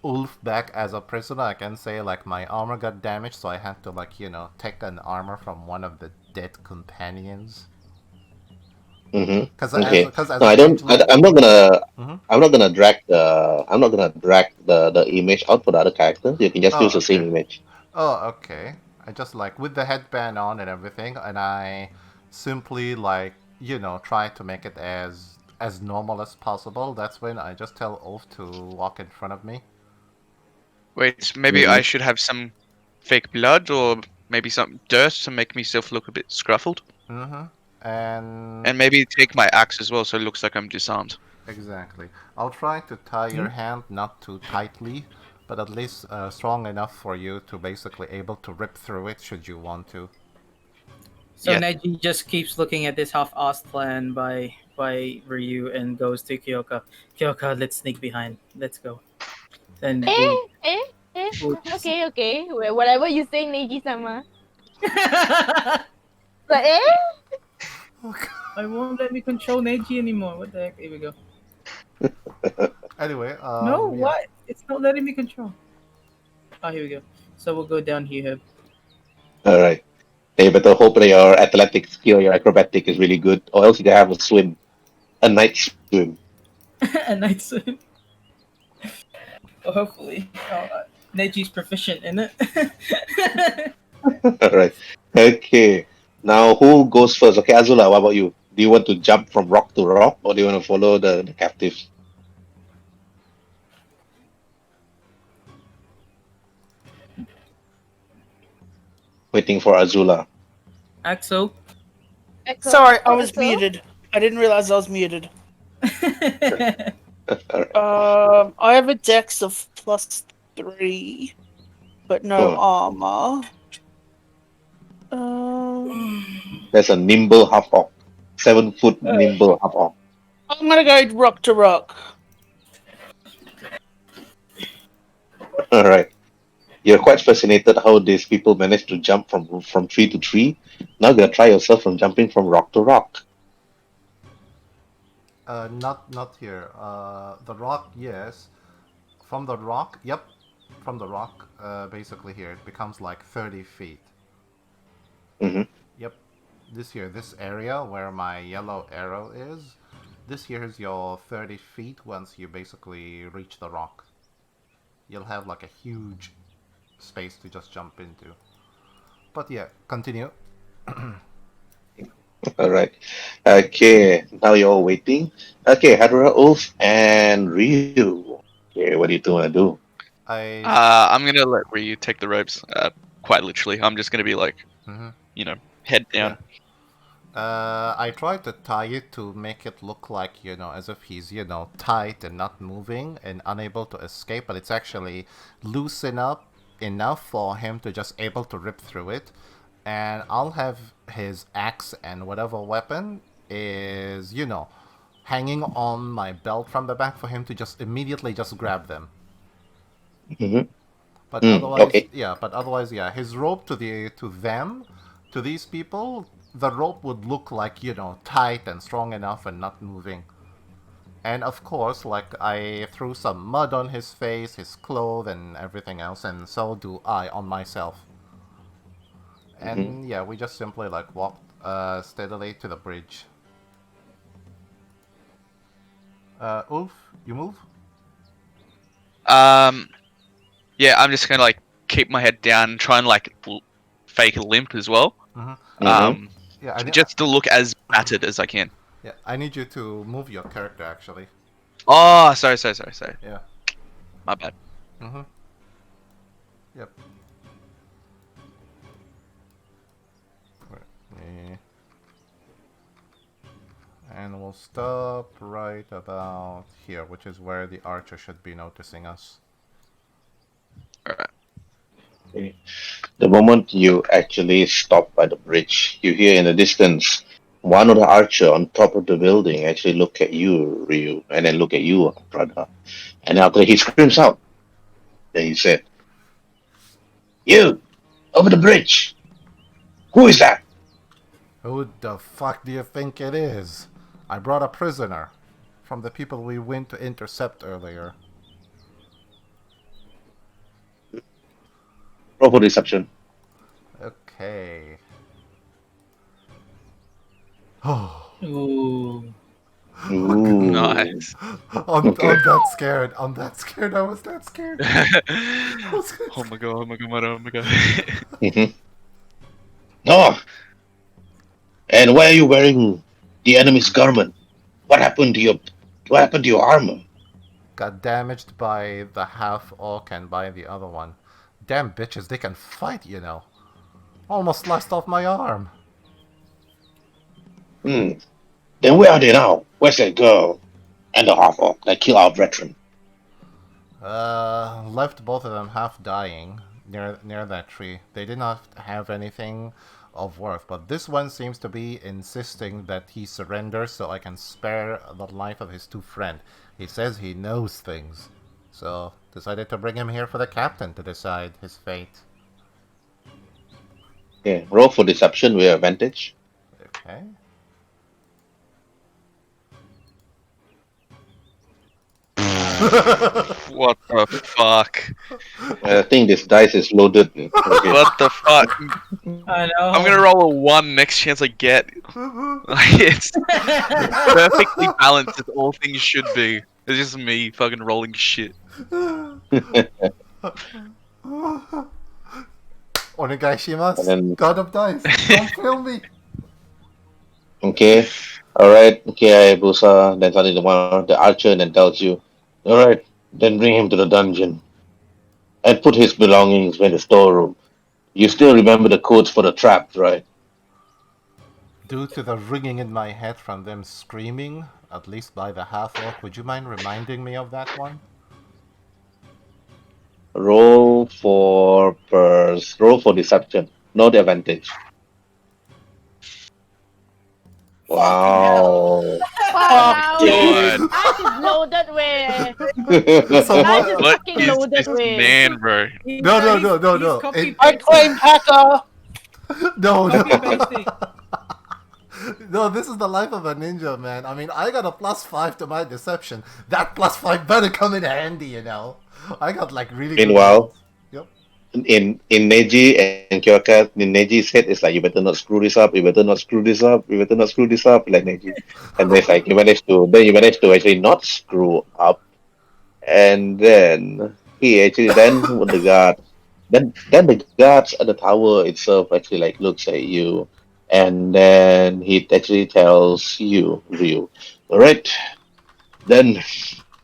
Ulf back as a prisoner, I can say like my armor got damaged, so I had to like take an armor from one of the dead companions. okay. Cause as No, a I don't. changeling. I'm not gonna. Mm-hmm. I'm not gonna drag the. I'm not gonna drag the image out for the other characters. You can just use Oh, the same okay. image. Oh, okay. I just like with the headband on and everything, and I simply like try to make it as normal as possible. That's when I just tell Ulf to walk in front of me. Wait, maybe Mm-hmm. I should have some fake blood or maybe some dirt to make myself look a bit scruffled. Mm-hmm. And And maybe take my axe as well so it looks like I'm disarmed. exactly, I'll try to tie your hand not too tightly, but at least strong enough for you to basically able to rip through it should you want to. So Yeah. Neji just keeps looking at this half-assed plan by Ryu and goes to Kyoka. Kyoka, let's sneak behind. Let's go. Then we'll. we'll just... Okay. Well, whatever you say, Neji-sama. But I won't let me control Neji anymore. What the heck? Here we go. Anyway, No, yeah. what? It's not letting me control. Oh, here we go. So we'll go down here. All right. Hey, better hope that your athletic skill, your acrobatic is really good, or else you can have a swim, a night swim. A night swim. Well, hopefully. Neji's proficient in it. All right. Okay. Now, who goes first? Okay, Azula, what about you? Do you want to jump from rock to rock, or do you want to follow the captives? Waiting for Azula. Axel. Sorry, I was Axel? muted. I didn't realize I was muted. All right. I have a dex of +3, but no armor. There's a nimble half orc, 7-foot nimble half orc. I'm gonna go rock to rock. All right. You're quite fascinated how these people manage to jump from tree to tree. Now you're gonna try yourself from jumping from rock to rock. Not here. The rock, yes. From the rock, yep. From the rock, basically here, it becomes like 30 feet. Mm-hmm. Yep. This area where my yellow arrow is, this here is your 30 feet once you basically reach the rock. You'll have like a huge space to just jump into. But yeah, continue. All right. Okay. Now you're all waiting. Okay, Hadrada, Ulf, and Ryu. Okay, what do you want to do? I'm gonna let Ryu take the ropes. Quite literally, I'm just gonna be like, Mhm. head down. I tried to tie it to make it look like, as if he's, tight and not moving and unable to escape, but it's actually loose enough for him to just able to rip through it. And I'll have his axe and whatever weapon is, hanging on my belt from the back for him to just immediately just grab them. Mm-hmm. But otherwise, okay. yeah, his rope to these people, the rope would look like, tight and strong enough and not moving. And of course, like, I threw some mud on his face, his clothes, and everything else, and so do I on myself. And yeah, we just simply, like, walked steadily to the bridge. Ulf, you move? Yeah, I'm just gonna like keep my head down and try and like fake a limp as well. Yeah, Just to look as battered as I can. Yeah, I need you to move your character, actually. Oh, sorry. Yeah. My bad. Yep. And we'll stop right about here, which is where the archer should be noticing us. Alright. Okay. The moment you actually stop by the bridge, you hear in the distance one of the archer on top of the building actually look at you, Ryu, and then look at you, brother. And after he screams out, then he said, "You, over the bridge! Who is that?" Who the fuck do you think it is? I brought a prisoner from the people we went to intercept earlier. Roll for deception. Okay. Oh. Ooh. Ooh. Nice. I'm that scared. I was that scared. Oh my god. Mm-hmm. Oh, and why are you wearing the enemy's garment? What happened to your armor? Got damaged by the half orc and by the other one. Damn bitches, they can fight, Almost sliced off my arm. Then where are they now? Where's that girl and the half orc that killed our veteran? Left both of them half dying near that tree. They did not have anything of worth, but this one seems to be insisting that he surrender so I can spare the life of his two friends. He says he knows things, so decided to bring him here for the captain to decide his fate. Okay, roll for deception with advantage. Okay. What the fuck? I think this dice is loaded. Okay. What the fuck? I know. I'm gonna roll a 1 next chance I get. It's perfectly balanced as all things should be. It's just me fucking rolling shit. Onegaishimasu, And then- God of Dice, don't fail me! Okay, alright. Okay, Hayabusa. Then suddenly the archer then tells you, alright, then bring him to the dungeon and put his belongings in the storeroom. You still remember the codes for the traps, right? Due to the ringing in my head from them screaming, at least by the half-orc, would you mind reminding me of that one? Roll for deception. No advantage. Wow. Wow, God. Ice is loaded way. Someone- Ice is What fucking is loaded this way. man, bro? No. I claim hacker. No. Copy pasting. No, this is the life of a ninja, man. I mean, I got a +5 to my deception. That +5 better come in handy, you know. I got like really good Meanwhile, rolls. Yep. in Neji and Kyoka, in Neji's head, it's like, you better not screw this up, you better not screw this up, you better not screw this up, like Neji. And then it's like, you managed to actually not screw up. And then the guard, then the guards at the tower itself actually like looks at you, and then he actually tells you, Ryu, all right, then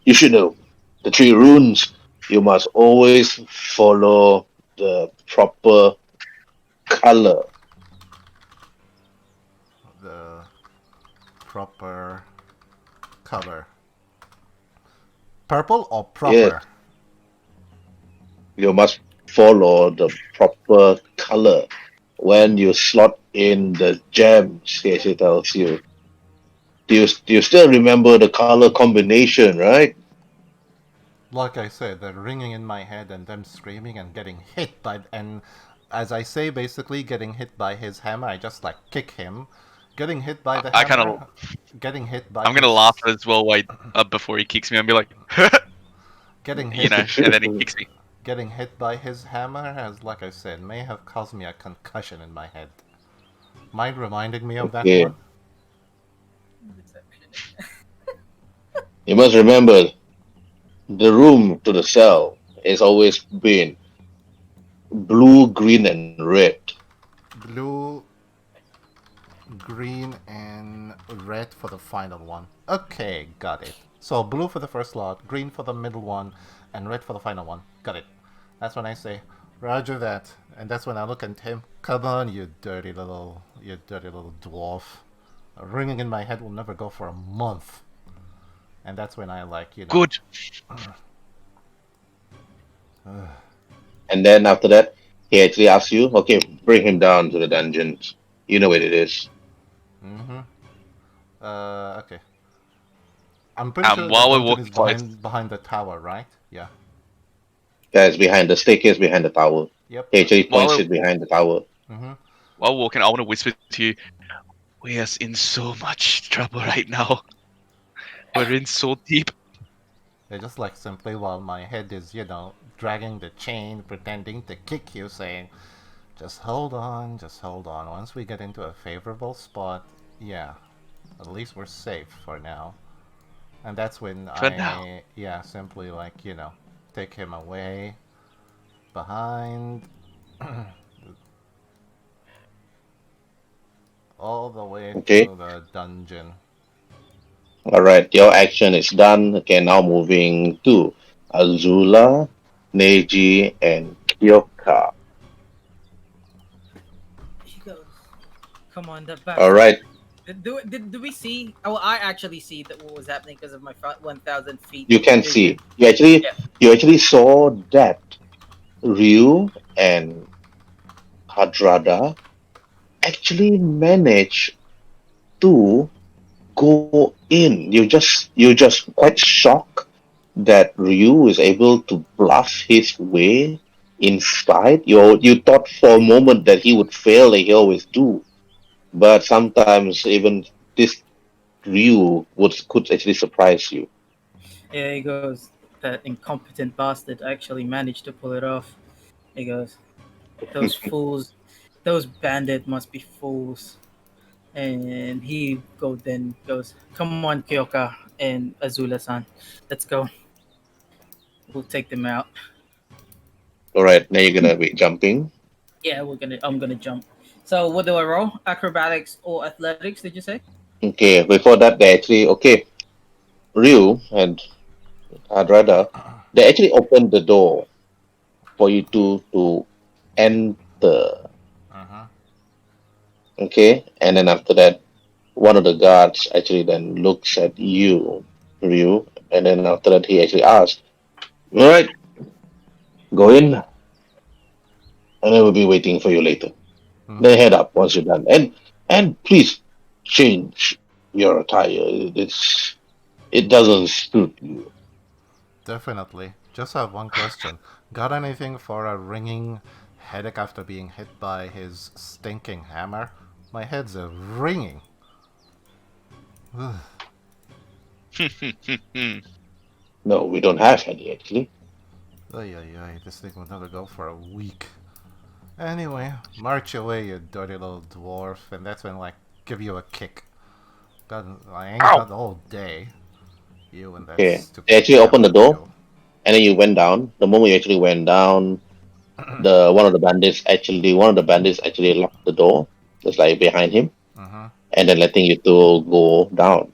you should know the 3 runes. You must always follow the proper color. The proper color. Purple or proper? Yeah. You must follow the proper color when you slot in the gems. He actually tells you. Do you still remember the color combination, right? Like I said, the ringing in my head and them screaming and getting hit by, and as I say, basically getting hit by his hammer, I just like kick him. Getting hit by the I hammer. kinda- Getting hit by. I'm gonna his- laugh as well before he kicks me and be like, Getting you hit. know, and then he kicks me. Getting hit by his hammer has, like I said, may have caused me a concussion in my head. Mind reminding me of that Okay. one? You must remember the room to the cell has always been blue, green, and red. Blue, green, and red for the final one. Okay, got it. So blue for the first lot, green for the middle one, and red for the final one. Got it. That's when I say, Roger that. And that's when I look at him. Come on, you dirty little dwarf. A ringing in my head will never go for a month. And that's when I like, you know. Good. And then after that, he actually asks you, okay, bring him down to the dungeons. You know where it is. Mm-hmm. Okay. I'm pretty sure while the we're dungeon is walking behind the tower, right? Yeah. That's behind the staircase behind the tower. Yep. He actually points Well, it behind the tower. Mm-hmm. While walking, I want to whisper to you, we are in so much trouble right now. We're in so deep. They just like simply while my head is, you know, dragging the chain, pretending to kick you, saying, just hold on, just hold on. Once we get into a favorable spot, yeah, at least we're safe for now. And that's when yeah, simply like, you know, take him away behind all the way Okay. to the dungeon. Alright, your action is done. Okay, now moving to Azula, Neji, and Kyoka. She goes, come on, that bastard. Alright, Did we see? Oh, I actually see that what was happening because of my 1,000 feet. you can vision. see. You actually, Yeah. you actually saw that Ryu and Hadrada actually managed to go in. You just quite shocked that Ryu is able to bluff his way inside. You thought for a moment that he would fail like he always do, but sometimes even this Ryu could actually surprise you. Yeah, he goes, that incompetent bastard actually managed to pull it off. He goes, those fools, those bandit must be fools. And he then goes, come on, Kyoka and Azula-san, let's go. We'll take them out. All right, now you're gonna be jumping. Yeah, I'm gonna jump. So what do I roll? Acrobatics or athletics? Did you say? Okay, before that, they actually Ryu and Hadrada, they actually opened the door for you to enter. Uh-huh. Okay, and then after that, one of the guards actually then looks at you, Ryu, and then after that, he actually asks, "All right, go in, and I will be waiting for you later." Then Mm-hmm. head up once you're done, and please change your attire. It doesn't suit you. Definitely. Just have one question. Got anything for a ringing headache after being hit by his stinking hammer? My head's a ringing. Ugh. No, we don't have any actually. Ay, ay, ay. This thing will never go for a week. Anyway, march away, you dirty little dwarf, and that's when, like, give you a kick. God, I ain't Ow! got all day. You and that Okay, they stupid actually opened the hammer of door, you. and then you went down. The moment you actually went down, the one of the bandits actually locked the door, just like behind him, Uh-huh. and then letting you to go down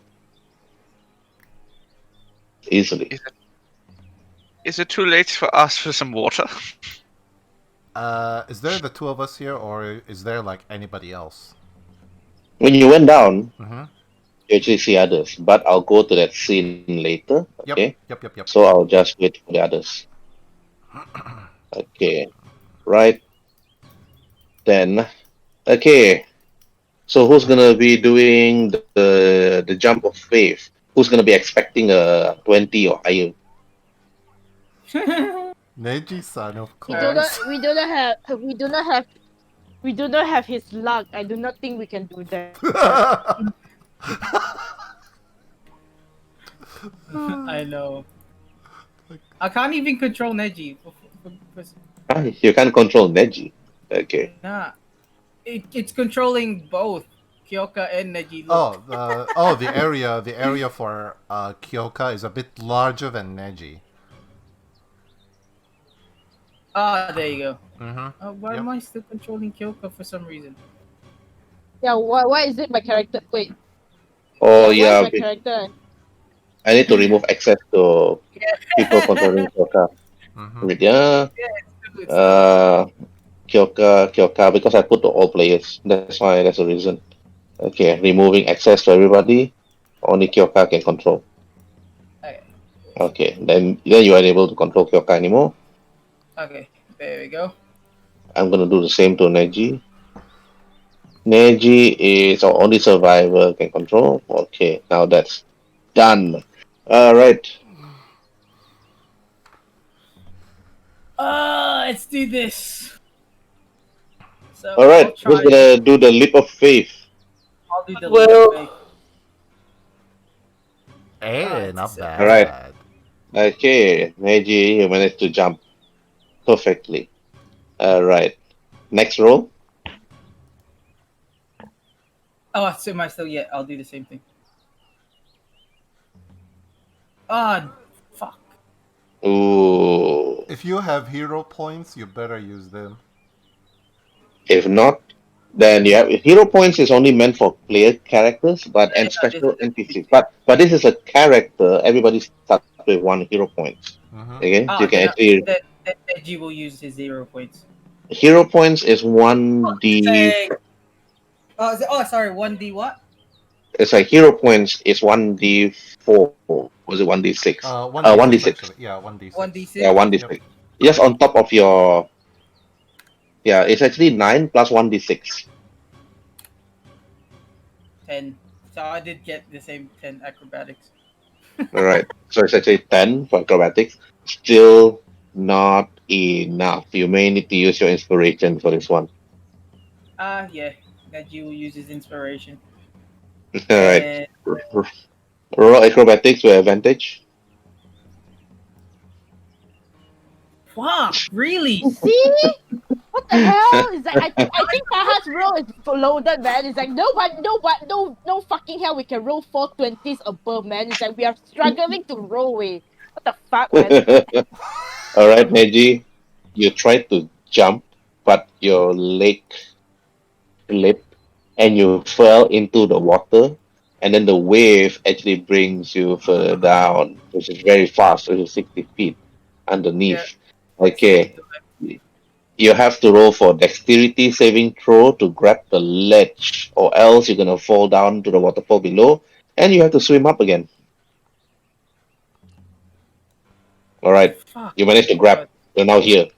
easily. Is it is it too late for us for some water? Is there the two of us here, or is there, like, anybody else? When you went down, Mm-hmm. you actually see others, but I'll go to that scene later. Okay, Yep, yep, yep, yep. so I'll just wait for the others. Okay, right then. Okay, so who's gonna be doing the jump of faith? Who's gonna be expecting a 20 or higher? Neji-san, of We do not course. we do not have we do not have his luck. I do not think we can do that. I know. I can't even control Neji. Ah, you can't control Neji. Okay. Nah, it's controlling both Kyoka and Neji. Oh, Look. the area for Kyoka is a bit larger than Neji. Ah, there you go. Mm-hmm. Why Yep. am I still controlling Kyoka for some reason? Yeah, why is it my character? Wait, Oh yeah, why is yeah, my character? I need to remove access to people controlling Kyoka. Mm-hmm. Yeah, It's two. uh, Kyoka, because I put to all players. That's the reason. Okay, removing access to everybody. Only Kyoka can control. Okay. Okay, then you are able to control Kyoka anymore. Okay, there we go. I'm gonna do the same to Neji. Neji is our only survivor can control. Okay, now that's done. All right. Let's do this. So All I'll right. Who's try. gonna do the leap of faith? I'll do the leap of Well, faith. Hey, It's not All right. bad. Okay, Neji, you managed to jump perfectly. All right. Next roll. Oh, so am I still yet? I'll do the same thing. Ah, fuck. Ooh. If you have hero points, you better use them. If not, then you have hero points is only meant for player characters, and No, this special is NPC. NPC. But this is a character. Everybody starts with one hero points. Mm-hmm. Okay, so you Ah, can actually then Neji will use his 0 points. hero points is 1d. Say. Sorry. 1D what? It's like hero points is 1d4 when Was it 1d6? 1d6 1d6. actually. Yeah, 1d6. 1d6. Yeah, 1d6. Yes, on top of your. Yeah, it's actually 9 plus 1d6. 10. So I did get the same 10 acrobatics. Alright. So it's actually 10 for acrobatics. Still not enough. You may need to use your inspiration for this one. Yeah. Neji will use his inspiration. Alright. And Roll acrobatics with advantage. wow, really? You see? What the hell? It's like I think Taha's roll is loaded, man. It's like no fucking hell we can roll 420s above, man. It's like we are struggling to roll it. What the fuck, man? Alright, Neji. You tried to jump, but your leg slipped and you fell into the water. And then the wave actually brings you further down, which is very fast, which is 60 feet Yeah. underneath. Okay. You have to roll for dexterity saving throw to grab the ledge, or else you're gonna fall down to the waterfall below, and you have to swim up again. All right, Fuck. you managed to grab. You're now here.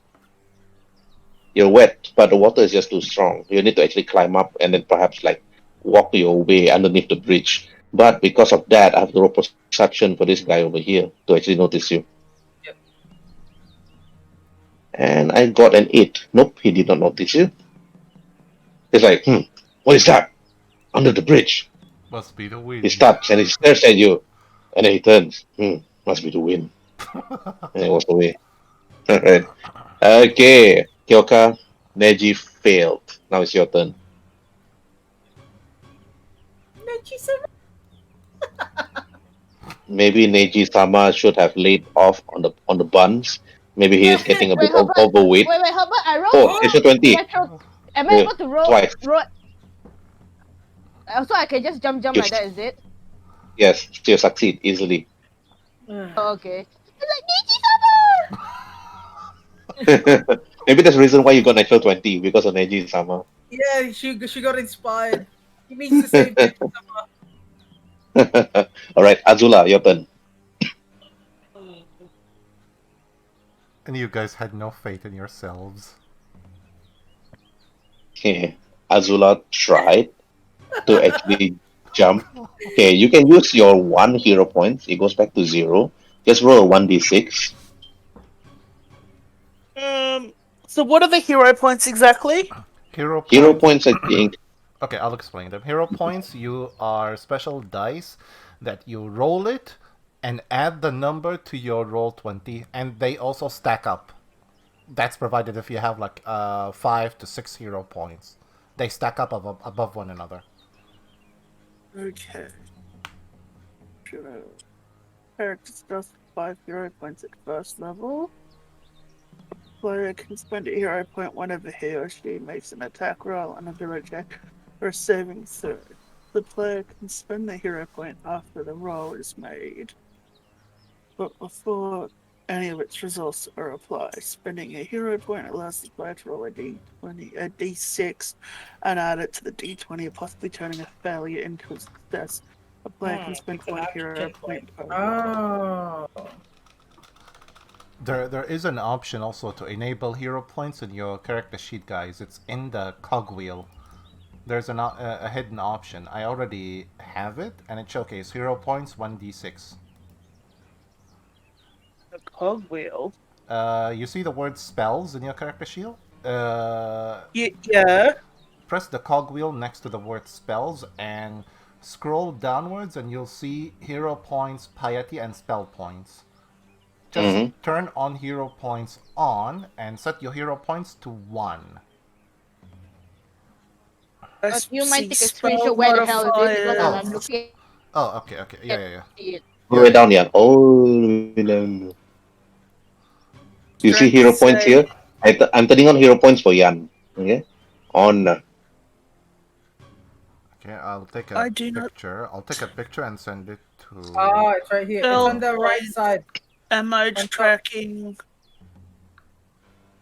You're wet, but the water is just too strong. You need to actually climb up and then perhaps like walk your way underneath the bridge. But because of that, I have to roll perception for this guy over here to actually notice you. Yep. And I got an 8. Nope, he did not notice you. He's like, what is that? Under the bridge. Must be the wind. He stops and he stares at you. And then he turns. Must be the wind. And he walks away. Alright. Okay. Kyoka, Neji failed. Now it's your turn. Neji-sama. Maybe Neji Sama should have laid off on the buns. Maybe he is getting a bit Wait, Herbert. overweight. Wait, Herbert. I rolled. Oh, it's a 20. Natural. Am I Yeah, able to roll? twice. So I can just jump Yes. like that, is it? Yes, still succeed easily. Oh, okay. It's like Maybe that's the reason why you got natural 20 because of Neji Sama. Yeah, she got inspired. He needs to save Neji-sama. Alright, Azula, your turn. And you guys had no faith in yourselves. Okay. Azula tried to actually jump. Okay, you can use your 1 hero points. It goes back to 0. Just roll a 1d6. So what are the hero points exactly? Hero Hero points. points, I think. Okay, I'll explain them. Hero points, you are special dice that you roll it and add the number to your Roll20, and they also stack up. That's provided if you have like 5 to 6 hero points. They stack up above one another. Okay. Character does 5 hero points at first level. Player can spend a hero point whenever he or she makes an attack roll, another check, or a saving throw. The player can spend the hero point after the roll is made, but before any of its results are applied. Spending a hero point allows the player to roll a d6, and add it to the d20, possibly turning a failure into a success. A player can spend 1 hero point per roll. Oh. There is an option also to enable hero points in your character sheet, guys. It's in the cogwheel. There's a hidden option. I already have it, and it showcases hero points 1d6. A cogwheel? You see the word spells in your character sheet? Yeah. Press the cogwheel next to the word spells and scroll downwards, and you'll see hero points, piety, and spell points. Just turn on hero points on and set your hero points to 1. you might take a screenshot where the hell is it because I'm looking. Oh, okay. Yeah. All the way down, yeah. All the way down. You see hero points here? I'm turning on hero points for Yan. Okay? On. Okay, I'll take a picture. I'll take a picture and send it to... Oh, it's right here. It's on the right side. Ammo tracking.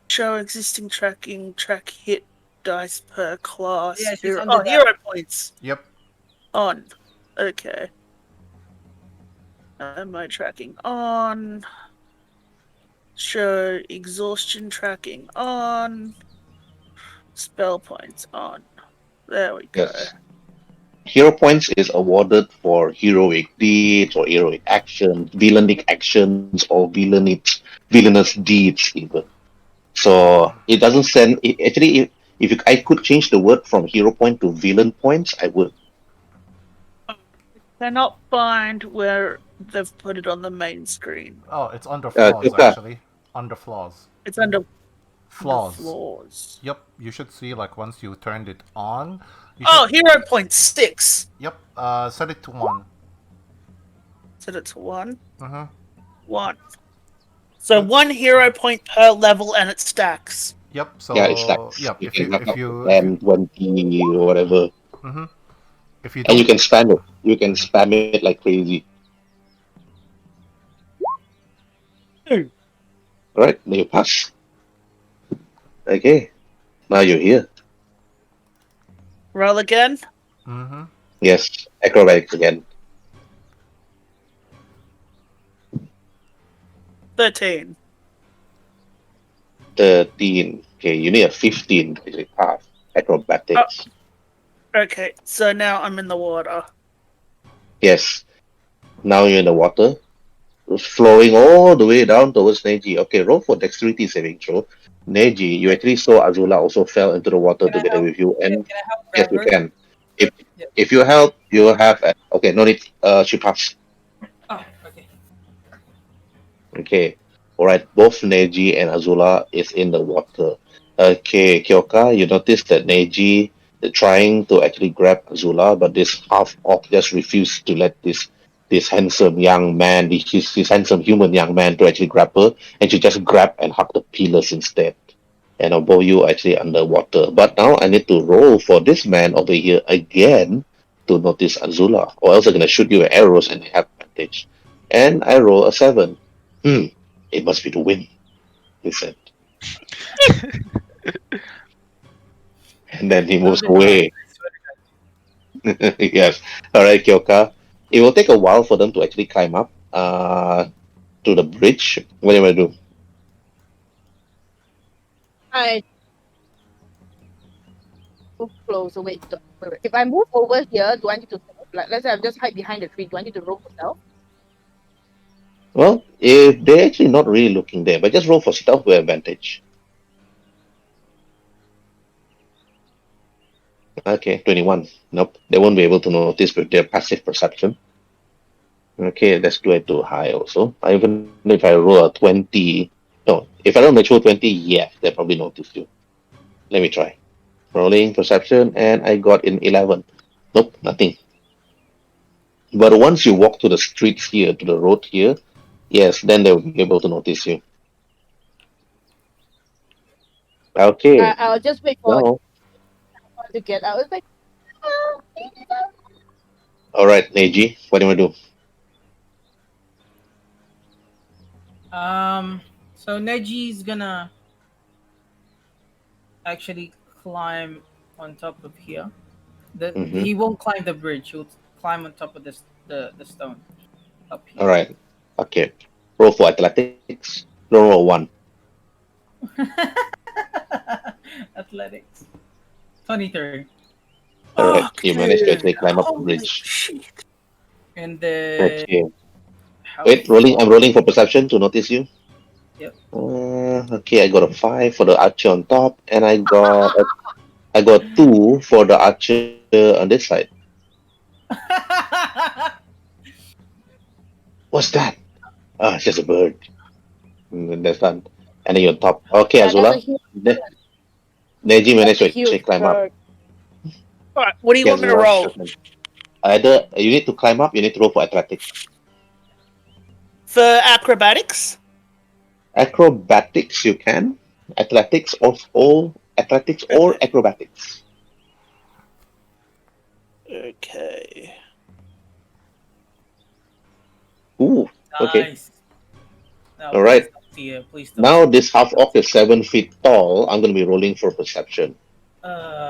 Show existing tracking. Track hit dice per class. Yeah, hero points. Yep. On. Okay. Am I tracking on? Show exhaustion tracking on. Spell points on. There we go. Yes. Hero points is awarded for heroic deeds or heroic actions, villainic actions, or villainous deeds even. So it doesn't send. Actually, if I could change the word from hero point to villain points, I would. Cannot find where they've put it on the main screen. Oh, it's under flaws Kyoka, actually. Under flaws. It's under Flaws. floors. Yep, you should see like once you turned it on. You Oh, should, hero point 6. yep. Set it to 1. Set it to 1. Mhm. 1. So 1 hero point per level, and it stacks. Yep. So yeah, it stacks. yep. You If can you have if up to you if you 10, 20, or whatever. mhm. If you And you don't can spam it. You can spam it like crazy. Alright, then you pass. Okay, now you're here. Roll again. mhm. Yes, acrobatics again. 13. 13. Okay, you need a 15 to actually pass acrobatics. Okay, so now I'm in the water. Yes, now you're in the water, flowing all the way down towards Neji. Okay, roll for dexterity saving throw. Neji, you actually saw Azula also fell into the water Can I together help? with you, and Can I help yes, grab you her? can. If Yep. if you help, you have okay. No need. She passed. Oh, okay. Okay. All right. Both Neji and Azula is in the water. Okay, Kyoka, you notice that Neji trying to actually grab Azula, but this half orc just refused to let this handsome young man, this handsome human young man, to actually grab her, and she just grabbed and hugged the pillars instead. And both you are actually underwater. But now I need to roll for this man over here again to notice Azula, or else I'm gonna shoot you with arrows and have advantage. And I roll a 7. It must be the wind, he said. And then he moves Sounded Uh, away. Yes. All right, Kyoka. It will take a while for them to actually climb up to the bridge. What do you want to do? I move closer. Wait. If I move over here, do I need to like? Let's say I'm just hide behind the tree. Do I need to roll for stealth? Well, if they're actually not really looking there, but just roll for stealth with advantage. Okay, 21. Nope, they won't be able to notice with their passive perception. Okay, let's do it too high also. Even if I roll a 20, no, if I roll a natural 20, yeah, they'll probably notice you. Let me try. Rolling perception, and I got in 11. Nope, nothing. But once you walk to the streets here, to the road here, yes, then they'll be able to notice you. Okay, I'll just wait for now, her to get out. It's like, "Ah, all right, Neji, what do you want to do? So Neji's gonna actually climb on top of here. Mm-hmm. He won't climb the bridge. He'll climb on top of the stone up All here. right, okay. Roll for athletics. Roll 1. Athletics. 23. All right, you managed to Okay. actually climb up the Holy bridge. shit. And then Okay. how Wait, rolling. I'm far? rolling for perception to notice you. Yep. Okay, I got a 5 for the archer on top, and I got 2 for the archer on this side. What's that? Ah, it's just a bird. That's done. And then you're on top. Okay, yeah, that's a Azula. huge, Neji managed to actually huge climb up. bird. Alright, what do you Okay, want me to Azula. roll? Either you need to climb up, you need to roll for athletics. For acrobatics? Acrobatics you can. Athletics or acrobatics. Okay. Ooh, okay. Nice. No, All right. please don't see it. Please don't. Now this half orc is 7 feet tall. I'm gonna be rolling for perception.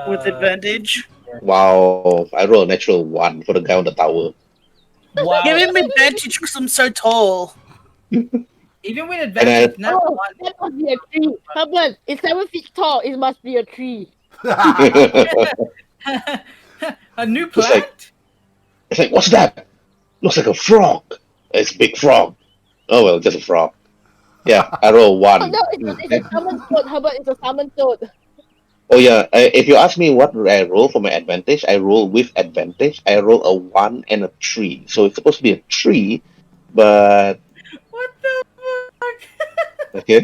With advantage? Wow, I rolled a natural 1 for the guy on the tower. Wow. Give him advantage because I'm so tall. Even with advantage, not Oh, one. that must be a tree. Herbert, it's 7 feet tall. It must be a tree. A new It's like- plant? It's like, what's that? Looks like a frog. It's a big frog. Oh well, just a frog. Yeah, I roll Oh one. no, it's a salmon toad, Herbert. It's a salmon toad. Oh yeah, if you ask me what I roll for my advantage, I roll with advantage. I roll a 1 and a 3. So it's supposed to be a 3, but What the fuck? okay.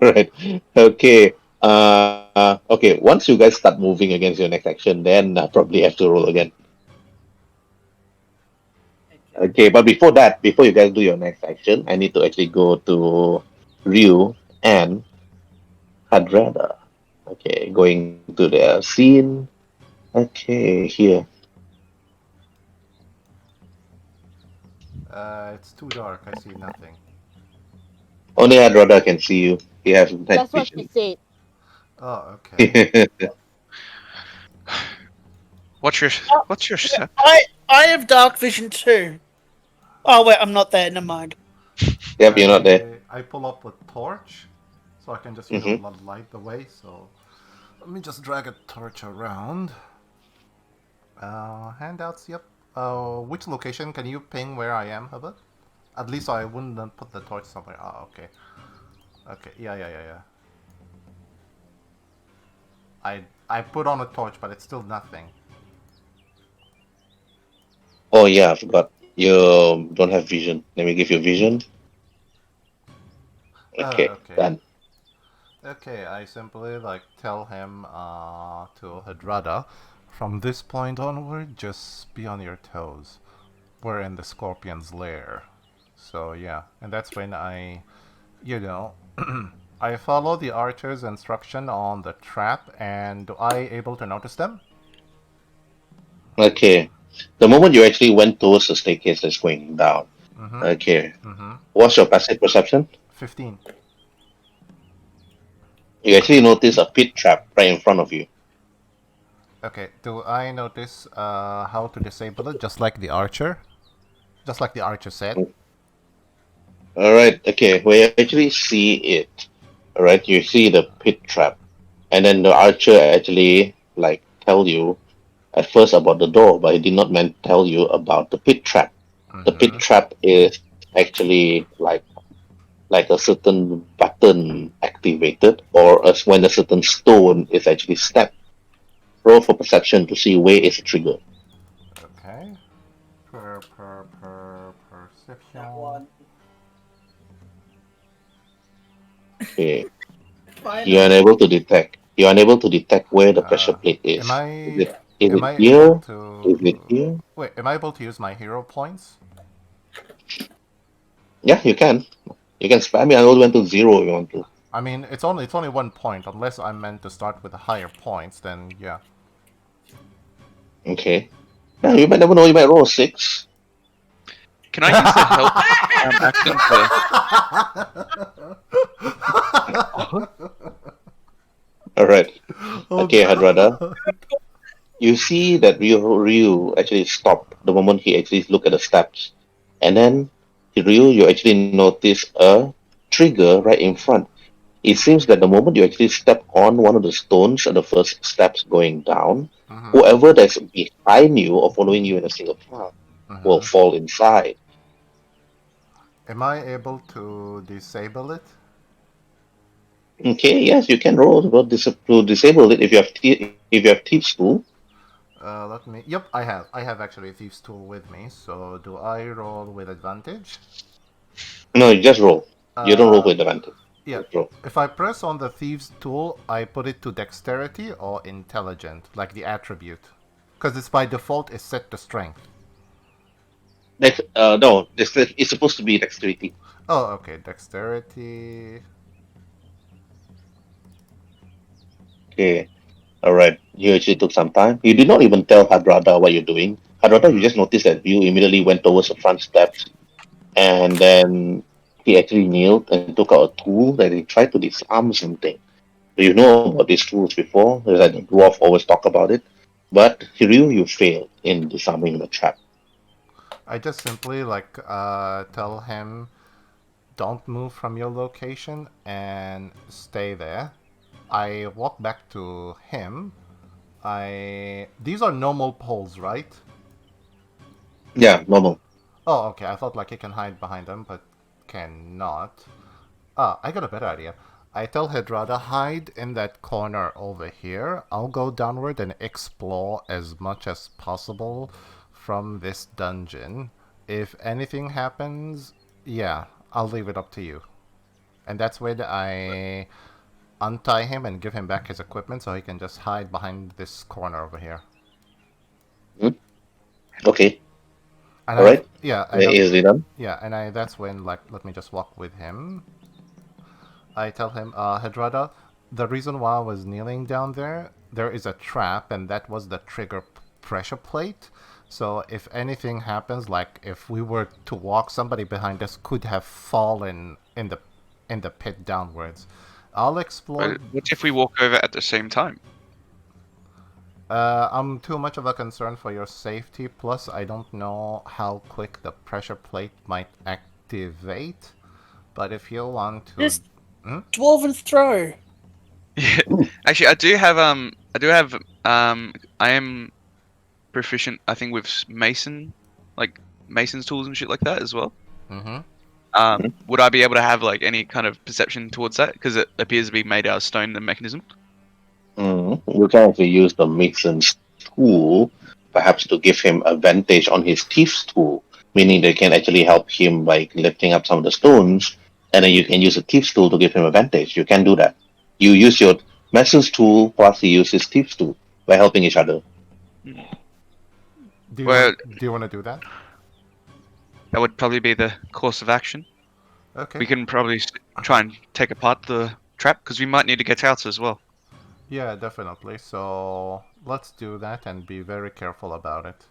Right. Okay. Okay. Once you guys start moving against your next action, then I probably have to roll again. Okay, but before that, before you guys do your next action, I need to actually go to Ryu and Hadrada. Okay, going to the scene. Okay, here. It's too dark. I see nothing. Only Hadrada can see you. He has night That's what she vision. said. Oh, okay. What's your step? I have dark vision too. Oh wait, I'm not there. Never mind. Yep, you're not there. I pull up a torch, so I can just Mhm. light the way. So let me just drag a torch around. Handouts. Yep. Which location can you ping where I am, Herbert? At least I wouldn't put the torch somewhere. Oh, okay. Okay. Yeah. I put on a torch, but it's still nothing. Oh yeah, I forgot. You don't have vision. Let me give you vision. Okay, Okay. done. Okay, I simply tell him to Hadrada, from this point onward, just be on your toes. We're in the scorpion's lair. So yeah, and that's when I follow the archer's instruction on the trap, and do I able to notice them? Okay. The moment you actually went towards the staircase that's going down. Mm-hmm. Okay. Mm-hmm. What's your passive perception? 15. You actually notice a pit trap right in front of you. Okay, do I notice how to disable it, just like the archer? Just like the archer said? Alright, okay. When you actually see it, alright, you see the pit trap. And then the archer actually tell you at first about the door, but he did not tell you about the pit trap. The pit Mm-hmm. trap is actually like a certain button activated, or as when a certain stone is actually stepped. Roll for perception to see where is the trigger. Okay. Perception. Not one. Okay. Finally. You're unable to detect. You're unable to detect where the pressure plate is. Am I Is am it I able here? to Is it here? wait? Am I able to use my hero points? Yeah, you can. You can spam me. I only went to 0 if you want to. I mean, it's only 1 point. Unless I'm meant to start with the higher points, then yeah. Okay. Yeah, you might never know. You might roll a 6. Can I use the help action to? All right. Oh, Okay, Hadrada. God. You see that Ryu actually stopped the moment he actually looked at the steps. And then, Ryu, you actually notice a trigger right in front. It seems that the moment you actually step on one of the stones at the first steps going down, Mhm. whoever that's behind you or following you in a single path will Mhm. fall inside. Am I able to disable it? Okay, yes, you can roll to disable it if you have if you have Thieves Tool. Let me. Yep, I have. I have actually a thieves tool with me. So do I roll with advantage? No, you just roll. You don't roll Uh, with advantage. yeah. Just roll. If I press on the thieves tool, I put it to dexterity or intelligent, like the attribute, because it's by default is set to strength. No, it's supposed to be dexterity. Oh, okay, dexterity. Okay, all right. You actually took some time. You did not even tell Hadrada what you're doing. Hadrada, you just noticed that you immediately went towards the front steps, and then he actually kneeled and took out a tool that he tried to disarm something. Do you know about these tools before? There's like the dwarf always talk about it. But Hiryu, you failed in disarming the trap. I just simply like tell him, don't move from your location and stay there. I walk back to him. These are normal poles, right? Yeah, normal. Oh, okay. I thought like he can hide behind them, but cannot. Ah, I got a better idea. I tell Hadrada, hide in that corner over here. I'll go downward and explore as much as possible from this dungeon. If anything happens, yeah, I'll leave it up to you. And that's when I untie him and give him back his equipment so he can just hide behind this corner over here. Hmm? Okay. And All right. yeah, Easily done. yeah, and that's when like let me just walk with him. I tell him, Hadrada, the reason why I was kneeling down there, there is a trap, and that was the trigger pressure plate. So if anything happens, like if we were to walk, somebody behind us could have fallen in the pit downwards. I'll explore. But what if we walk over at the same time? I'm too much of a concern for your safety. Plus, I don't know how quick the pressure plate might activate. But if you want to, Just dwarven throw. Yeah. Actually, I am proficient, I think, with mason, like mason's tools and shit like that as well. mm-hmm. Would I be able to have like any kind of perception towards that? Because it appears to be made out of stone, the mechanism. You can actually use the mason's tool, perhaps to give him advantage on his thief's tool, meaning they can actually help him by lifting up some of the stones, and then you can use the thief's tool to give him advantage. You can do that. You use your mason's tool plus he uses thief's tool by helping each other. Do Well, you want to do that? that would probably be the course of action. Okay. We can probably try and take apart the trap because we might need to get out as well. Yeah, definitely. So let's do that and be very careful about it.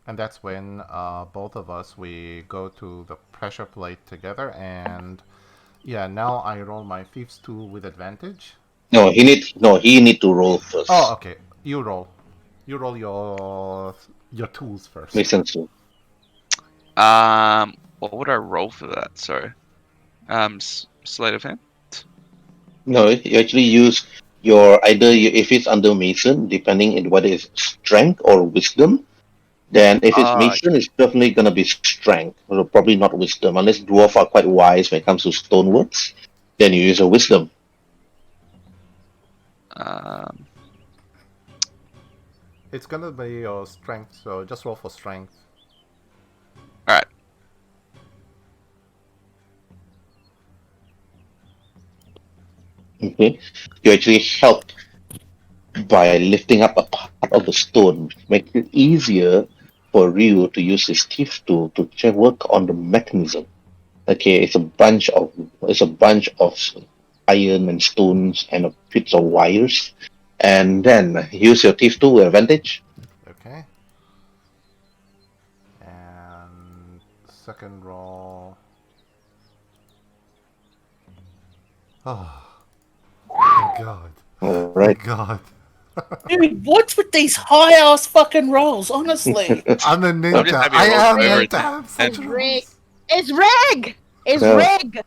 And that's when both of us we go to the pressure plate together. And yeah, now I roll my thief's tool with advantage. He need to roll first. Oh, okay. You roll. You roll your tools first. Mason's tool. What would I roll for that? Sorry. Sleight of hand. No, you actually use if it's under Mason, depending on whether it's strength or wisdom. Then if it's Mason, it's definitely gonna be strength, or probably not wisdom, unless dwarf are quite wise when it comes to stoneworks. Then you use a wisdom. It's gonna be your strength, so just roll for strength. All right. Okay, you actually help by lifting up a part of the stone, make it easier for Ryu to use his teeth tool to work on the mechanism. Okay, it's a bunch of iron and stones and bits of wires, and then use your teeth tool with advantage. Okay. And second roll. Oh. Thank God. Right. Thank God. Dude, what's with these high ass fucking rolls, honestly? I'm a I'm just ninja. happy I to roll am for meant it. to have such And- Rick. rolls. It's Reg! It's Yeah. Reg!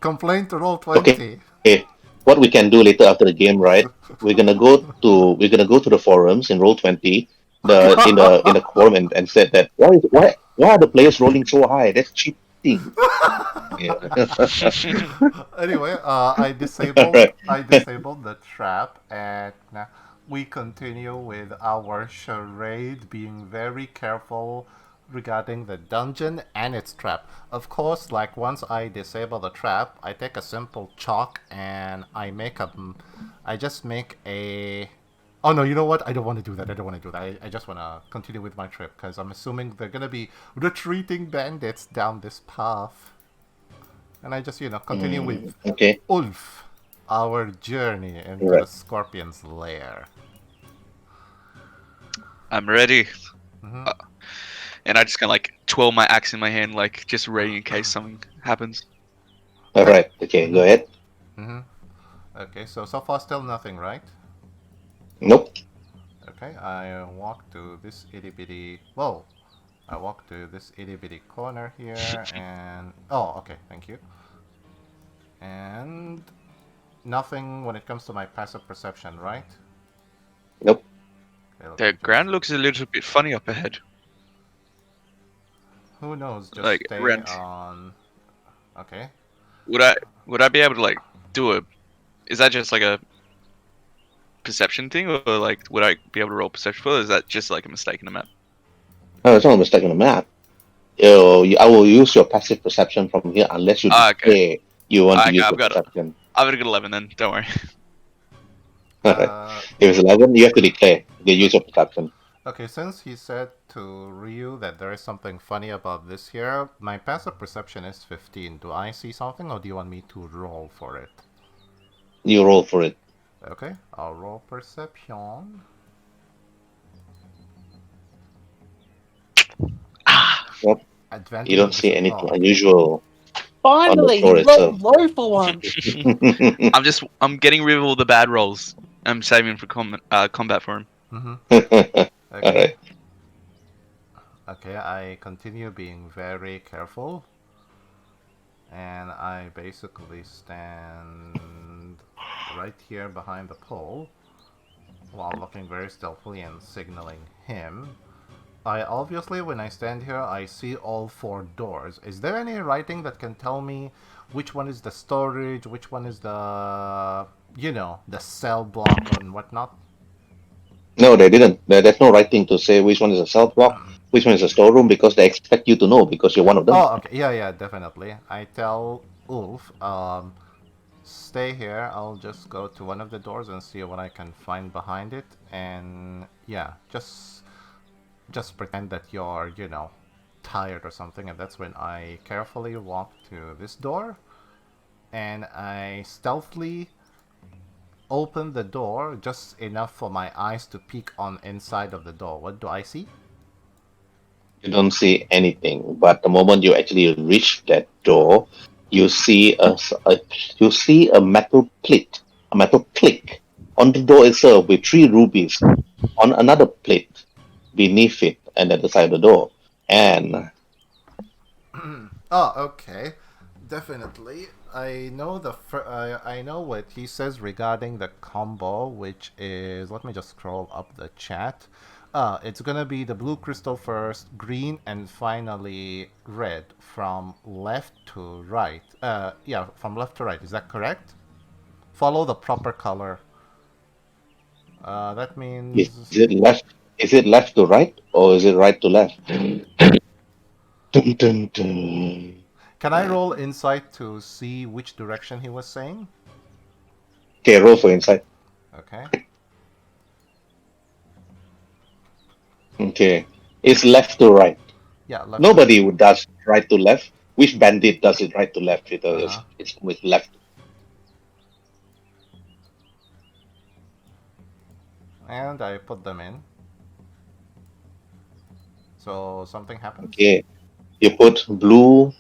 Complaint to Roll20. Okay, what we can do later after the game, right? We're gonna go to the forums in Roll20, in the forum and said that why are the players rolling so high? That's cheating. Yeah. Anyway, Right. I disabled the trap, and now we continue with our charade, being very careful regarding the dungeon and its trap. Of course, like once I disable the trap, I take a simple chalk and I just make a. Oh no, you know what? I don't want to do that. I just want to continue with my trip because I'm assuming they're gonna be retreating bandits down this path. And I just, continue with Okay. Ulf, our journey into Right. the scorpion's lair. I'm ready. hmm And I just kind of like twirl my axe in my hand, like just ready in case something happens. All right. Okay. Go ahead. hmm Okay, so far still nothing, right? Nope. Okay, I walk to this itty bitty. Whoa, I walk to this itty bitty corner here and okay, thank you. And nothing when it comes to my passive perception, right? Nope. Okay, look The into ground this. looks a little bit funny up ahead. Who knows? Just Like stay around. on. Okay. Would I be able to like do a? Is that just like a perception thing, or like would I be able to roll perception? Or is that just like a mistake in the map? No, it's not a mistake on the map. I will use your passive perception from here unless you Okay. declare you want to use I've your got perception. I've got a good 11 then. Don't worry. Alright. If it's 11, you have to declare. You use your perception. Okay, since he said to Ryu that there is something funny about this here, my passive perception is 15. Do I see something or do you want me to roll for it? You roll for it. Okay, I'll roll perception. Yep. Advantage You don't of see anything disadvantage. unusual on the Finally, floor he itself. rolled low for once. I'm getting rid of all the bad rolls. I'm saving for combat for him. Okay. Alright. Okay, I continue being very careful. And I basically stand right here behind the pole while looking very stealthily and signaling him. I obviously, when I stand here, I see all 4 doors. Is there any writing that can tell me which one is the storage, which one is the, the cell block and whatnot? No, they didn't. There's no writing to say which one is a cell block, which one is a storeroom, because they expect you to know because you're one of them. Oh, okay. Yeah, definitely. I tell Ulf, stay here. I'll just go to one of the doors and see what I can find behind it. And yeah, just pretend that you're, tired or something. And that's when I carefully walk to this door. And I stealthily open the door just enough for my eyes to peek on inside of the door. What do I see? You don't see anything, but the moment you actually reach that door, you see a metal plate, a metal click on the door itself with 3 rubies on another plate beneath it and at the side of the door. And Oh, okay. Definitely. I know I know what he says regarding the combo, which is, let me just scroll up the chat. It's gonna be the blue crystal first, green, and finally red from left to right. Yeah, from left to right. Is that correct? Follow the proper color. That is means it left? Is it left to right or is it right to left? Dun, dun, dun. can I roll insight to see which direction he was saying? Okay, roll for insight. Okay. Okay, it's left to right. Yeah, left to Nobody who does right to left. Which bandit does it right to left? Uh-huh. It's with left. And I put them in. So something happens? Okay, you put blue,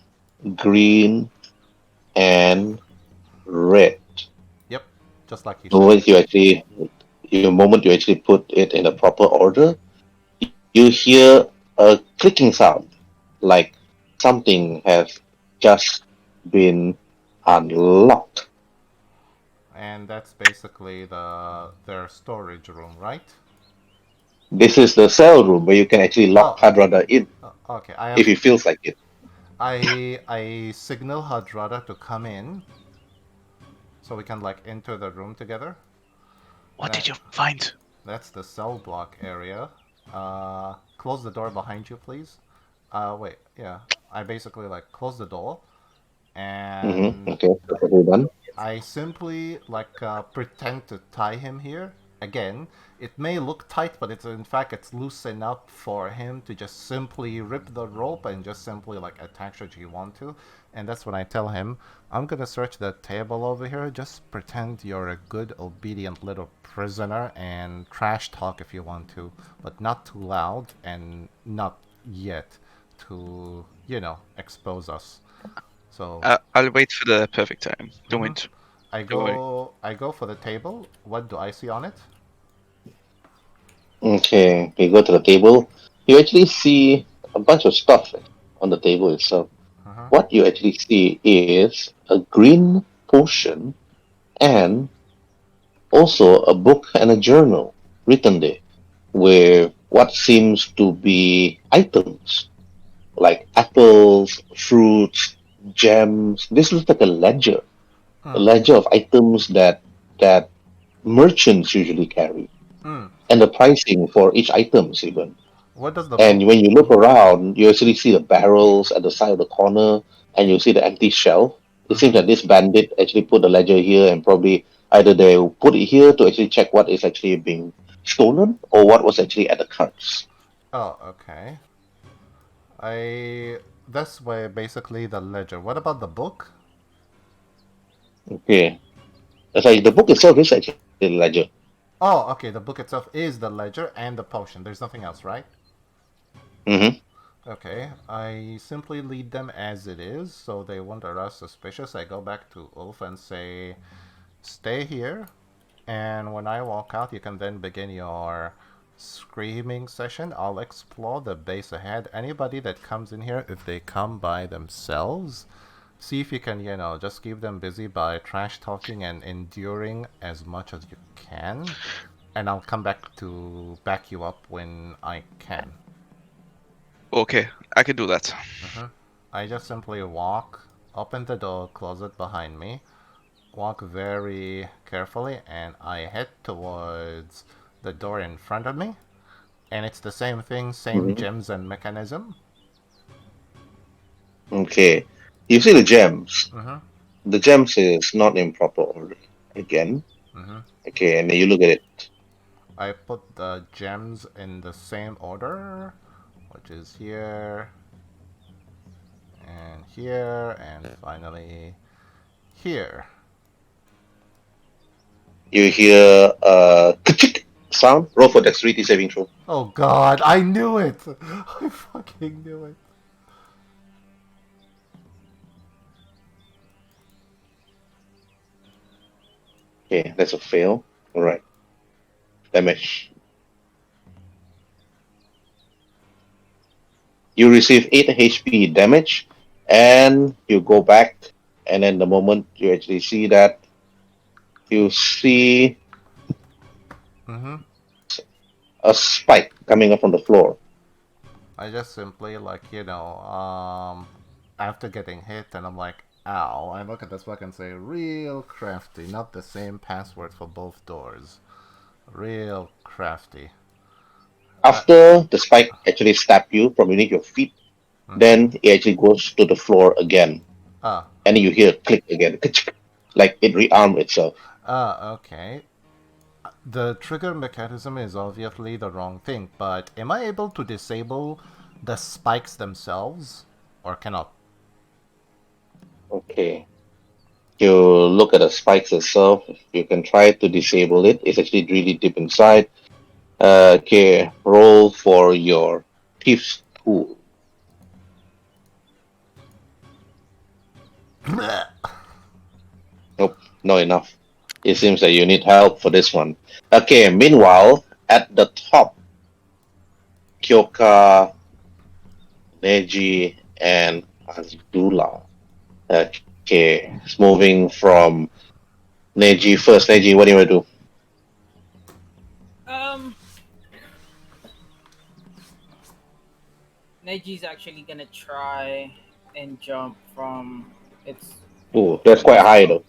green, and red. Yep, just like you The said. moment you actually put it in a proper order, you hear a clicking sound, like something has just been unlocked. And that's basically their storage room, right? This is the cell room where you can actually lock Oh, okay. Hadrada in Okay. if he feels like it. I signal Hadrada to come in, so we can like enter the room together. What did you find? That's the cell block area. Close the door behind you, please. Wait. Yeah. I basically like close the door, and Okay, perfectly done. I simply pretend to tie him here. Again, it may look tight, but it's loose enough for him to just simply rip the rope and just simply like attack should he want to. And that's when I tell him, I'm gonna search the table over here. Just pretend you're a good, obedient little prisoner and trash talk if you want to, but not too loud and not yet to, expose us. So I'll wait for the perfect time. Don't wait. I go for the table. What do I see on it? Okay, we go to the table. You actually see a bunch of stuff on the table itself. Uh-huh. What you actually see is a green potion and also a book and a journal written there with what seems to be items like apples, fruits, gems. This looks like a Mm. ledger of items that merchants usually carry, Mm. and the pricing for each items even. What does the And book? when you look Mhm. around, you actually see the barrels at the side of the corner, and you see the empty shelf. It seems Mhm. that this bandit actually put the ledger here, and probably either they put it here to actually check what is actually being stolen or what was actually at the carts. Oh, okay. I. That's why basically the ledger. What about the book? Okay, it's like the book itself is actually the ledger. Oh, okay. The book itself is the ledger and the potion. There's nothing else, right? Mm-hmm. Okay. I simply lead them as it is, so they won't arouse suspicious. I go back to Ulf and say, "Stay here, and when I walk out, you can then begin your screaming session. I'll explore the base ahead. Anybody that comes in here, if they come by themselves, see if you can, just keep them busy by trash talking and enduring as much as you can. And I'll come back to back you up when I can." Okay, I can do that. I just simply walk, open the door, close it behind me, walk very carefully, and I head towards the door in front of me. And it's the same thing, same Mm-hmm. gems and mechanism. Okay, you see the gems. Mm-hmm. The gems is not in proper order again. Mm-hmm. Okay, and then you look at it. I put the gems in the same order, which is here, and finally here. You hear a ka-chick sound. Roll for dexterity saving throw. Oh god, I knew it! I fucking knew it. Okay, that's a fail. All right, damage. You receive 8 HP damage, and you go back. And then the moment you actually see that, you see Mm-hmm. a spike coming up from the floor. I just simply after getting hit, and I'm like, ow. I look at this book and say, real crafty, not the same password for both doors. Real crafty. After the spike actually stab you from beneath your feet, Mm-hmm. then it actually goes to the floor again, Ah, and then you hear a click again, ka-chick, like it rearmed itself. okay. The trigger mechanism is obviously the wrong thing, but am I able to disable the spikes themselves? Or cannot? Okay. You look at the spikes itself. You can try to disable it. It's actually really deep inside. Okay, roll for your thief's tool. Nope, not enough. It seems that you need help for this one. Okay, meanwhile, at the top, Kyoka, Neji, and Azula. Okay, it's moving from Neji first. Neji, what do you want to do? Um, Neji's actually gonna try and jump from its Oh, that's from quite this high rock, though.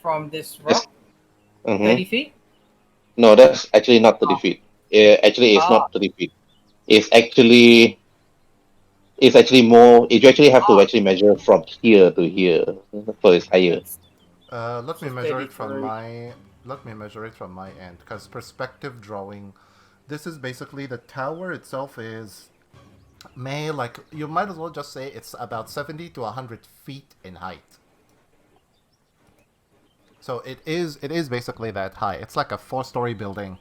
from this It's, rock, mm-hmm. 30 feet. No, that's actually not 30 Oh, feet. Actually, it's ah, not 30 feet. It's actually it's actually more. You actually have to ah, actually measure from here to here, so it's higher. it's Let me so measure it from 33. my end, because perspective drawing. This is basically the tower itself is may like you might as well just say it's about 70 to 100 feet in height. So it is basically that high. It's like a 4-story building.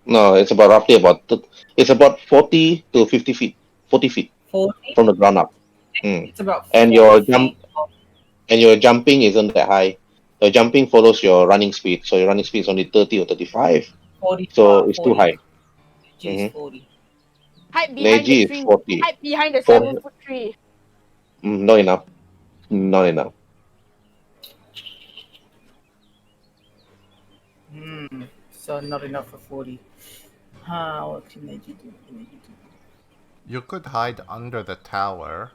No, it's about roughly it's about 40 to 50 feet, 40 feet 40. from the ground up. Mm. It's about And 40 your feet. jumping isn't that high. Your jumping follows your running speed, so your running speed is only 30 or 35, 40, so it's too 40. high. G is Hmm. 40. Hide behind the Neji is tree. 40. Hide behind the 40. 7-foot tree. Not enough. Not enough. So not enough for 40. What can Neji do? What can Neji do? You could hide under the tower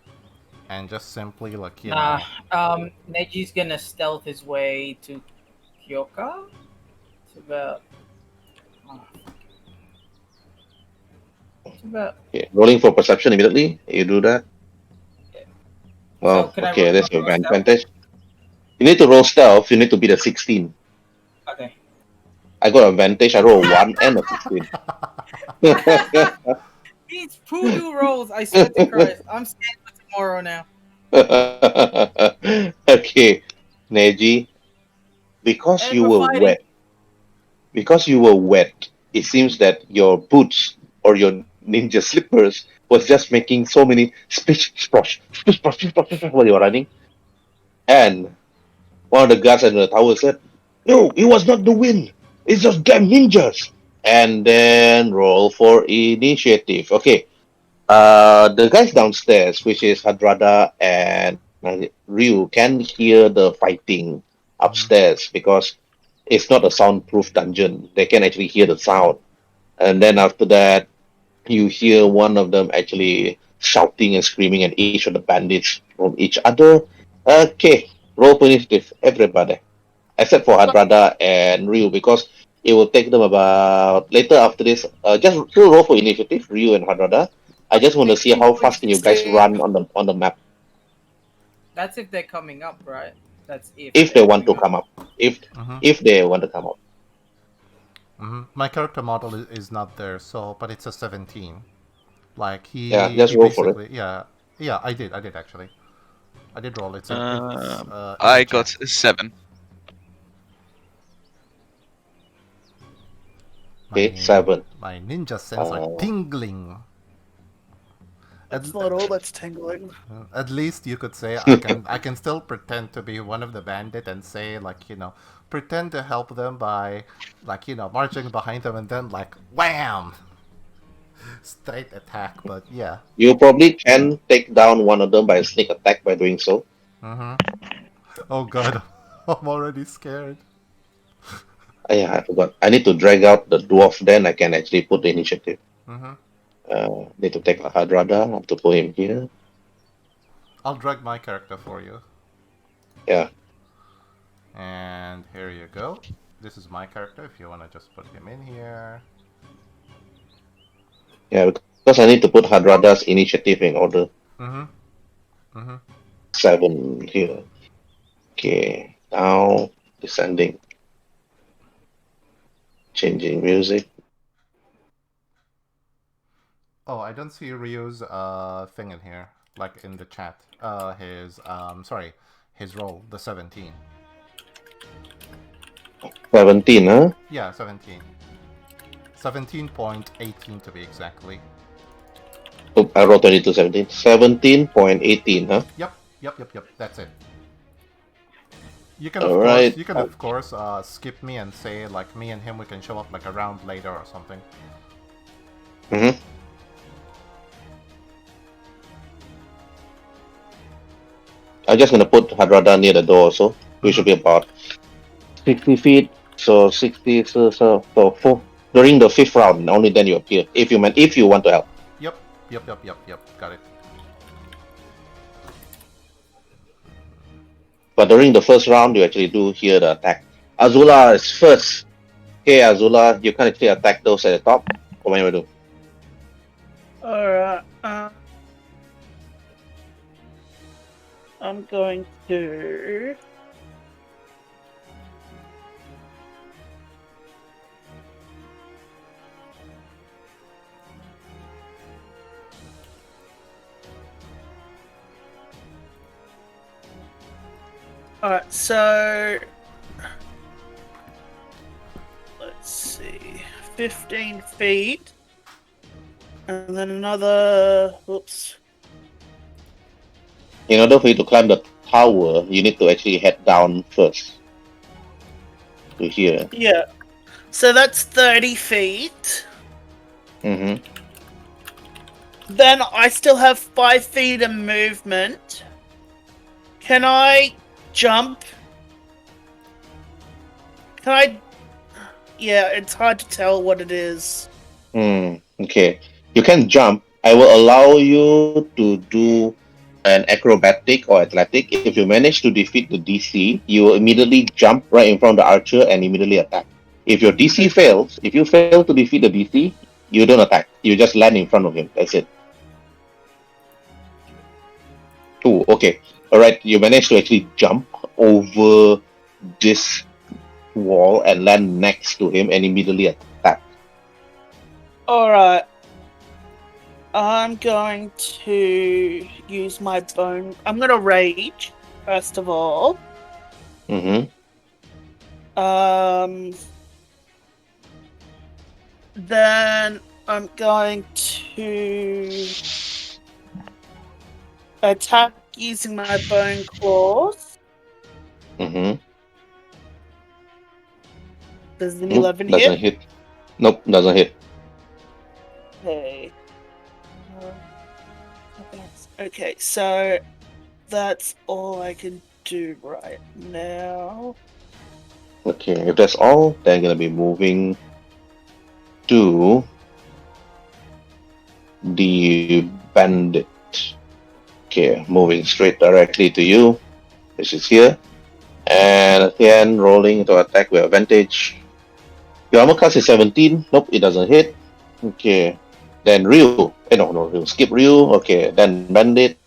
and just simply, like, you Nah, know. Neji's gonna stealth his way to Kyoka. It's about. It's about. Okay. Rolling for perception immediately. You do that. So Well, can I okay, that's your roll stealth? advantage. You need to roll stealth. You need to beat a 16. Okay. I got advantage. I roll a 1 and a 16. These voodoo rolls, I swear to Christ. I'm scared for tomorrow now. Okay, Neji, because And you we're were fighting. wet, it seems that your boots or your ninja slippers was just making so many splish splash while you're running. And one of the guards at the tower said, "No, it was not the wind. It's just damn ninjas." And then roll for initiative. Okay. The guys downstairs, which is Hadrada and Ryu, can hear the fighting Mhm. upstairs because it's not a soundproof dungeon. They can actually hear the sound. And then after that, you hear one of them actually shouting and screaming at each of the bandits from each other. Okay, roll for initiative, everybody, except for Hadrada and Ryu, because it will take them about later after this. Just still roll for initiative, Ryu and Hadrada. I just want to see 16 how fast points can to you guys save. run on the map That's if they're coming up, right? That's if if they're they want to coming up. come up. If Mhm. if they want to come up. Mhm. My character model is not there, so but it's a 17. Like Yeah, he just roll for it. basically, yeah, I did actually. I did roll. It's in the I chat. got a 7. Okay, My 7. my ninja sense are Uh, tingling. At, That's not all that's tingling. at least you could say I can still pretend to be one of the bandit and say, like, you know, pretend to help them by, like, you know, marching behind them and then, like, wham, straight attack. But yeah. you probably can take down one of them by a sneak attack by doing so. Mm-hmm. Oh god, I'm already scared. Yeah, I forgot. I need to drag out the dwarf. Then I can actually put the initiative. Mm-hmm. Need to take Hadrada. I have to put him here. I'll drag my character for you. Yeah. And here you go. This is my character if you want to just put him in here. Yeah, because I need to put Hadrada's initiative in order. Mm-hmm. Mm-hmm. 7 here. Okay, now descending. Changing music. Oh, I don't see Ryu's thing in here, like in the chat. His sorry, his roll, the 17. 17, huh? Yeah, 17. 17.18 to be exactly. Oh, I wrote 22, 17. 17.18, huh? Yep. That's it. You can Alright. of course skip me and say, like, me and him we can show up like a round later or something. Mm-hmm. I'm just gonna put Hadrada near the door, so we should be about 60 feet. So 60, so four, during the 5th round, only then you appear. If you want to help. Yep. Got it. But during the first round, you actually do hear the attack. Azula is first. Okay, Azula, you can actually attack those at the top. What am I do? Alright, I'm going to... Alright, so... Let's see... 15 feet. And then another... Oops. In order for you to climb the tower, you need to actually head down first. To here. Yeah. So that's 30 feet. Mm-hmm. Then I still have 5 feet of movement. Can I jump? Can I? Yeah, it's hard to tell what it is. Okay. You can jump. I will allow you to do an acrobatic or athletic. If you manage to defeat the DC, you will immediately jump right in front of the archer and immediately attack. If your DC fails, if you fail to defeat the DC, you don't attack. You just land in front of him. That's it. Oh, okay. All right. You managed to actually jump over this wall and land next to him and immediately attack. Alright. I'm going to use my bone. I'm going to rage, first of all. Mm-hmm. Then I'm going to attack using my bone claws. Mm-hmm. Does an Nope, 11 doesn't hit? hit. Nope, doesn't hit. Okay. Okay, so that's all I can do right now. Okay, if that's all, then I'm gonna be moving to the bandit. Okay, moving straight directly to you. This is here. And again, rolling to attack with advantage. Your armor class is 17. Nope, it doesn't hit. Okay. Then Ryu. No, Ryu. Skip Ryu. Okay, then bandit.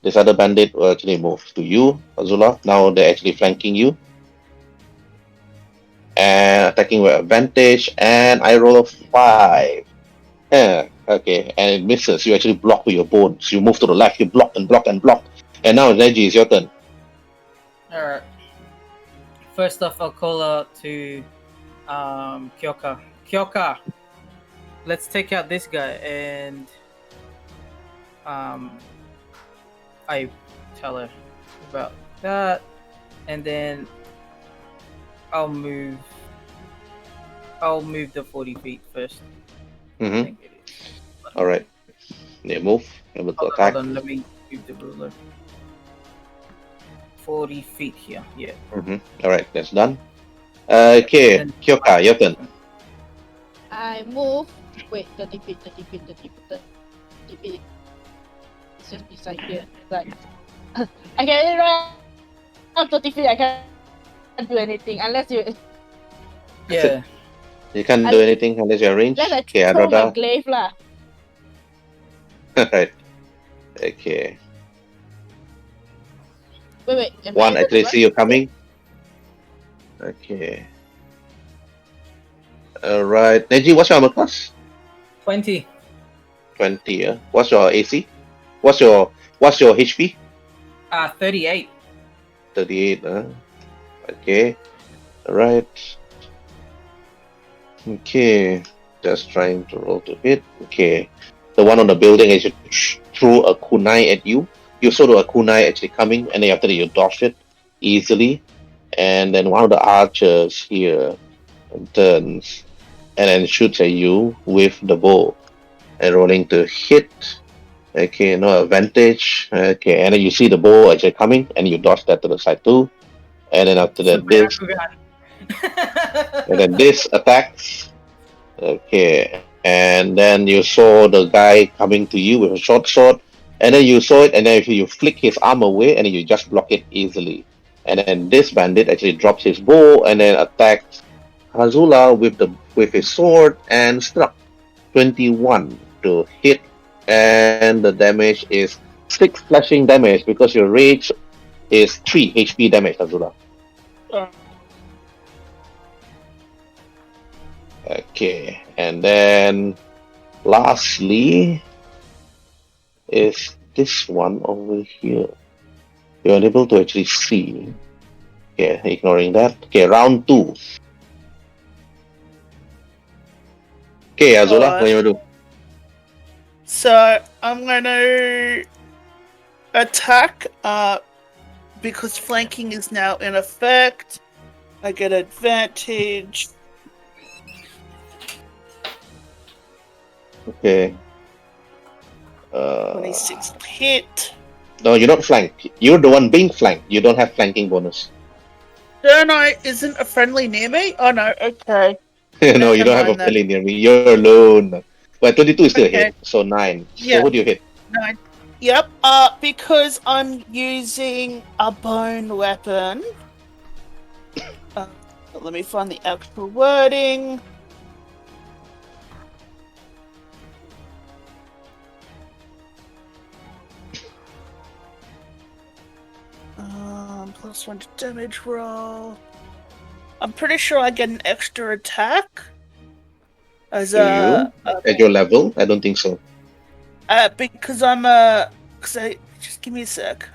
This other bandit will actually move to you, Azula. Now they're actually flanking you. And attacking with advantage. And I roll a 5. Yeah, okay, and it misses. You actually block with your bones. You move to the left, you block and block and block. And now, Neji, it's your turn. Alright. First off, I'll call out to Kyoka. Kyoka, let's take out this guy, and I tell her about that, and then I'll move the 40 feet first. I Mm-hmm. think it is. Alright. They move. Able to Hold attack. on, let me move the ruler. 40 feet here, yeah. Mm-hmm. Alright, that's done. Okay, And- Kyoka, your turn. I move. Wait, 30 feet, 30 feet, 30 feet, 30 feet. It's just beside here. Like, I can only run up 30 feet. I can't do anything unless you. Yeah. You can't do anything unless you're range. Unless I Okay, throw my Hadrada. glaive lah. Alright. Okay. Wait. Am One, I able to actually run? see you coming. Okay. Alright. Neji, what's your armor class? 20. 20, yeah. What's your AC? What's your HP? 38. 38, okay. Alright. Okay. Just trying to roll to hit. Okay. The one on the building actually threw a kunai at you. You saw the kunai actually coming, and then after that you dodged it easily. And then one of the archers here turns and then shoots at you with the bow. And rolling to hit. Okay, no advantage. Okay, and then you see the bow actually coming, and you dodge that to the side too. And then after that, this, and then this attacks. Okay, and then you saw the guy coming to you with a short sword, and then you saw it, and then if you flick his arm away, and then you just block it easily. And then this bandit actually drops his bow and then attacks Hazula with his sword and struck 21 to hit, and the damage is 6 slashing damage because your rage is 3 HP damage, Hazula. Okay, and then lastly is this one over here. You're unable to actually see. Okay, ignoring that. Okay, round 2. Okay, Azula, what do you want to do? So I'm gonna attack because flanking is now in effect. I get advantage. Okay. 26 hit. No, you're not flanked. You're the one being flanked. You don't have flanking bonus. Derno isn't a friendly near me? Oh no, okay. No, you Never don't have a mind then. friendly near me. You're alone. But 22 is still Okay. hit, so 9. Yeah. So who do you hit? 9. Yep, because I'm using a bone weapon. Let me find the actual wording. +1 to damage roll. I'm pretty sure I get an extra attack. As Do you? At your level? I don't think so. because I'm a. Just give me a sec.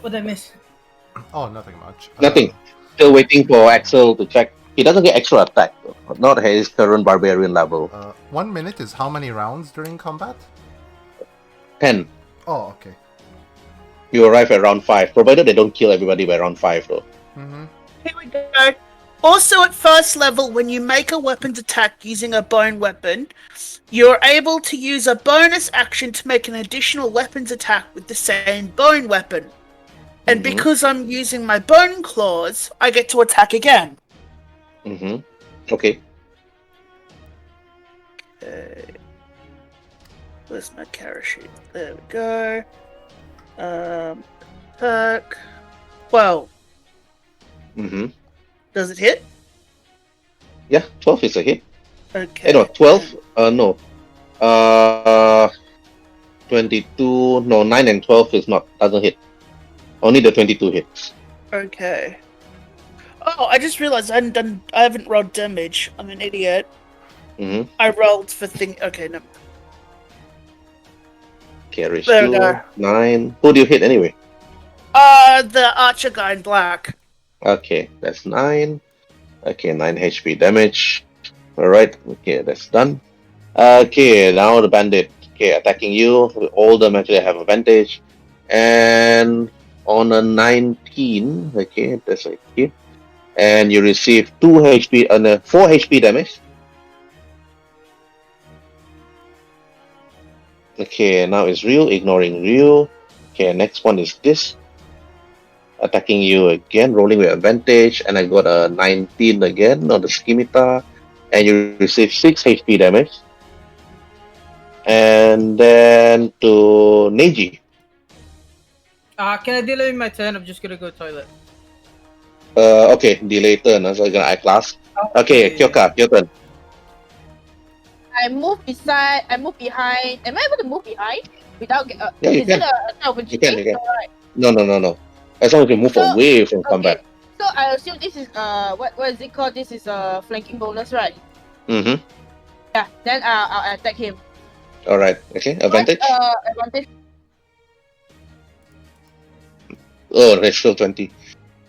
What did I miss? Oh, nothing much. Nothing. Still waiting for Axel to check. He doesn't get extra attack, though. Not at his current barbarian level. 1 minute is how many rounds during combat? 10. Oh, okay. You arrive at round 5, provided they don't kill everybody by round 5, though. Mm-hmm. Here we go. Also, at first level, when you make a weapons attack using a bone weapon, you're able to use a bonus action to make an additional weapons attack with the same bone weapon. And because I'm using my bone claws, I get to attack again. Mm-hmm. Okay. Okay. Where's my carry sheet? There we go. Attack. 12. Mm-hmm. Does it hit? Yeah, 12 is a hit. Okay. No, 12? No. 22. No, 9 and 12 is not. Doesn't hit. Only the 22 hits. Okay. Oh, I just realized I haven't rolled damage. I'm an idiot. Mm-hmm. I rolled for thing. Okay, no. Carries There we 2. go. 9. Who do you hit anyway? The archer guy in black. Okay, that's 9. Okay, 9 HP damage. Alright, okay, that's done. Okay, now the bandit. Okay, attacking you. All of them actually have advantage. And on a 19, okay, that's a hit. And you receive 2 HP and 4 HP damage. Okay, now it's Ryu, ignoring Ryu. Okay, next one is this. Attacking you again, rolling with advantage, and I got a 19 again on the Skimitar, and you receive 6 HP damage. And then to Neji. Can I delay my turn? I'm just gonna go toilet. Okay, delay turn, so I'm gonna act last. Okay, Kyoka, your turn. I move behind. Am I able to move behind without? Yeah, you is can. it a You can. Alright. No. As long as you move So, away from combat. So I assume this is what is it called? This is a flanking bonus, right? Mm-hmm. Yeah. Then I'll attack him. Alright, okay. Advantage? Advantage. Oh, natural 20.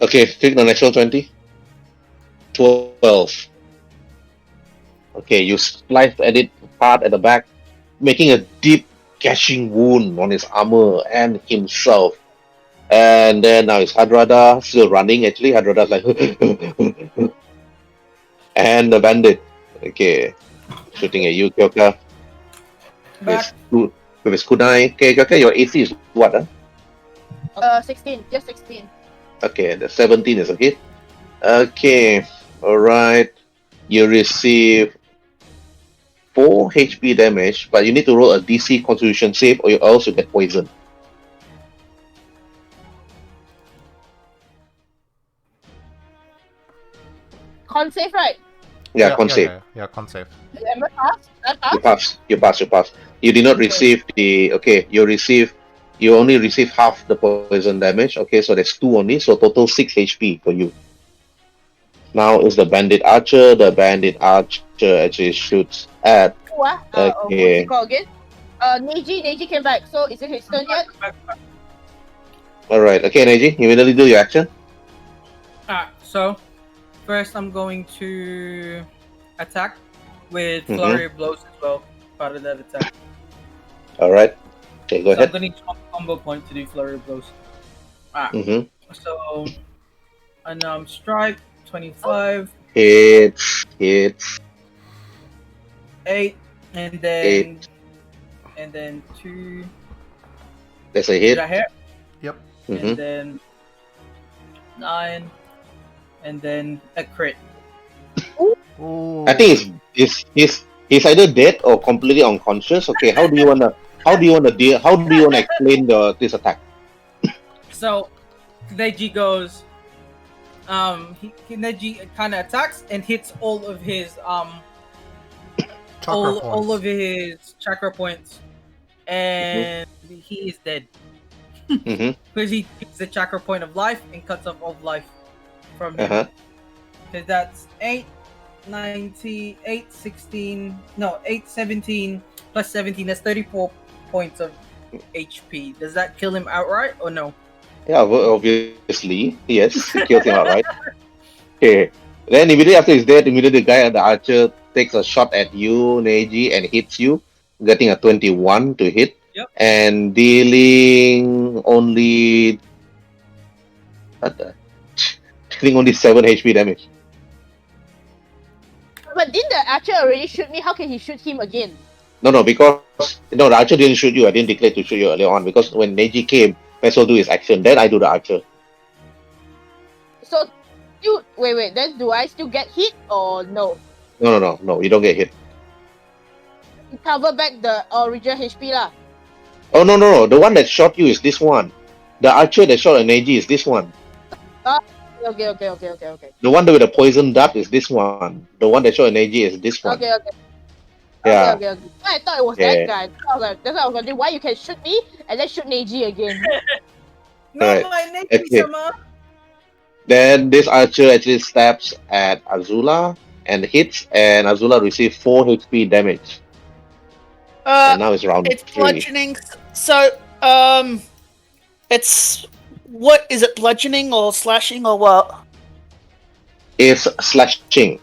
Okay, click the natural 20. 12. Okay, you slice at it hard at the back, making a deep gashing wound on his armor and himself. And then now it's Hadrada still running. Actually, Hadrada's like, and the bandit. Okay, shooting at you, Kyoka. Back. With his kunai. Okay, Kyoka, your AC is what? 16. Just 16. Okay, the 17 is a hit. Okay, alright. You receive 4 HP damage, but you need to roll a DC Constitution save or you also get poisoned. Con save, right? Yeah, con save. Yeah, con save. Am I pass? You pass. You did not receive the. Okay, you only receive half the poison damage. Okay, so that's 2 only, so total 6 HP for you. Now is the bandit archer. The bandit archer actually shoots at. What's Okay. it called again? Neji came back. So is it his turn yet? Alright, okay, Neji, you immediately do your action. So first I'm going to attack with flurry of blows as well. Part of that attack. Alright. Okay, go So I'm ahead. gonna use one combo point to do flurry of blows. Mm-hmm. So strike 25, Hits. 8, and then 2. That's a Did hit. I hit? Yep. Mm-hmm. And then 9, and then a crit. Ooh. I think he's either dead or completely unconscious. Okay, how do you wanna explain this attack? So Neji goes. Neji kind of attacks and hits all of his Chakra all points. of his chakra points, and he is dead Mm-hmm. because he takes the chakra point of life and cuts off all life from him. Uh-huh. Because that's 8, 90, 8, 16, no, 8, 17 plus 17. That's 34 points of HP. Does that kill him outright or no? Yeah, obviously, yes, he kills him outright. Okay. Then immediately after he's dead, immediately the guy, the archer, takes a shot at you, Neji, and hits you, getting a 21 to hit, Yep. and dealing only dealing only 7 HP damage. But didn't the archer already shoot me? How can he shoot him again? No, because the archer didn't shoot you. I didn't declare to shoot you earlier on because when Neji came, Peso do his action, then I do the archer. So, you wait. Then do I still get hit or no? No, you don't get hit. You cover back the original HP lah. Oh no, the one that shot you is this one. The archer that shot at Neji is this one. Okay. The one with the poison dart is this one. The one that shot at Neji is this one. Okay. Yeah. Okay. I thought it was Yeah. that guy. That's why I was wondering why you can shoot me and then shoot Neji again. No, Right. my Neji Okay. sama. Then this archer actually stabs at Azula and hits, and Azula receives 4 HP damage. And now it's round It's 3. bludgeoning. So, it's what is it? Bludgeoning or slashing or what? It's slashing.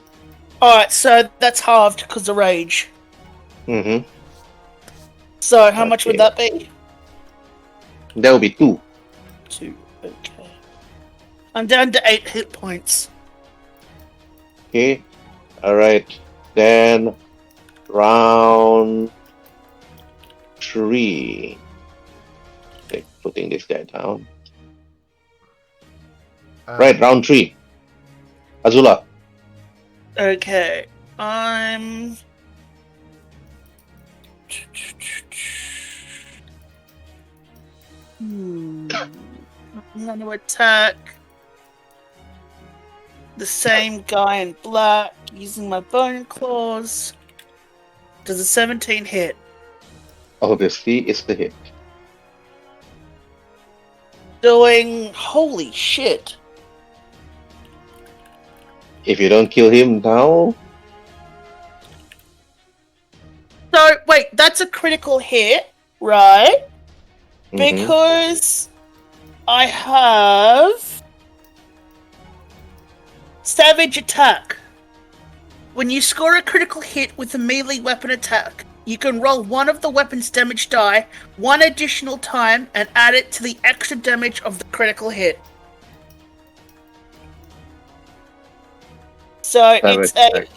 All right, so that's halved because of rage. Mm-hmm. So, how much would that be? That will be 2. 2. Okay. I'm down to 8 hit points. Okay. Alright. Then round 3. Okay, putting this guy down. Right, round 3. Azula. Okay. I'm gonna attack the same guy in black using my bone claws. Does a 17 hit? Obviously, it's the hit. Doing holy shit. If you don't kill him now, So wait, that's a critical hit, right? mhm. Because I have Savage Attack. When you score a critical hit with a melee weapon attack, you can roll one of the weapon's damage die one additional time and add it to the extra damage of the critical hit. So it's Savage a attack.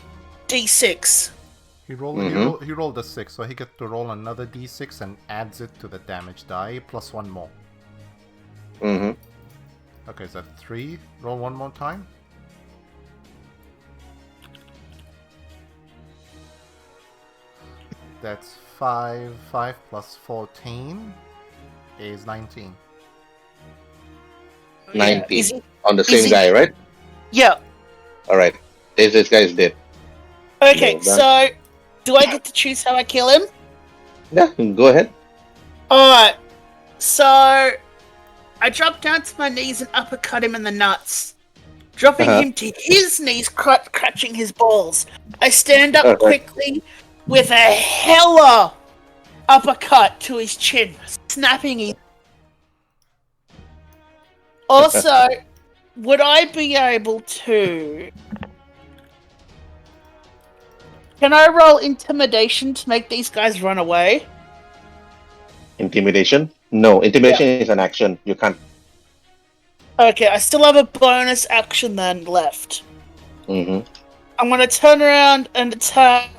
D6. He rolled a 6, so he gets to roll another d6 and adds it to the damage die, plus 1 more. Mm-hmm. Okay, is that 3? Roll 1 more time. That's 5. 5 plus 14 is 19. 19. Easy. On the same Easy. guy, right? Yeah. Alright. This guy is dead. Okay, Well done. so do I get to choose how I kill him? Yeah, go ahead. Alright, so I drop down to my knees and uppercut him in the nuts. Dropping Uh-huh. him to his knees, catching his balls. I stand up Okay. quickly with a hella uppercut to his chin, snapping his. Also, would I be able to... Can I roll intimidation to make these guys run away? Intimidation? No, intimidation is an action. You can't. Okay, I still have a bonus action then left. Mm-hmm. I'm gonna turn around and attack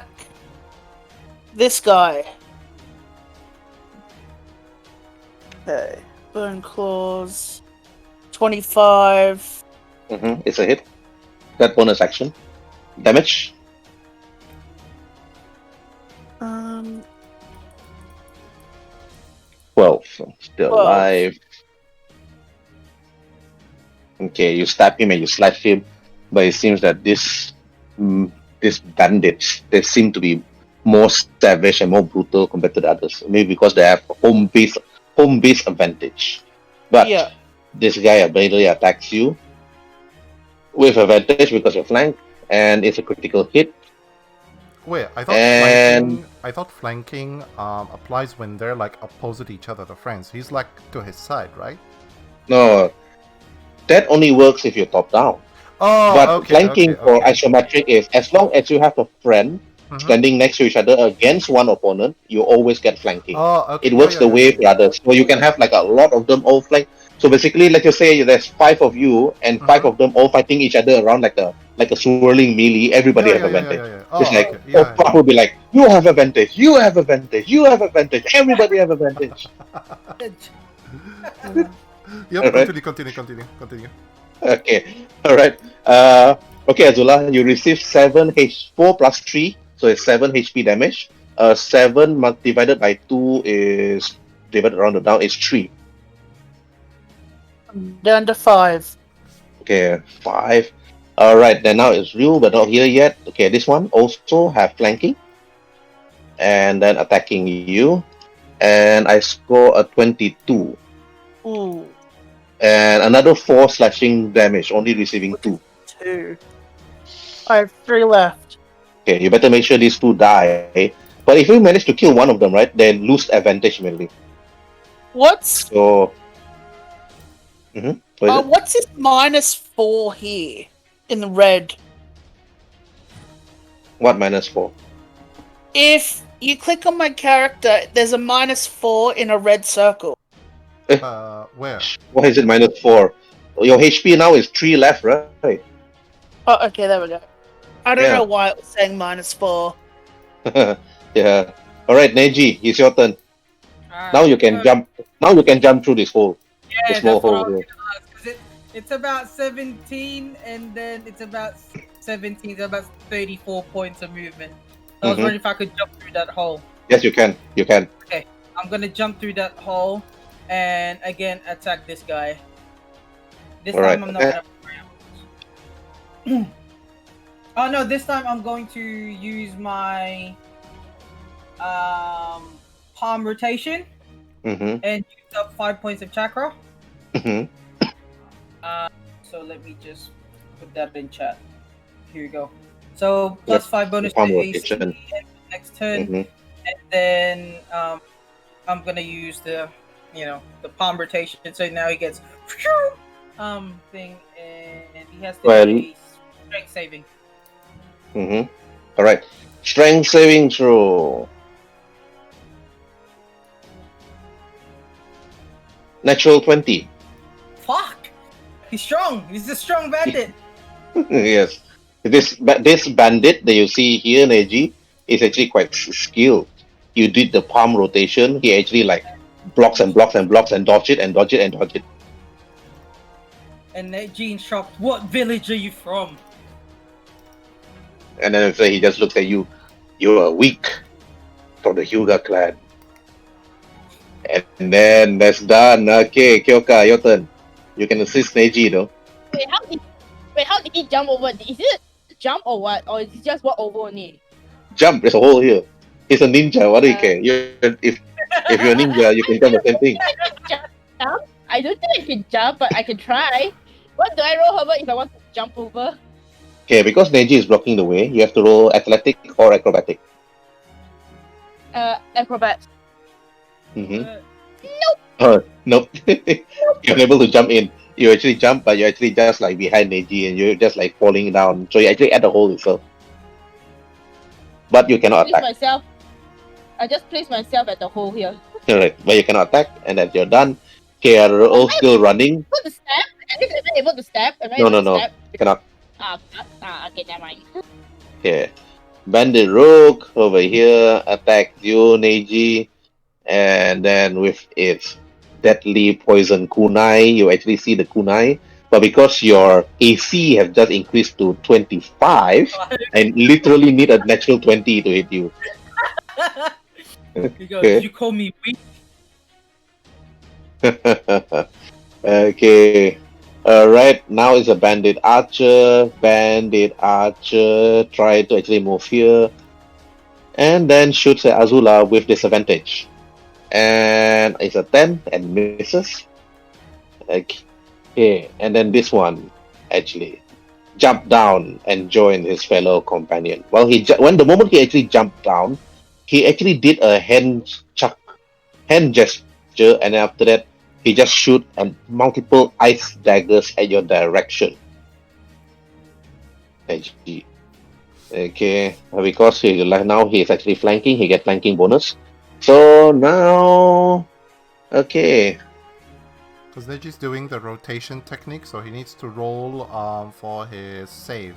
this guy. Okay. Bone claws. 25. Mm-hmm. It's a hit. That bonus action. Damage. 12. Still 12. alive. Okay, you stab him and you slash him, but it seems that this bandits, they seem to be more savage and more brutal compared to the others. Maybe because they have home base advantage. But Yeah. this guy ability attacks you with advantage because you're flanked, and it's a critical hit. Wait, I thought And- flanking applies when they're like opposite each other, the friends. He's like to his side, right? No, that only works if you're top down. Oh, But okay, flanking okay, for okay. isometric is as long as you have a friend Mhm. standing next to each other against one opponent, you always get flanking. Oh, okay. It works yeah, the yeah, way yeah, for others. So you can have like a lot of them all flank. So basically, let's just say there's 5 of you and 5 of them all fighting each other around like a swirling melee. Everybody has advantage. Oh, It's like, okay. Yeah, Pop will be like, you have advantage, you have advantage, you have advantage, everybody have advantage. Yep, Alright. continue. Okay, alright. Okay, Azula, you receive 4 plus 3, so it's 7 HP damage. 7 divided by 2 is divided around the down is 3. Down to 5. Okay, 5. Alright, then now it's Ryu, but not here yet. Okay, this one also have flanking. And then attacking you. And I score a 22. Ooh. And another 4 slashing damage, only receiving 2. 2. I have 3 left. Okay, you better make sure these 2 die. But if you manage to kill one of them, right, then lose advantage immediately. What's So. What is it? what's this -4 here in the red? What -4? If you click on my character, there's a -4 in a red circle. Where? Why is it -4? Your HP now is 3 left, right? Oh, okay, there we go. I don't Yeah. know why it was saying -4. Yeah. Alright, Neji, it's your turn. Now you can jump. Now you can jump through this hole. Yeah, The small that's what I hole was here. gonna ask, 'cause it's about 17, and then it's about 17, so about 34 points of movement. So I was Mhm. wondering if I could jump through that hole. Yes, you can. You can. I'm gonna jump through that hole and again attack this guy. This All time right. I'm not gonna. Oh no! This time I'm going to use my palm rotation Mm-hmm. and use up 5 points of chakra. Mm-hmm. So let me just put that in chat. Here we go. So plus Yep, 5 bonus to palm AC rotation. and next turn, Mm-hmm. and then I'm gonna use the palm rotation. So now he gets thing, and he has to Well- do a strength saving. Mm-hmm. All right. Strength saving throw. Natural 20. Fuck! He's strong. He's a strong bandit. Yes. This bandit that you see here, Neji, is actually quite skilled. You did the palm rotation. He actually like blocks and blocks and blocks and dodge it and dodge it and dodge it. And Gene shocked. What village are you from? And then after he just looks at you. You are weak from the Hyuga clan. And then that's done. Okay, Kyoka, your turn. You can assist Neji though. Wait, how did he jump over? Is it jump or what? Or is it just walk over only? Jump, there's a hole here. He's a ninja, what do you care? If you're a ninja, you can jump the same thing. Jump? I don't think I can jump, but I can try. What do I roll over if I want to jump over? Okay, because Neji is blocking the way, you have to roll athletic or acrobatic. Acrobat. Mm-hmm. Nope. You're unable to jump in. You actually jump, but you're actually just like behind Neji and you're just like falling down. So you actually at the hole itself. But you cannot attack. I just place myself at the hole here. Alright, but you cannot attack, and then you're done. Okay, are all still running? Able to stab? Am I able to stab? Am I No, able no, to no. stab? You cannot. Okay, never mind. Okay. Bandit Rogue over here attack you, Neji, and then with its deadly poison kunai, you actually see the kunai. But because your AC have just increased to 25, I literally need a natural 20 to hit you. He goes, Okay. "You call me weak." Okay. Right now is a bandit archer. Bandit archer try to actually move here. And then shoots at Azula with disadvantage. And it's a 10 and misses. Okay. And then this one actually jumped down and joined his fellow companion. Well, when the moment he actually jumped down, he actually did a hand gesture, and after that, he just shoot and multiple ice daggers at your direction. Neji. Okay, because now he is actually flanking, he get flanking bonus. So now, okay, Because Neji's doing the rotation technique, so he needs to roll for his save.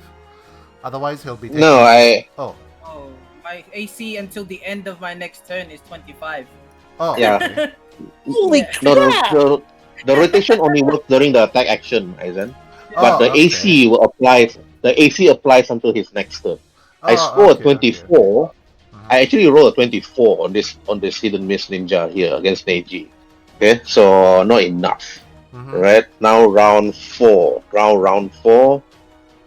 Otherwise, he'll be taking... no, Oh. Oh, my AC until the end of my next turn is 25. Oh, Yeah. okay. Holy Yeah. no, crap! the rotation only works during the attack action, Aizen. But Oh, the okay. AC will apply. The AC applies until his next turn. I Oh, scored okay, 24. okay. I actually rolled a 24 on this hidden miss ninja here against Neji. Okay, so not enough. Mhm. Right now, round 4. Round 4.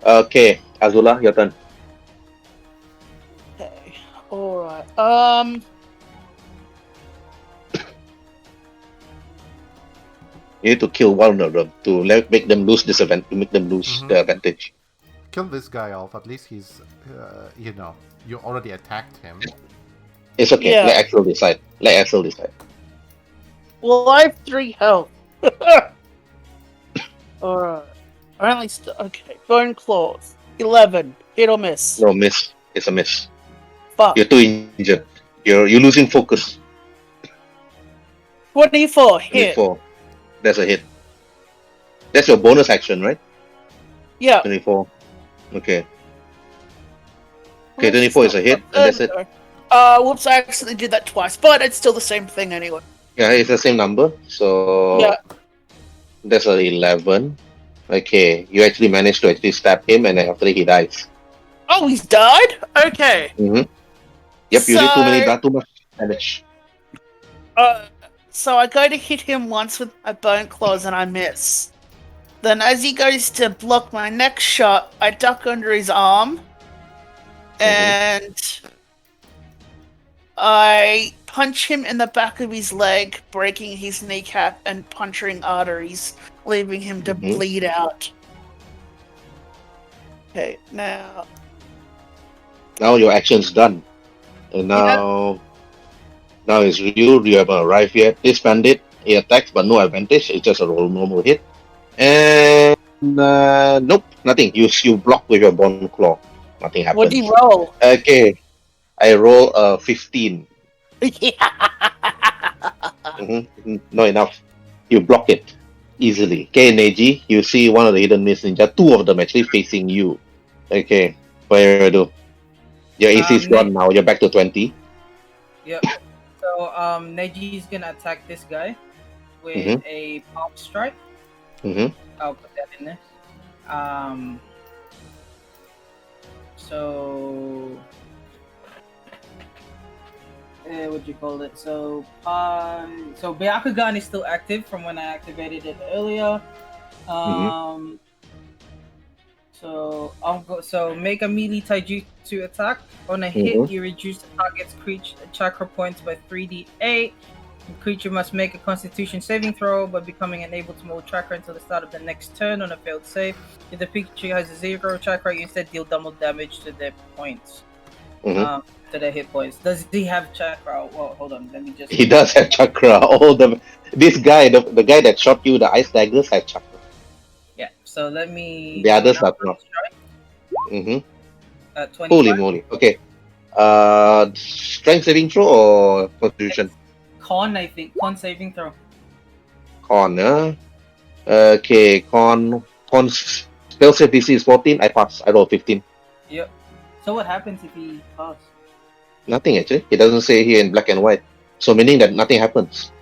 Okay, Azula, your turn. Okay. Alright. You need to kill one of them to make them lose disadvantage. To make them lose Mhm. the advantage. Kill this guy off. At least he's, you already attacked him. It's okay. Yeah. Let Axel decide. Let Axel decide. Well, I have 3 health. Alright. I only okay. Bone claws. 11. Hit or miss. No miss. It's a miss. Fuck. You're too injured. You're losing focus. 24. Hit. 24. That's a hit. That's your bonus action, right? Yeah. 24. Okay. Well, Okay, 24 is a hit, and that's it. Whoops, I accidentally did that twice, but it's still the same thing anyway. Yeah, it's the same number. So Yeah. that's a 11. Okay, you actually managed to actually stab him, and then after he dies. Oh, he's died? Okay. Mm-hmm. Yep, you did too much damage. So I go to hit him once with my bone claws and I miss. Then as he goes to block my next shot, I duck under his arm. And I punch him in the back of his leg, breaking his kneecap and puncturing arteries, leaving him to bleed out. Okay, now Now your action's done. And now it's Ryu. You haven't arrived yet. This bandit, he attacks but no advantage. It's just a normal hit. And nope, nothing. You block with your bone claw. Nothing happens. what do you roll? Okay, I roll a 15. Not enough. You block it easily. Okay, Neji, you see one of the hidden miss ninja. 2 of them actually facing you. Okay, what are you gonna do? Your AC is gone now. You're back to 20. Yep. So Neji's gonna attack this guy with a palm strike. I'll put that in there. So what do you call it? So Byakugan is still active from when I activated it earlier. So I'll go. So make a melee taijutsu attack. On a hit, you reduce the target's creature chakra points by 3d8. The creature must make a Constitution saving throw by becoming unable to move chakra until the start of the next turn on a failed save. If the creature has a 0 chakra, you instead deal double damage to their points. To their hit points. Does he have chakra? Well, hold on. Let me just. He does have chakra. This guy, the guy that shot you the ice daggers, has chakra. Yeah. So let me. The others are not. 25. Holy moly. Okay. Strength saving throw or Constitution? Con, I think. Con saving throw. Con, Okay, con Spell save DC is 14. I pass. I roll 15. Yep. So what happens if he passes? Nothing actually. It doesn't say here in black and white. So meaning that nothing happens.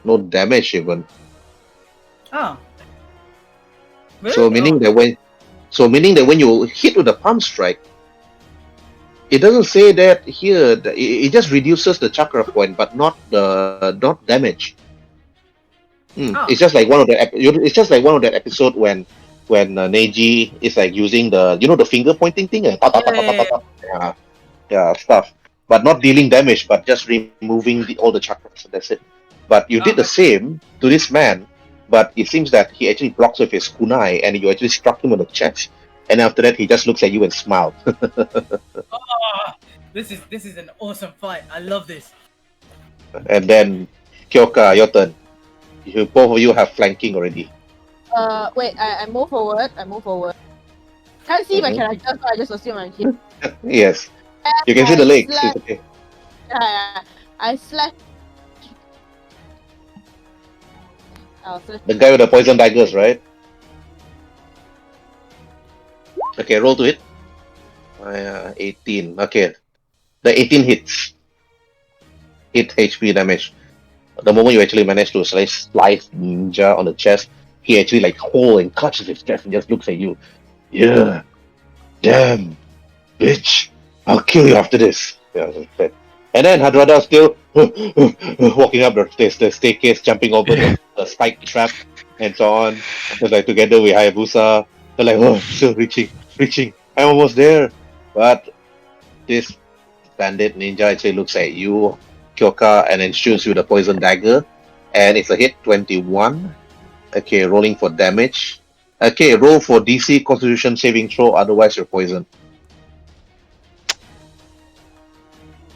No damage even. Oh. Really? So meaning that when you hit with a palm strike, it doesn't say that here. It just reduces the chakra point, but not damage. Oh. It's just like one of the. It's just like one of that episode when Neji is like using the finger pointing thing. Yeah, stuff. But not dealing damage, but just removing all the chakras. That's it. But you did the same to this man, but it seems that he actually blocks with his kunai, and you actually struck him on the chest. And after that, he just looks at you and smiles. Oh, this is an awesome fight. I love this. And then, Kyoka, your turn. Both of you have flanking already. Wait, I move forward. Can't see if I can adjust, so I just assume I'm here. Yes. You can see the legs. It's okay. I slash. Oh, slash. The guy with the poison daggers, right? Okay, roll to hit. 18. Okay. The 18 hits. Hit HP damage. The moment you actually manage to slice Ninja on the chest, he actually like hold and clutches his chest and just looks at you. Yeah. Damn. Bitch. I'll kill you after this. Yeah, that's it. And then Hadrada still walking up the staircase, jumping over the spike trap and so on. Just like together with Hayabusa. They're like, oh, still reaching. I'm almost there. But this bandit ninja actually looks at you, Kyoka, and then shoots you with a poison dagger. And it's a hit, 21. Okay, rolling for damage. Okay, roll for DC Constitution saving throw, otherwise you're poisoned.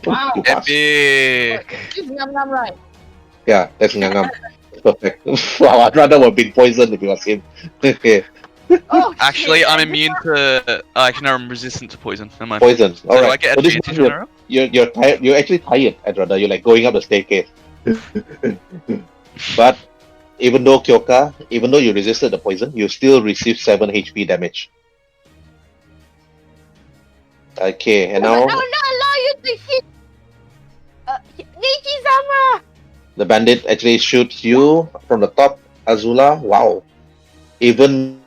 Wow. You pass. Epic. This is Ngam Ngam, right? Yeah, that's Ngangam. Perfect. Wow, I'd rather have been poisoned if it was him. Okay, Oh, Actually, shit. I'm immune to. Actually, no, I'm resistant to poison. Never mind. poison. So do I Alright. get So this advantage one on arrow? you're tired. You're actually tired, Hadrada. You're like going up the staircase. But even though you resisted the poison, you still receive 7 HP damage. Okay, and I now will not allow you to hit. Neji-sama. the bandit actually shoots you from the top, Azula. Wow. Even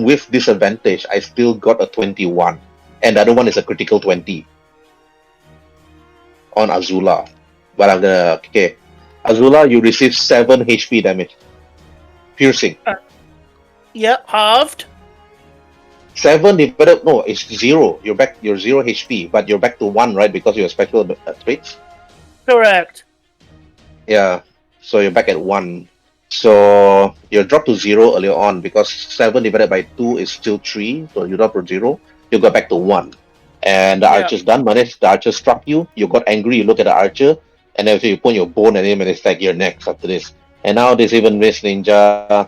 with disadvantage, I still got a 21. And the other one is a critical 20 on Azula. But I'm gonna okay. Azula, you receive 7 HP damage. Piercing. Yep, halved. 7 divided no, it's 0. You're 0 HP, but you're back to 1, right? Because you're special traits. Correct. Yeah. So you're back at 1. So you're dropped to 0 earlier on because 7 divided by 2 is still 3. So you drop to 0. You go back to 1. And the archer's done. The archer struck you. You got angry. You look at the archer. And then you put your bone at him and it's like you're next after this. And now this even Miss Ninja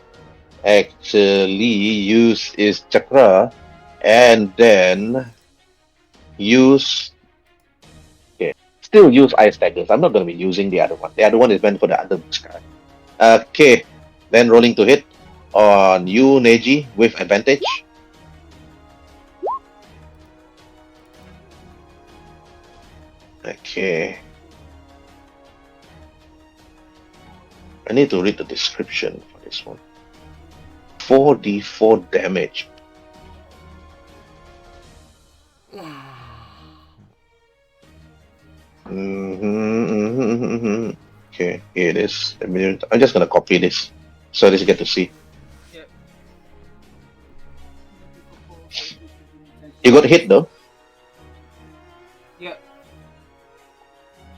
actually use his chakra and then use still use ice daggers. I'm not going to be using the other one. The other one is meant for the other guy. Okay, then rolling to hit on you, Neji, with advantage. Okay. I need to read the description for this one. 4d4 damage. Okay, here it is. I'm just gonna copy this so that you get to see. Yep. You got hit though. Yep.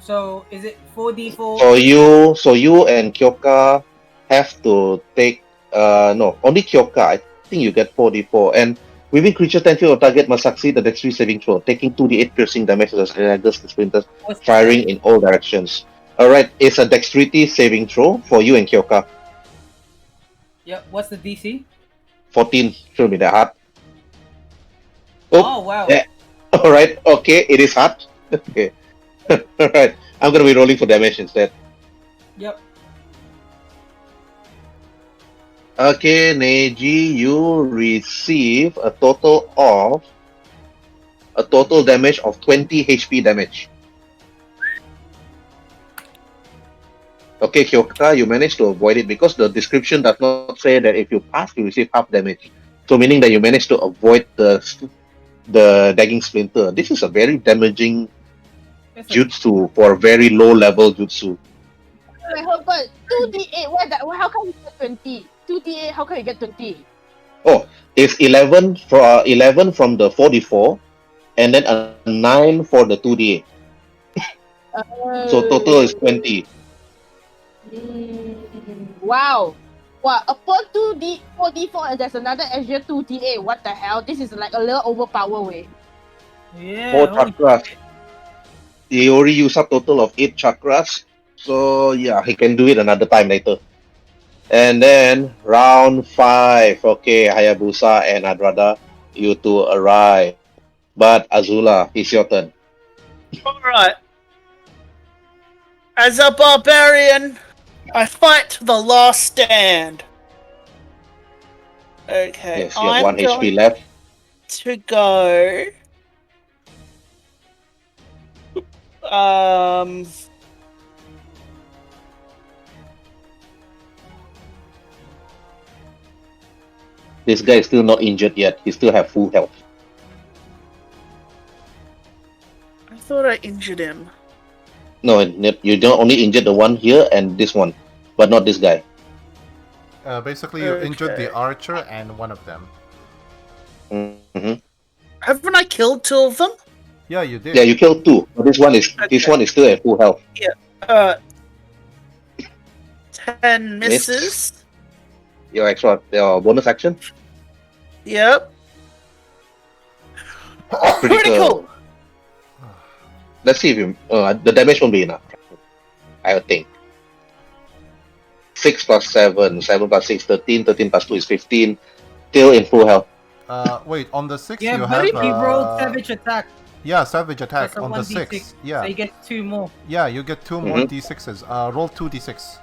So is it 4d4? So you and Kyoka have to take no, only Kyoka. I think you get 4d4 and within creature 10 feet of target must succeed the dexterity saving throw, taking 2d8 piercing damage as daggers and splinters, firing in all directions. Alright, it's a dexterity saving throw for you and Kyoka. Yep. What's the DC? 14 should be that hard. Oh wow. Yeah. Alright, okay, it is hard. Okay. Alright, I'm gonna be rolling for damage instead. Yep. Okay, Neji, you receive a total damage of 20 HP damage. Okay, Kyoka, you managed to avoid it because the description does not say that if you pass, you receive half damage. So meaning that you managed to avoid the dagging splinter. This is a very damaging It's a jutsu for a very low level jutsu. Wait, hold on. 2d8. Where that? How come you get 20? 2d8. How come you get 20? Oh, it's 11 from the 4d4, and then a 9 for the 2d8. So total is 20. Wow. Wow. Upon 2d 4d4 and there's another extra 2d8. What the hell? This is like a little overpower way. yeah. 4 Holy chakras. He already used up total of 8 chakras. So yeah, he can do it another time later. And then round 5. Okay, Hayabusa and Hadrada, you two arrive. But Azula, it's your turn. Alright. As a barbarian, I fight to the last stand. Okay, Yes, you have I'm 1 going HP left. to go. This guy is still not injured yet. He still have full health. I thought I injured him. No, you don't only injured the one here and this one, but not this guy. Basically, you injured the Okay. archer and one of them. Mm-hmm. Haven't I killed 2 of them? Yeah, you did. Yeah, you killed 2, but this one is still at full health. Uh, 10 Missed. misses. Your bonus action. Yep. Critical. Let's see if you the damage won't be enough. I would think. 6 plus 7, 7 plus 6, 13, 13 plus 2 is 15. Still in full health. Wait, on the 6 Yeah, you but have... if you rolled savage attack, Yeah, savage attack that's a on the 1d6. 6. Yeah, So you get 2 more. yeah, you get 2 more d6s. Roll 2 d6.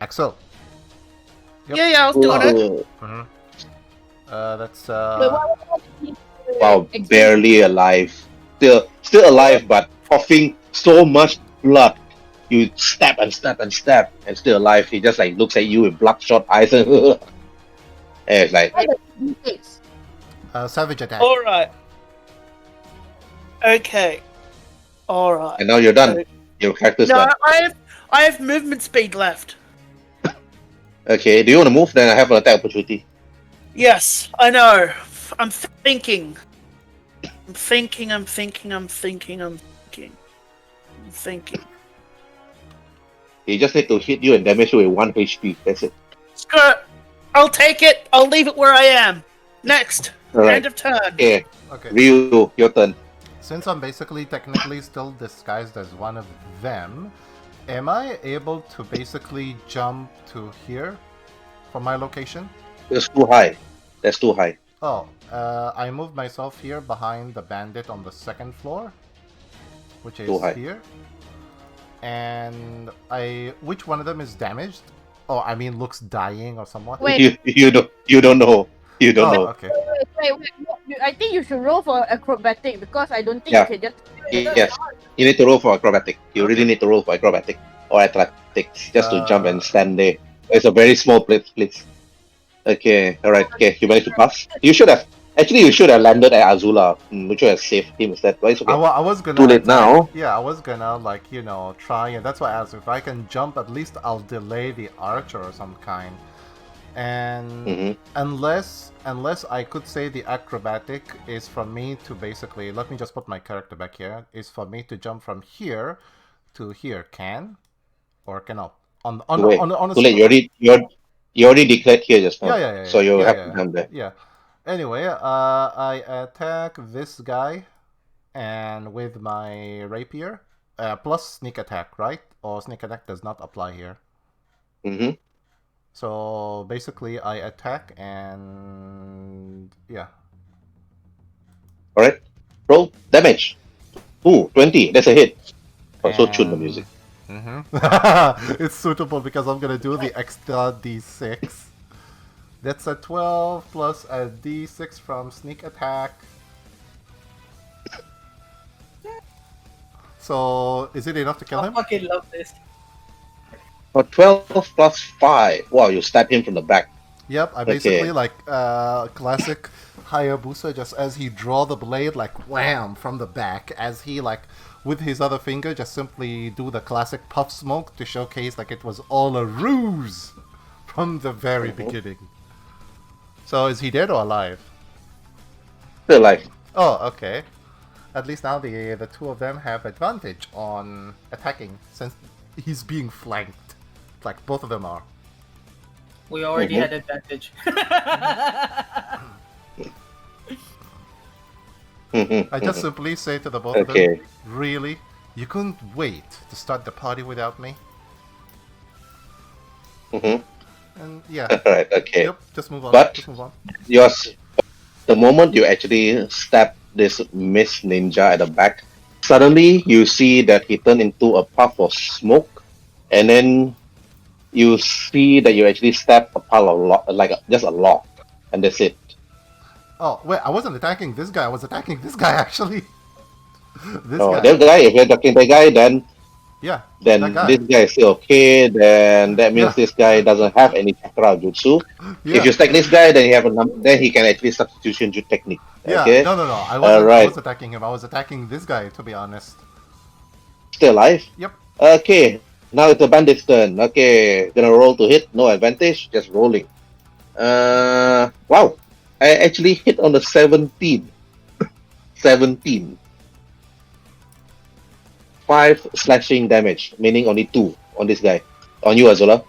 Axel. Yep. Yeah, I was doing it. Oh, That's Wait, what wow, Exactly. barely alive. Still alive, but coughing so much blood. You stab and stab and stab, and still alive. He just like looks at you with bloodshot eyes. And it's like, D6? savage attack. Alright. Okay. Alright. and now you're done. Your character's No, done. I have movement speed left. Okay, do you want to move? Then I have an attack opportunity. Yes, I know. I'm thinking. You just need to hit you and damage you with 1 HP. That's it. Screw it. I'll take it. I'll leave it where I am. Next. Alright. End of turn. Okay, Okay. Ryu, your turn. Since I'm basically technically still disguised as one of them, am I able to basically jump to here from my location? That's too high. That's too high. Oh, I moved myself here behind the bandit on the 2nd floor, which is Too high. here. And which one of them is damaged? Oh, I mean, looks dying or somewhat. Wait. You don't know. You don't Oh, know. okay. Wait. I think you should roll for acrobatic because I don't think Yeah. you can just. Yes. You need to roll for acrobatic. You really need to roll for acrobatic or athletics just to jump and stand there. It's a very small place, please. Okay, alright. Okay, you managed to pass. You should have landed at Azula. We should have saved him instead. But it's okay. I was gonna. Too late attack- now. Yeah, I was gonna try, and that's why I asked if I can jump. At least I'll delay the archer or some kind. And Mhm. unless I could say the acrobatic is for me to basically, let me just put my character back here, is for me to jump from here to here. Can or cannot on Too late. on a Too late. single- You already declared here just now. Yeah. So you yeah, have yeah, to jump there. Yeah. Anyway, I attack this guy, and with my rapier, plus sneak attack, right? Or sneak attack does not apply here. Mm-hmm. So basically, I attack and yeah. Alright. Roll damage. Ooh, 20. That's a hit. Also tune the And music. It's suitable because I'm gonna do the extra d6. That's a 12 plus a d6 from sneak attack. So, is it enough to kill I him? fucking love this. For 12 plus 5. Wow, you stab him from the back. Yep, I basically classic Hayabusa, just as he draw the blade, like wham from the back, as he with his other finger just simply do the classic puff smoke to showcase like it was all a ruse from the very beginning. So is he dead or alive? Still alive. Oh, okay. At least now the two of them have advantage on attacking since he's being flanked. Like both of them are. We already had advantage. I just simply say to the both of them, really? You couldn't wait to start the party without me? And yeah. Alright, okay. Yep, just move on. But- just move on. The moment you actually stab this Miss Ninja at the back, suddenly you see that he turned into a puff of smoke, and then you see that you actually stab a pile of just a log, and that's it. Oh, wait, I wasn't attacking this guy, I was attacking this guy actually. This Oh, guy. that guy, if you're attacking that guy, then Yeah, then that guy. this guy is still okay, then that means Yeah. this guy doesn't have any chakra jutsu. Yeah. If you stack this guy, then then he can actually substitution jutsu technique. Yeah, Okay? no, I wasn't, Alright. I was attacking him, I was attacking this guy, to be honest. Still alive? Yep. Okay, now it's the bandit's turn. Okay, gonna roll to hit, no advantage, just rolling. Wow, I actually hit on the 17. 17. 5 slashing damage, meaning only 2 on this guy. On you, Azula.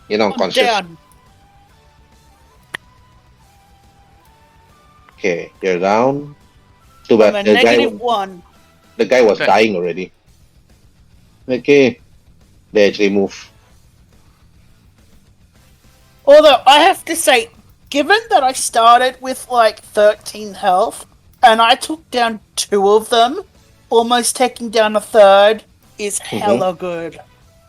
You're not I'm unconscious. down. Okay, you're down. Too I'm a bad. -1. The guy was Okay. dying already. Okay, they actually move. Although I have to say, given that I started with like 13 health and I took down 2 of them, almost taking down a third is hella good.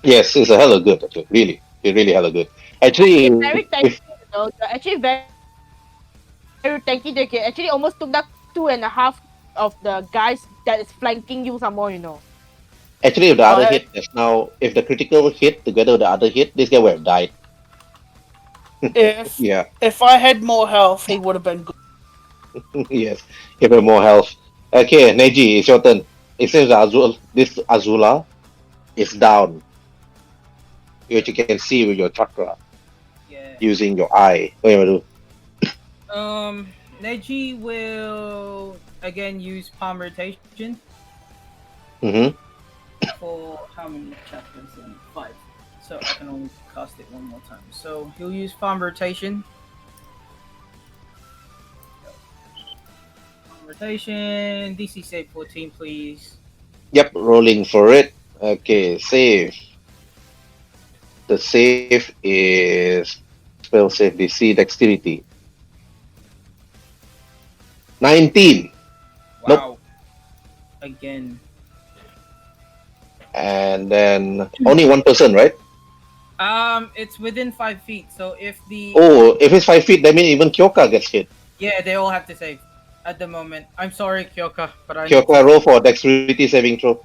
Yes, it's a hella good, actually. Really. It's really hella good. Actually, It's very tanky, if, you know. You're actually very tanky. They can actually almost took that 2.5 of the guys that is flanking you some more, you know. actually, if the other I- hit is now, if the critical hit together with the other hit, this guy would have died. If Yeah, if I had more health, he would have been good. yes. Give him more health. Okay, Neji, it's your turn. It says this Azula is down, which you can see with your chakra Yeah. using your eye. What do you want to do? Neji will again use palm rotation Mm-hmm. for how many chapters? 5. So I can only cast it one more time. So he'll use palm rotation. Palm rotation. DC save 14, please. Yep, rolling for it. Okay, save. The save is spell save DC dexterity. 19. Nope. Wow. Again. And then only one person, right? It's within 5 feet. So if the Oh, if it's 5 feet, that means even Kyoka gets hit. yeah, they all have to save at the moment. I'm sorry, Kyoka, but I Kyoka, roll for dexterity saving throw.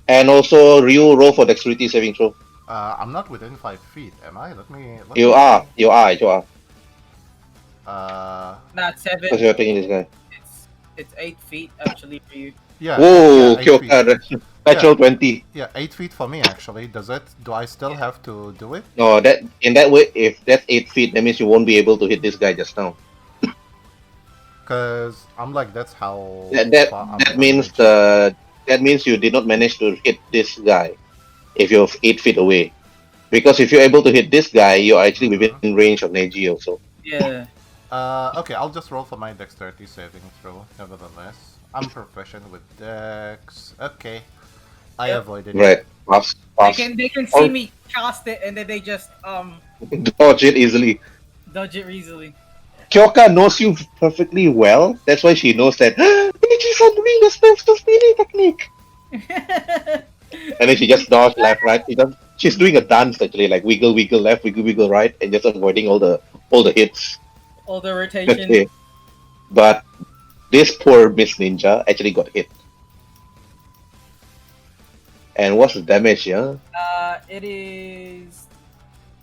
And also Ryu, roll for dexterity saving throw. I'm not within 5 feet, am I? Let me... You are. not 7. Because you're taking this guy. It's 8 feet actually for you. Yeah, Whoa, yeah, 8 feet. Kyoka, natural 20. Yeah, 8 feet for me actually. Do I still have to do it? No, in that way, if that's 8 feet, that means you won't be able to hit this guy just now. Because I'm like, that's how far I'm That means you did not manage to hit this guy if you're 8 feet away. Because if you're able to hit this guy, you're actually within range of Neji also. Yeah. Okay, I'll just roll for my dexterity saving throw, nevertheless. I'm proficient with dex. Okay. I Yep. avoided Right. it. Pass. They can Oh. see me cast it and then they just Dodge it easily. dodge it easily. Kyoka knows you perfectly well. That's why she knows that Neji's on doing the spell to stealing technique. And then she just dodge left, right. She's doing a dance actually, like wiggle, wiggle left, wiggle, wiggle right, and just avoiding all the hits. All the rotation. Okay. But this poor Miss Ninja actually got hit. And what's the damage, yeah? It is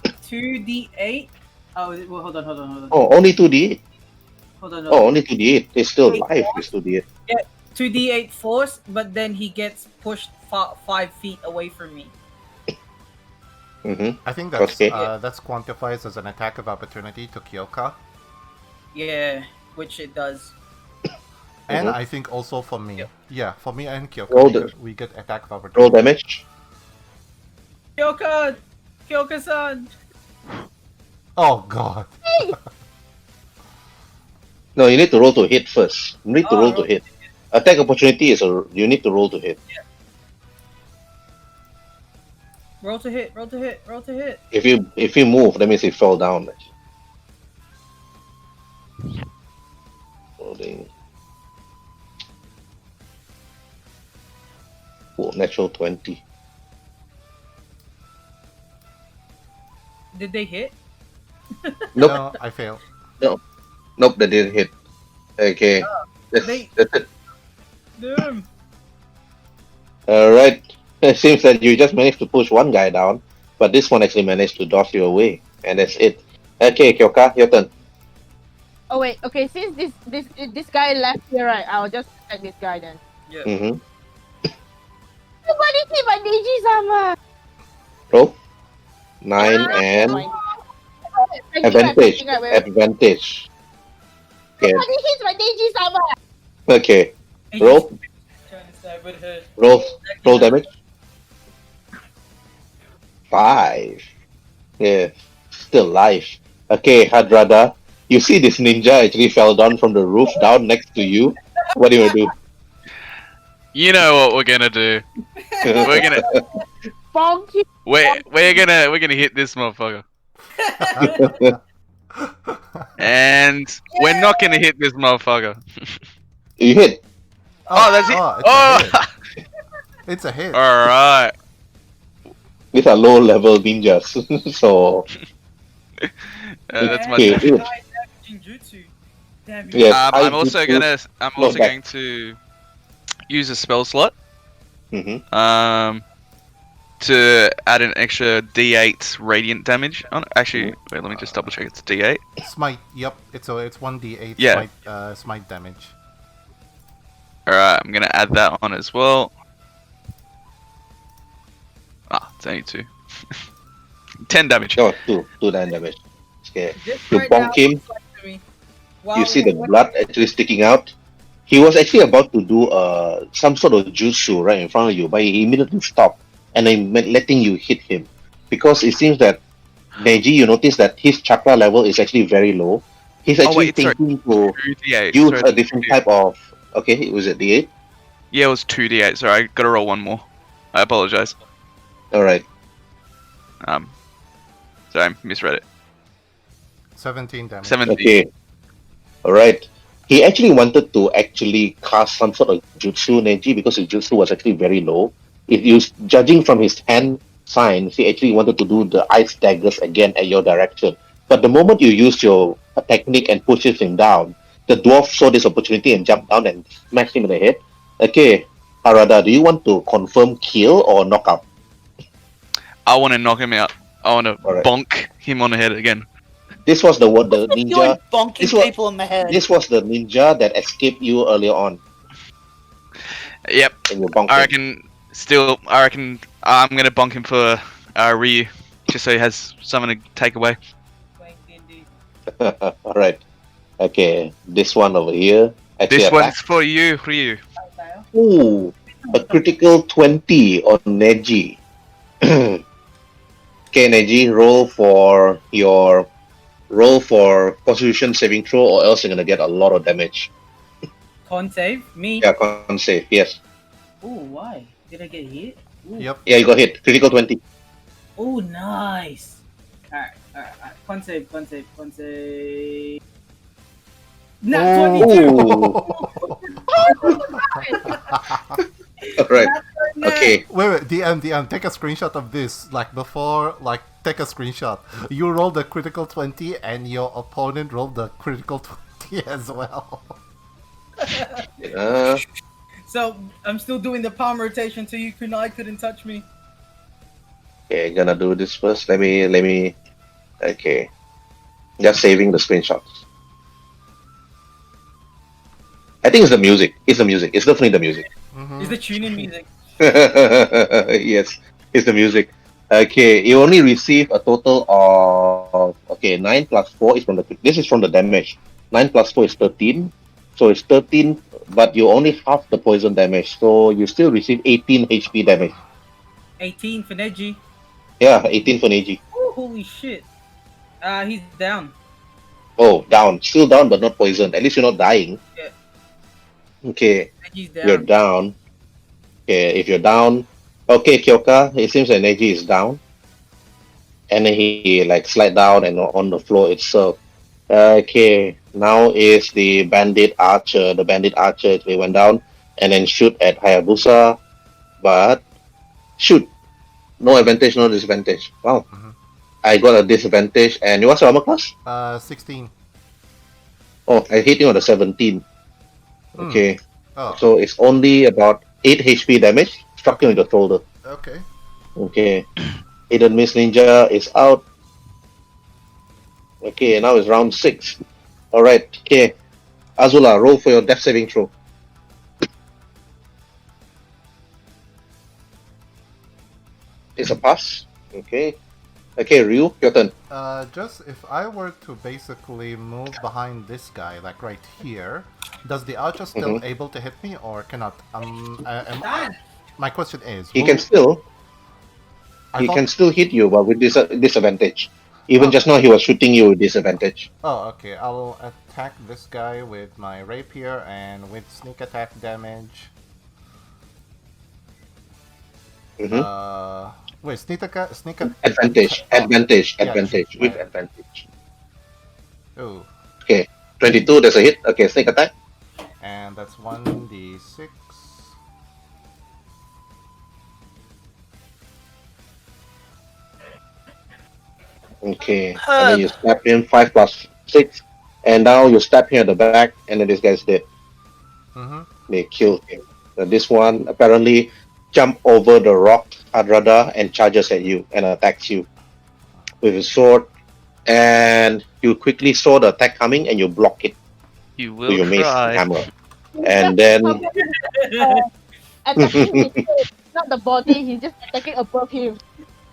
2d8. Oh, well, hold on. Oh, only 2d8. Hold on. Oh, only 2d8. It's still life, it's 2d8. 2d8 force, but then he gets pushed 5 feet away from me. Mm-hmm. I think that's Okay. that's quantifies as an attack of opportunity to Kyoka, Yeah, which it does. and Mhm. I think also for me. Yep. Yeah, for me and Kyoka, Roll we get attack of Roll opportunity. damage. Kyoka-san! Oh god. No, you need to roll to hit first. You need to Oh, roll to roll- hit. Attack opportunity is you need to roll to hit. Roll to hit. If you move, that means it fell down. Rolling. Oh, natural 20. Did they hit? Nope. No, I failed. Nope, that didn't hit. Okay. That's they- it. Damn. Alright. It seems that you just managed to push one guy down, but this one actually managed to dodge you away. And that's it. Okay, Kyoka, your turn. Oh wait, okay. Since this guy left here, right? I'll just attack this guy then. Mm-hmm. Nobody see my Neji-sama. Roll. 9 and advantage. Advantage. Okay. Nobody hits my Neji-sama. Okay. Roll. Roll damage. 5. Yeah. Still alive. Okay, Hadrada. You see this ninja actually fell down from the roof down next to you. What do you do? You know what we're gonna do. We're gonna Bonk you. we're gonna hit this motherfucker. And we're not gonna hit this motherfucker. You hit. Oh, that's it. It's a hit. Alright. These are low level ninjas. So That's my Okay. turn. Jinjutsu. Damn. yes, I'm also back. going to use a spell slot Mm-hmm. to add an extra D8 radiant damage on it. Actually, wait, let me just double check. It's D8. Smite. Yep. It's 1d8 Yeah. smite damage. Alright, I'm gonna add that on as well. Ah, it's only 2. 10 damage. Oh, 2 damage. Okay. This You right bonk now him. looks like to me. Wow, You see the blood actually sticking out. He was actually about to do some sort of jutsu right in front of you, but he immediately stopped and then letting you hit him. Because it seems that Neji, you notice that his chakra level is actually very low. He's actually wait, sorry. thinking to 2d8. use Sorry, a different type of. Okay, was it D8? Yeah, it was 2d8. Sorry, I gotta roll one more. I apologize. Alright. Sorry, I misread it. 17 damage. 17. Okay. Alright. He actually wanted to actually cast some sort of jutsu, Neji, because his jutsu was actually very low. If you judging from his hand signs, he actually wanted to do the ice daggers again at your direction. But the moment you use your technique and pushes him down, the dwarf saw this opportunity and jumped down and smashed him in the head. Okay, Harada, do you want to confirm kill or knock out? I want to knock him out. I want to Alright. bonk him on the head again. This was the You're ninja. bonking This was- people in the head. This was the ninja that escaped you earlier on, Yep. and you bonked I him. reckon I'm gonna bonk him for Ryu, just so he has something to take away. Alright. Okay, this one over here. Actually This attack. one's for you, Ryu. Ooh, a critical 20 on Neji. Okay, Neji, roll for Constitution saving throw, or else you're gonna get a lot of damage. Con save? Me? Yeah, con save. Yes. Ooh, why? Did I get hit? Ooh. Yep. Yeah, you got hit. Critical 20. Oh, nice. Alright. Con save. Nat Oh. 22! Ooh. Alright. Nat Okay. Wait, DM, take a screenshot of this. Like before, like take a screenshot. You rolled a critical 20, and your opponent rolled the critical 20 as well. So I'm still doing the palm rotation so you kunai couldn't touch me. Okay, gonna do this first. Let me. Okay, just saving the screenshots. I think it's the music. It's the music. It's definitely the music. Is the tuning music? Yes, it's the music. Okay, you only receive a total of 9 plus 4 is from the. This is from the damage. 9 plus 4 is 13. So it's 13, but you only half the poison damage. So you still receive 18 HP damage. 18 for Neji. Yeah, 18 for Neji. Oh, holy shit. He's down. Oh, down. Still down, but not poisoned. At least you're not dying. Yeah. Okay, Neji's you're down. down. Okay, if you're down, okay, Kyoka, it seems that Neji is down, and then he like slide down and on the floor itself. Okay, now is the bandit archer. The bandit archer actually went down and then shoot at Hayabusa, but shoot, no advantage, no disadvantage. Wow, I got a disadvantage. And what's your armor class? 16. Oh, I hit you on the 17. Okay, Oh, so it's only about 8 HP damage. Struck you in the shoulder. okay. Okay. Hidden Miss Ninja is out. Okay, now it's round 6. Alright, okay. Azula, roll for your death saving throw. It's a pass. Okay. Okay, Ryu, your turn. Just if I were to basically move behind this guy, like right here, does the archer still able to hit me or cannot? My question is, He can still hit you, but with disadvantage. Even just now, he was shooting you with disadvantage. Oh, okay. I'll attack this guy with my rapier and with sneak attack damage. Wait, sneak attack. Advantage. Yeah, With advantage. Oh, Okay, 22. There's a hit. Okay, sneak attack. and that's 1d6. Okay, and then you stab him 5 plus 6, and now you stab him at the back, and then this guy's dead. They killed him. So this one apparently jump over the rock Hadrada and charges at you and attacks you with his sword, and you quickly saw the attack coming and you block it You with will your mace cry. hammer, and then Attacking his head, not the body. He's just attacking above him.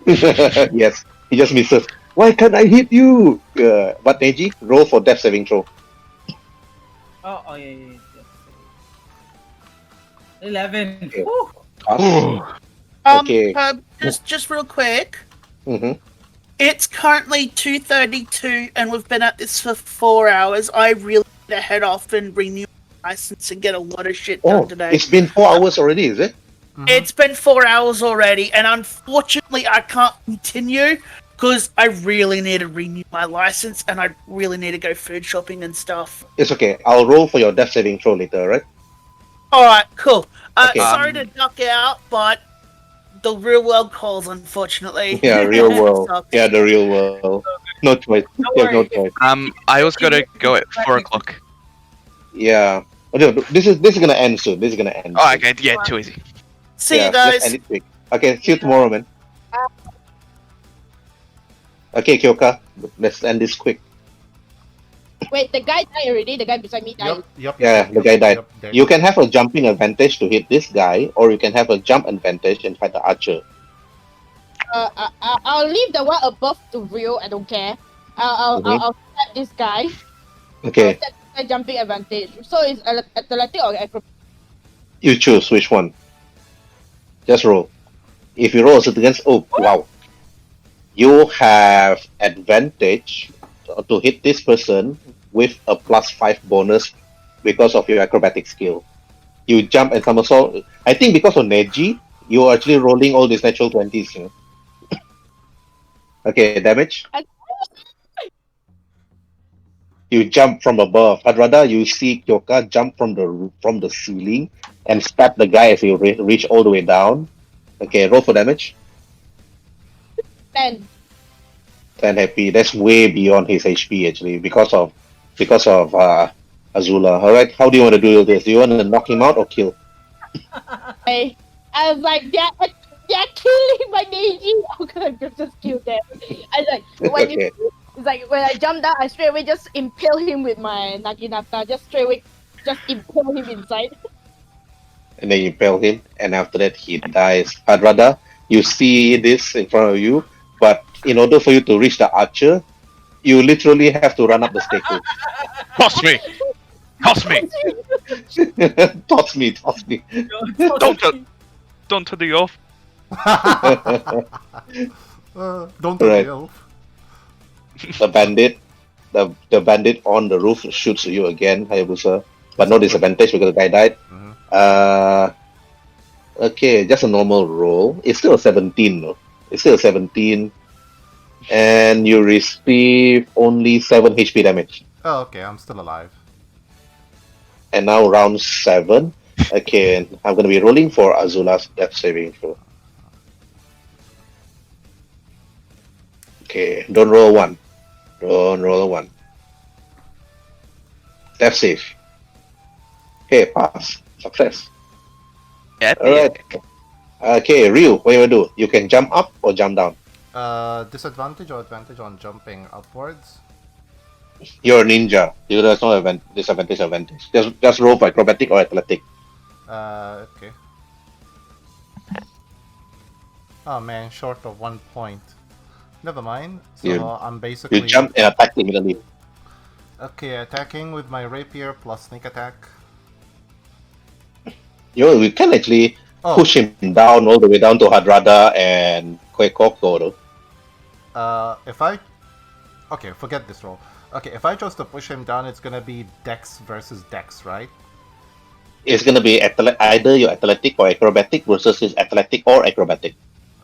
yes, he just misses. Why can't I hit you? But Neji, roll for death saving throw. Oh, yeah. 11. Okay. Woo. Okay. Just real quick. Mm-hmm. It's currently 2:32, and we've been at this for 4 hours. I really need to head off and renew my license and get a lot of shit done today. It's been 4 hours already, is it? It's been 4 hours already, and unfortunately, I can't continue because I really need to renew my license, and I really need to go food shopping and stuff. It's okay. I'll roll for your death saving throw later, right? All right, cool. Okay. Sorry to duck out, but the real world calls, unfortunately. Yeah, real world. Sucks. Yeah, the real world. No choice. There's no choice. I was gonna go at 4 o'clock. Yeah. Okay, this is gonna end soon. This is gonna end. Oh, soon. okay, yeah, too easy. See you Let's guys. end it quick. Okay, see you tomorrow, man. Okay, Kyoka, let's end this quick. Wait, the guy died already. The guy beside me died. Yep. Yeah, the guy died. Yep, You can have a jumping advantage to hit this guy, or you can have a jump advantage and fight the archer. I'll leave the one above to Rio. I don't care. I'll stab this guy. Okay, I'll stab this guy jumping advantage. So it's athletic or acrobatic? you choose which one. Just roll. If you roll against, oh wow, you have advantage to hit this person with a +5 bonus because of your acrobatic skill. You jump and somersault. I think because of Neji, you're actually rolling all these natural 20s. You know? Okay, damage. You jump from above. Hadrada, you see Kyoka jump from the ceiling and stab the guy as he reach all the way down. Okay, roll for damage. 10. 10 HP. That's way beyond his HP actually because of Azula. All right, how do you want to do this? Do you want to knock him out or kill? I was like, they're killing my Neji. How can I just kill them? I was like, when Okay. it's like when I jump down, I straight away just impale him with my Naginata. Just straight away, just impale him inside. And then you impale him, and after that he dies. Hadrada, you see this in front of you, but in order for you to reach the archer, you literally have to run up the staircase. Toss me! Toss me! Toss me, toss me. Don't turn the off. Don't do Right. the elf. The bandit on the roof shoots you again, Hayabusa, but no disadvantage because the guy died. Mhm. Okay, just a normal roll. It's still a 17, though. It's still a 17, and you receive only 7 HP damage. Oh, okay, I'm still alive. And now round 7. Okay, and I'm gonna be rolling for Azula's death saving throw. Okay, don't roll 1. Don't roll a 1. Death save. Okay, pass. Success. Epic. Alright. Okay, Ryu, what do you do? You can jump up or jump down. Disadvantage or advantage on jumping upwards? You're a ninja. There's no disadvantage advantage. Just roll for acrobatic or athletic. Okay. Oh man, short of 1 point. Never mind. So You- I'm basically You jump and attack immediately. okay. Attacking with my rapier plus sneak attack. We can actually Oh, push him down all the way down to Hadrada and Kwekoko though. if I okay, forget this roll. Okay, if I chose to push him down, it's gonna be Dex versus Dex, right? It's gonna be either your athletic or acrobatic versus his athletic or acrobatic.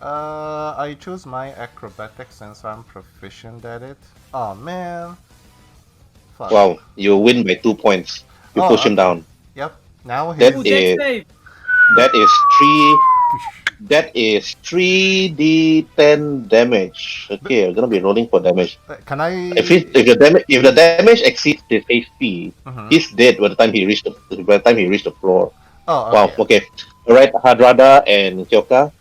I choose my acrobatics since I'm proficient at it. Oh man. Fuck. Wow, you win by 2 points. You Oh, push him okay. down. Yep. Now That he's Ooh, dex is save. that is 3. That is 3d10 damage. Okay, I'm gonna be rolling for damage. Can I? If the damage exceeds his HP, Mhm. he's dead by the time he reached the floor. Oh, Wow. okay. Okay. All right, Hadrada and Kyoka.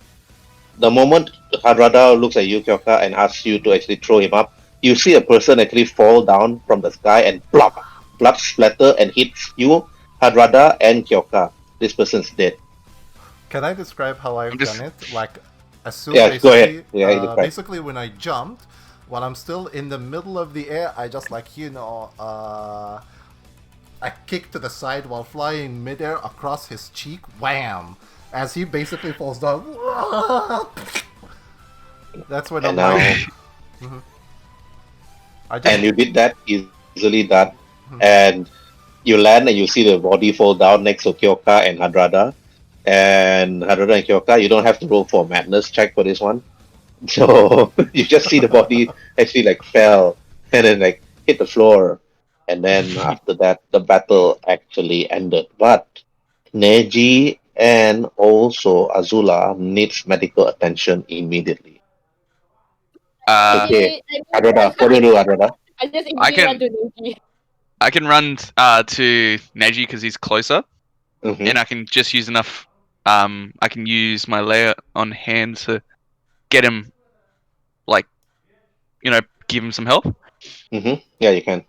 The moment Hadrada looks at you, Kyoka, and asks you to actually throw him up, you see a person actually fall down from the sky and plop, blood splatter and hits you, Hadrada and Kyoka. This person's dead. Can I describe how I've I'm just- done it? Like, as soon Yeah, basically, go ahead. Yeah, you describe. basically when I jumped, while I'm still in the middle of the air, I just I kick to the side while flying midair across his cheek. Wham! As he basically falls down. That's when And I'm now, like, I just and you did that easily done, Mhm. and you land and you see the body fall down next to Kyoka and Hadrada. And Hadrada and Kyoka, you don't have to roll for madness check for this one. So you just see the body actually like fell and then like hit the floor. And then after that, the battle actually ended. But Neji and also Azula needs medical attention immediately. Okay, Hadrada, what do you do, Hadrada? I just I immediately can- run to Neji. I can run to Neji because he's closer, Mhm. and I can just use enough. I can use my layer on hand to get him, like, give him some help. Yeah, you can.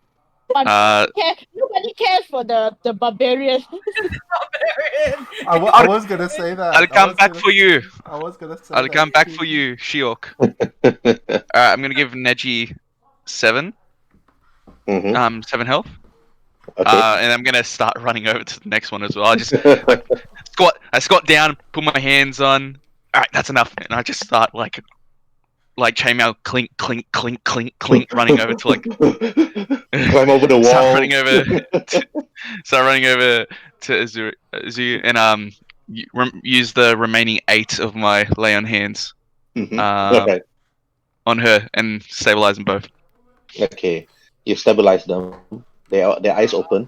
Nobody cares for the barbarian. I was gonna say that. I'll come back for you. I was gonna say I'll that. come back for you, Shiok. Alright, I'm gonna give Neji 7. Mhm. 7 health. Okay. And I'm gonna start running over to the next one as well. I just squat down, put my hands on. Alright, that's enough. And I just start like chainmail clink, clink, clink, clink, clink, running over to like Climb over the wall. start running over to Azu and use the remaining 8 of my lay on hands Okay. on her and stabilize them both. Okay. You stabilize them. Their eyes open.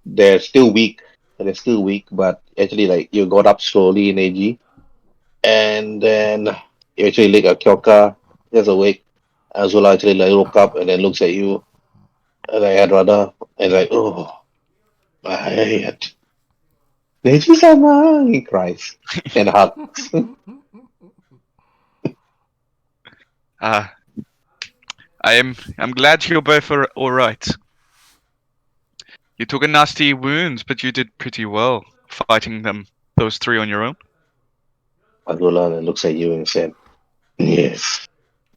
They're still weak. But actually, like you got up slowly in AG, and then you actually look at Kyoka, is awake. Azula actually like woke up and then looks at you, and like Hadrada, and like, oh, my head. Neji-sama, he cries and hugs. Uh, I'm glad you're both all right. You took a nasty wounds, but you did pretty well fighting those three on your own. Azula then looks at you and said, yes,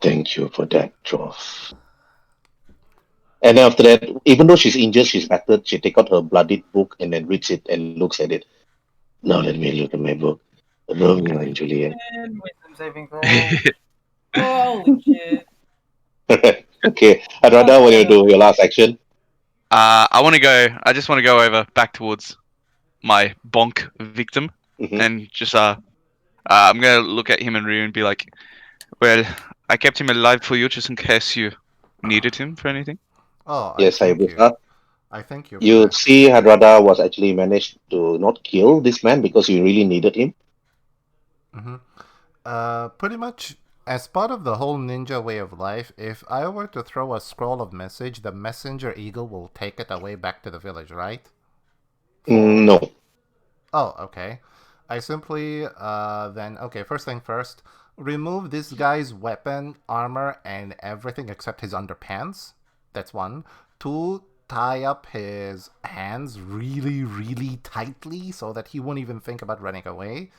thank you for that, Joss. And then after that, even though she's injured, she's battered, she take out her bloodied book and then reads it and looks at it. Now let me look at my book. Romeo and Juliet. And wisdom saving throw. Holy shit. Okay, Hadrada, what do you do? Your last action? I just want to go over back towards my bonk victim Mhm. and just I'm gonna look at him and Ryu and be like, well, I kept him alive for you just in case you needed him for anything. Oh, I Yes, thank you. Hayabusa. I thank you for You that. see, Hadrada was actually managed to not kill this man because you really needed him. hmm Pretty much as part of the whole ninja way of life, if I were to throw a scroll of message, the messenger eagle will take it away back to the village, right? No. Oh, okay. I simply then okay. First thing first, remove this guy's weapon, armor, and everything except his underpants. That's one. Two, tie up his hands really, really tightly so that he won't even think about running away.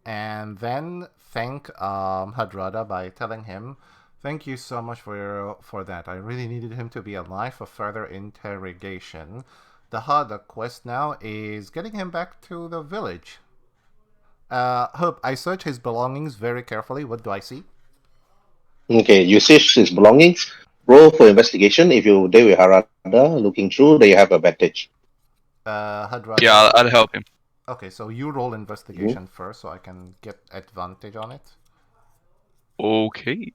And then thank Hadrada by telling him, "Thank you so much for that. I really needed him to be alive for further interrogation. The harder quest now is getting him back to the village." Hope, I search his belongings very carefully. What do I see? Okay, you search his belongings. Roll for investigation. If you there with Harada looking through, then you have advantage. Hadrada. Yeah, I'll help him. Okay, so you roll investigation first so I can get advantage on it. Okay.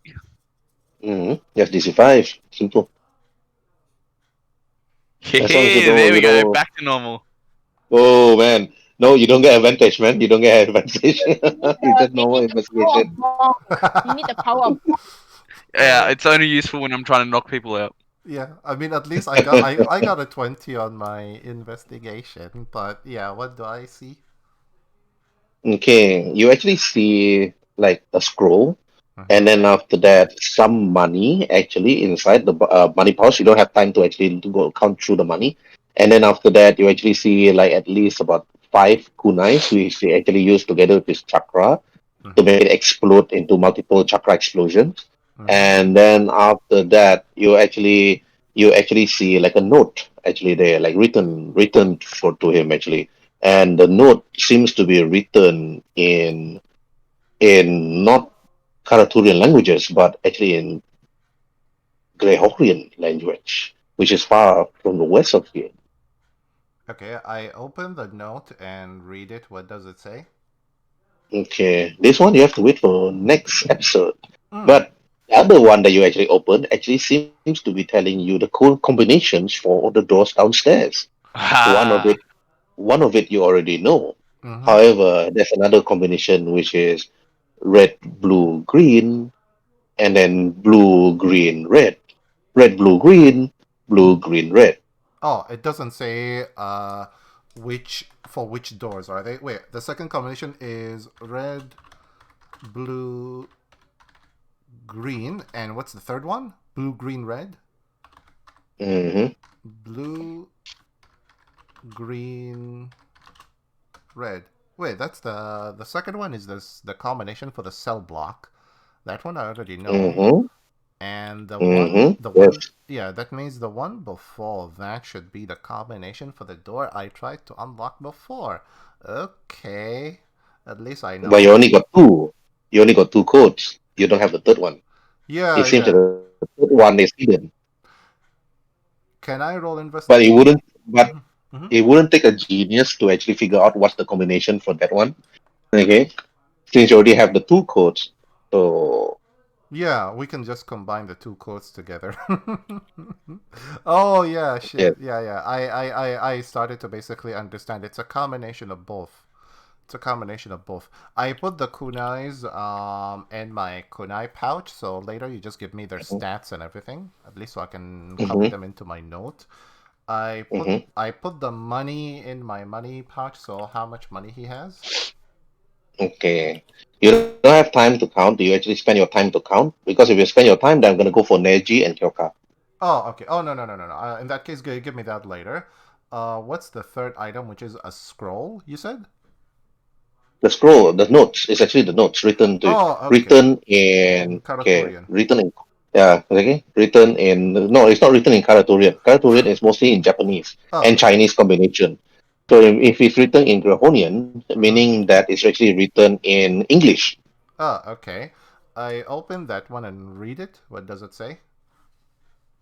Yes, DC5. Simple. As long as you Hey, don't, there we you go. don't. Back to normal. Oh man, no, you don't get advantage, man. You don't get advantage. It's just You normal need the power investigation. of bonk. You need the power of bonk. Yeah, it's only useful when I'm trying to knock people out. Yeah, I mean at least I got a 20 on my investigation, but yeah, what do I see? Okay, you actually see like a scroll, and Mm-hmm. then after that, some money actually inside the money pouch. You don't have time to actually to go count through the money, and then after that, you actually see like at least about five kunais, which they actually use together with this chakra to Mm-hmm. make it explode into multiple chakra explosions. Mm-hmm. And then after that, you actually see like a note actually there, like written for to him actually, and the note seems to be written in not Karaturian languages, but actually in Greyhawkian language, which is far from the west of here. Okay, I open the note and read it. What does it say? Okay, this one you have to wait for next episode. Mm. But the other one that you actually opened actually seems to be telling you the cool combinations for the doors downstairs. One of Ah. it, one of it you already know. Mm-hmm. However, there's another combination which is red, blue, green, and then blue, green, red, red, blue, green, red. Oh, it doesn't say which doors are they? Wait, the second combination is red, blue, green, and what's the third one? Blue, green, red. Mm-hmm. Blue, green, red. Wait, that's the second one is this the combination for the cell block. That one I already know. Mm-hmm. And Mm-hmm. the one, Yes. yeah, that means the one before that should be the combination for the door I tried to unlock before. Okay, at least I know But you what. only got two. You only got two codes. You don't have the third one. It Yeah, seems that yeah. the third one is hidden. Can I roll But it investigation? wouldn't. But Mm-hmm. it wouldn't take a genius to actually figure out what's the combination for that one. Okay, since you already have the two codes. So Yeah, we can just combine the two codes together. Oh yeah, yeah. shit. Yeah, yeah. I started to basically understand. It's a combination of both. It's a combination of both. I put the kunais in my kunai pouch, so later you just give me their stats and everything, at least so I can copy Mm-hmm. them into my note. I put Mm-hmm. I put the money in my money pouch, so how much money he has. Okay. You don't have time to count. Do you actually spend your time to count? Because if you spend your time, then I'm gonna go for Neji and Kyoka. Oh, okay. Oh, no. In that case, give me that later. What's the third item, which is a scroll, you said? The scroll, the notes, is actually the notes Oh, okay. written In in Karaturian. written in written in no, it's not written in Karaturian. Karaturian is mostly in Japanese Oh, and okay. Chinese combination. So if it's written in Grahonian, Mm-hmm. meaning that it's actually written in English. Oh, okay. I open that one and read it. What does it say?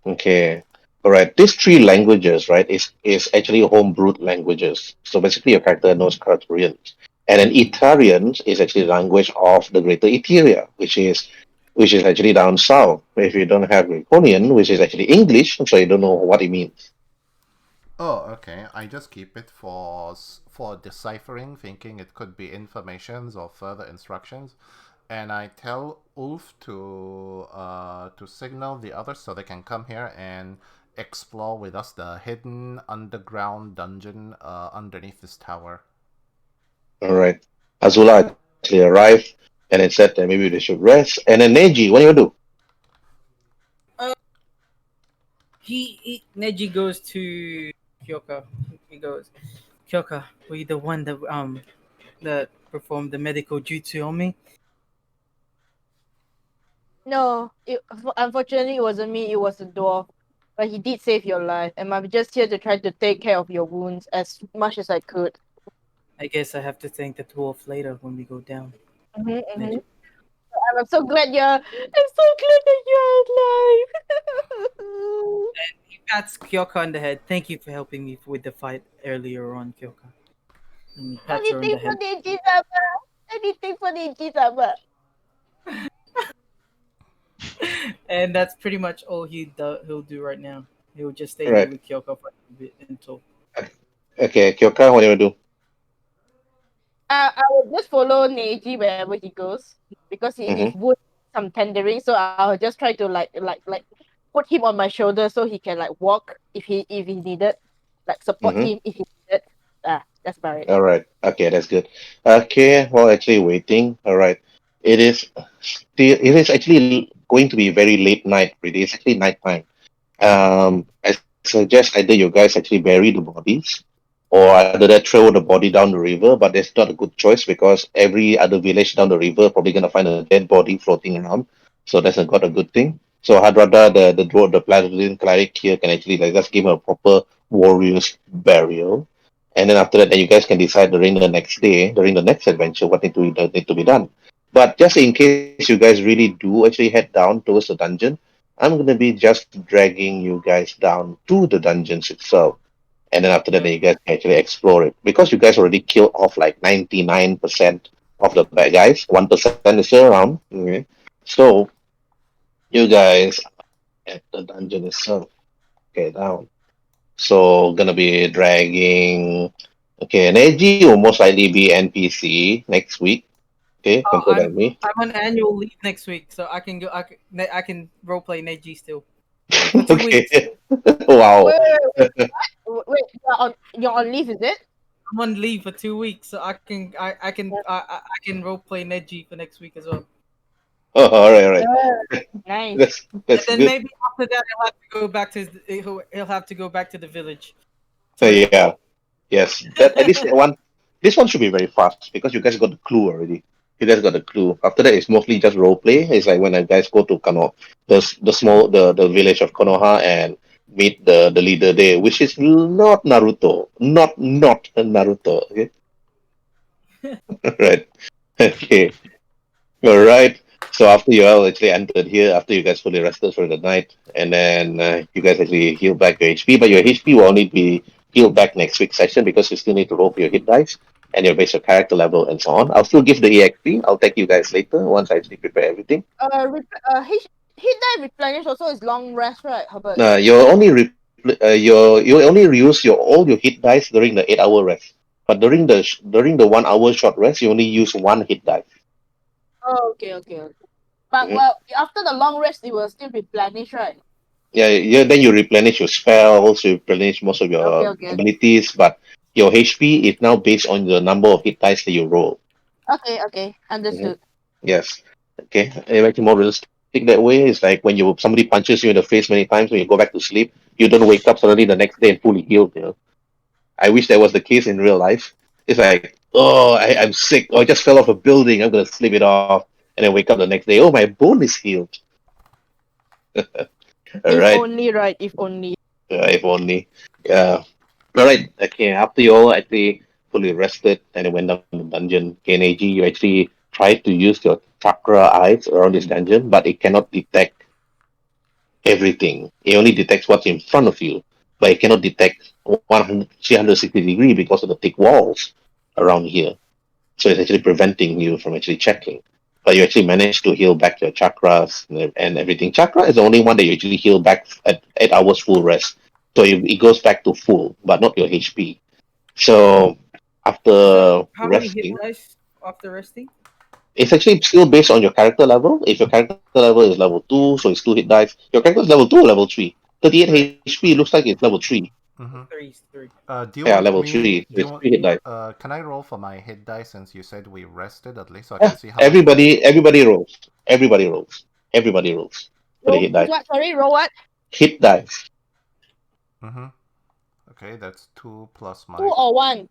Okay. All right. These three languages, right, is actually homebrewed languages. So basically, your character knows Karatorian, and then Etherian is actually the language of the Greater Etheria, which is actually down south. If you don't have Draconian, which is actually English, so you don't know what it means. Oh, okay. I just keep it for deciphering, thinking it could be informations or further instructions, and I tell Ulf to signal the others so they can come here and explore with us the hidden underground dungeon underneath this tower. All right. Azula actually arrived, and it said that maybe they should rest. And then Neji, what do you do? Uh, Neji goes to Kyoka. He goes, Kyoka, were you the one that performed the medical jutsu on me? No, unfortunately, it wasn't me. It was the dwarf. But he did save your life, and I'm just here to try to take care of your wounds as much as I could. I guess I have to thank the dwarf later when we go down. Mm-hmm. Neji. I'm so glad you're alive. He pats Kyoka on the head. Thank you for helping me with the fight earlier on, Kyoka. And he pats her on Anything the for head. Neji Sama. Anything for Neji Sama. And that's pretty much all he'll do right now. He'll just stay All here right. with Kyoka for a bit until. Okay, Kyoka, what do you do? I will just follow Neji wherever he goes because his Mm-hmm. wound some tendering. So I'll just try to like put him on my shoulder so he can like walk if he needed, like support Mm-hmm. him if he needed. That's about it. All right. Okay, that's good. Okay, well, actually waiting. All right. It is it is actually going to be very late night. Really, it's actually nighttime. I suggest either you guys actually bury the bodies, or either that throw the body down the river. But that's not a good choice because every other village down the river probably gonna find a dead body floating around. So that's not a good thing. So Hadrada, the paladin cleric here can actually like just give him a proper warrior's burial, and then after that, then you guys can decide during the next day, during the next adventure, what need to be done. But just in case you guys really do actually head down towards the dungeon, I'm gonna be just dragging you guys down to the dungeons itself, and then after that, Uh, then you guys can actually explore it because you guys already killed off like 99% of the bad guys. 1% is still around. Okay, so you guys at the dungeon itself. Okay, down. So gonna be dragging. Okay, an AG will most likely be NPC next week. Okay, oh, consider that me. I'm on annual leave next week, so I can go. I can roleplay Neji still for 2 weeks. Okay. Wow. Wait, you're on leave, is it? I'm on leave for 2 weeks, so I can roleplay Neji for next week as well. Oh, all right, all right. Nice. And That's then good. maybe after that he'll have to go back to the village. Yeah. Yes. That at least that one. This one should be very fast because you guys got the clue already. You guys got the clue. After that, it's mostly just role play. It's like when you guys go to the village of Konoha and meet the leader there, which is not Naruto, not Naruto. Okay, right. Okay. All right. So after you all actually entered here, after you guys fully rested for the night, and then you guys actually heal back your HP, but your HP will only be healed back next week's session because you still need to roll for your hit dice and your basic character level and so on. I'll still give the EXP. I'll take you guys later once I actually prepare everything. Hit die replenish also is long rest, right, Herbert? You'll only reuse your all your hit dice during the 8 hour rest. But during the 1 hour short rest, you only use one hit die. Oh, okay. But Mhm. well, after the long rest, it will still replenish, right? Yeah. Then you replenish your spells, you replenish most of Okay, your okay, abilities, but your HP is now based on the number of hit dice that you roll. okay. Mhm. Understood. Yes. Okay. It makes it more realistic that way. It's like when somebody punches you in the face many times when you go back to sleep, you don't wake up suddenly the next day and fully healed. I wish that was the case in real life. It's like, oh, I'm sick, or I just fell off a building, I'm gonna sleep it off, and then wake up the next day, oh, my bone is healed. All If right. only, right? If only. If only. Yeah. All right. Okay. After you all actually fully rested and then went down the dungeon, KNAG, you actually tried to use your chakra eyes around this dungeon, but it cannot detect everything. It only detects what's in front of you, but it cannot detect 100, 360 degree because of the thick walls around here. So it's actually preventing you from actually checking. But you actually managed to heal back your chakras and everything. Chakra is the only one that you actually heal back at 8 hours full rest. So it goes back to full, but not your HP. So So after how many hit resting, dice after resting? it's actually still based on your character level. If your character level is level 2, so it's 2 hit dice. Your character is level 2 or level 3. 38 Three. HP looks like it's level 3. Mm-hmm. Three. Do you Yeah, want level me? 3. So Do you it's want? 3 hit dice. Can I roll for my hit die since you said we rested at least, so I Yeah, can see how much my everybody rolls. Everybody rolls for the Roll hit dice. what? Sorry, roll what? Hit dice. Mm-hmm. Okay, that's 2 plus Two my. or one?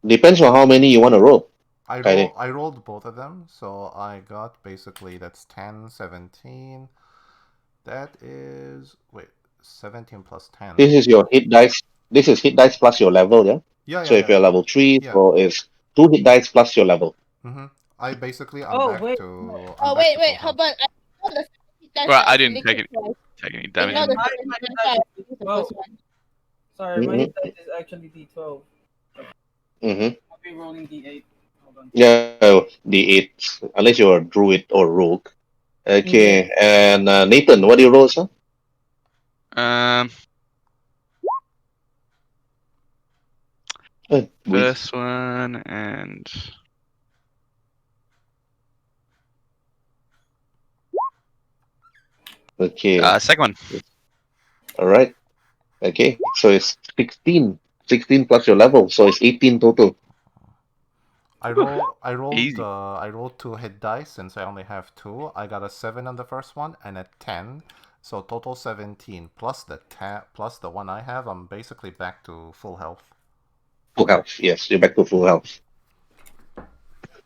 Depends on how many you want to roll. Kaide. I rolled both of them, so I got basically that's 10, 17. That is wait, 17 plus 10. This is your hit dice. This is hit dice plus your level, yeah? So if Yeah. you're level 3, Yeah. so it's 2 hit dice plus your level. Mm-hmm. I basically Oh wait. I'm Oh, back to full wait. How health. about I know the second test Well, are I didn't actually quick twice. take any You damage. know Yeah, the In. my second test dice I is use the D12. first one. Sorry, my hit Mm-hmm. dice is actually D12. Mm-hmm. I'll be rolling D8. Hold on. Yeah, the 8, unless you're a druid or rogue. Yeah. Okay, and Nathan, what do you roll, sir? Um, We first one and okay, second one. all right. Okay, so it's 16 plus your level, so it's 18 total. Easy. I rolled 2 hit dice since I only have 2. I got a 7 on the first one and a 10. So total 17 plus plus the one I have, I'm basically back to full health. Full health. Yes, you're back to full health.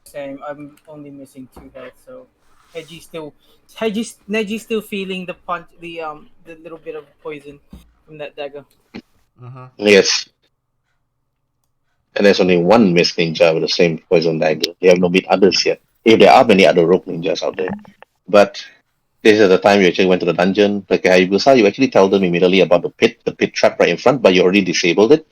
Same. I'm only missing 2 health, so Neji's still feeling the punch, the little bit of poison from that dagger. Mm-hmm. Yes, and there's only one missed ninja with the same poison dagger. They have not beat others yet. If there are many other rogue ninjas out there, but this is the time you actually went to the dungeon. Like Hayabusa, you actually tell them immediately about the pit trap right in front, but you already disabled it.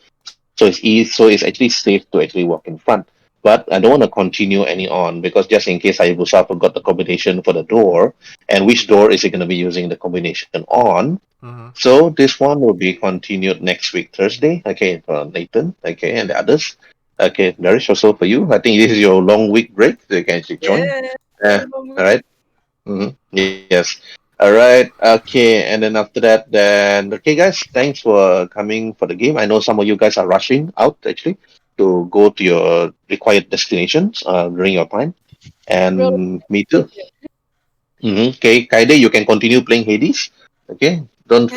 So it's easy, so it's actually safe to actually walk in front. But I don't want to continue any on because just in case Hayabusa forgot the combination for the door, and which door is he going to be using the combination on? Mm-hmm. So this one will be continued next week, Thursday. Okay, for Nathan. Okay, and the others. Okay, Darish, also for you. I think this is your long week break, so you can actually join. Yeah. All right. Yes. All right. Okay. And then after that, then okay, guys. Thanks for coming for the game. I know some of you guys are rushing out actually to go to your required destinations during your time, Roll. and me too. Okay, Kaide, you can continue playing Hades. Okay. Don't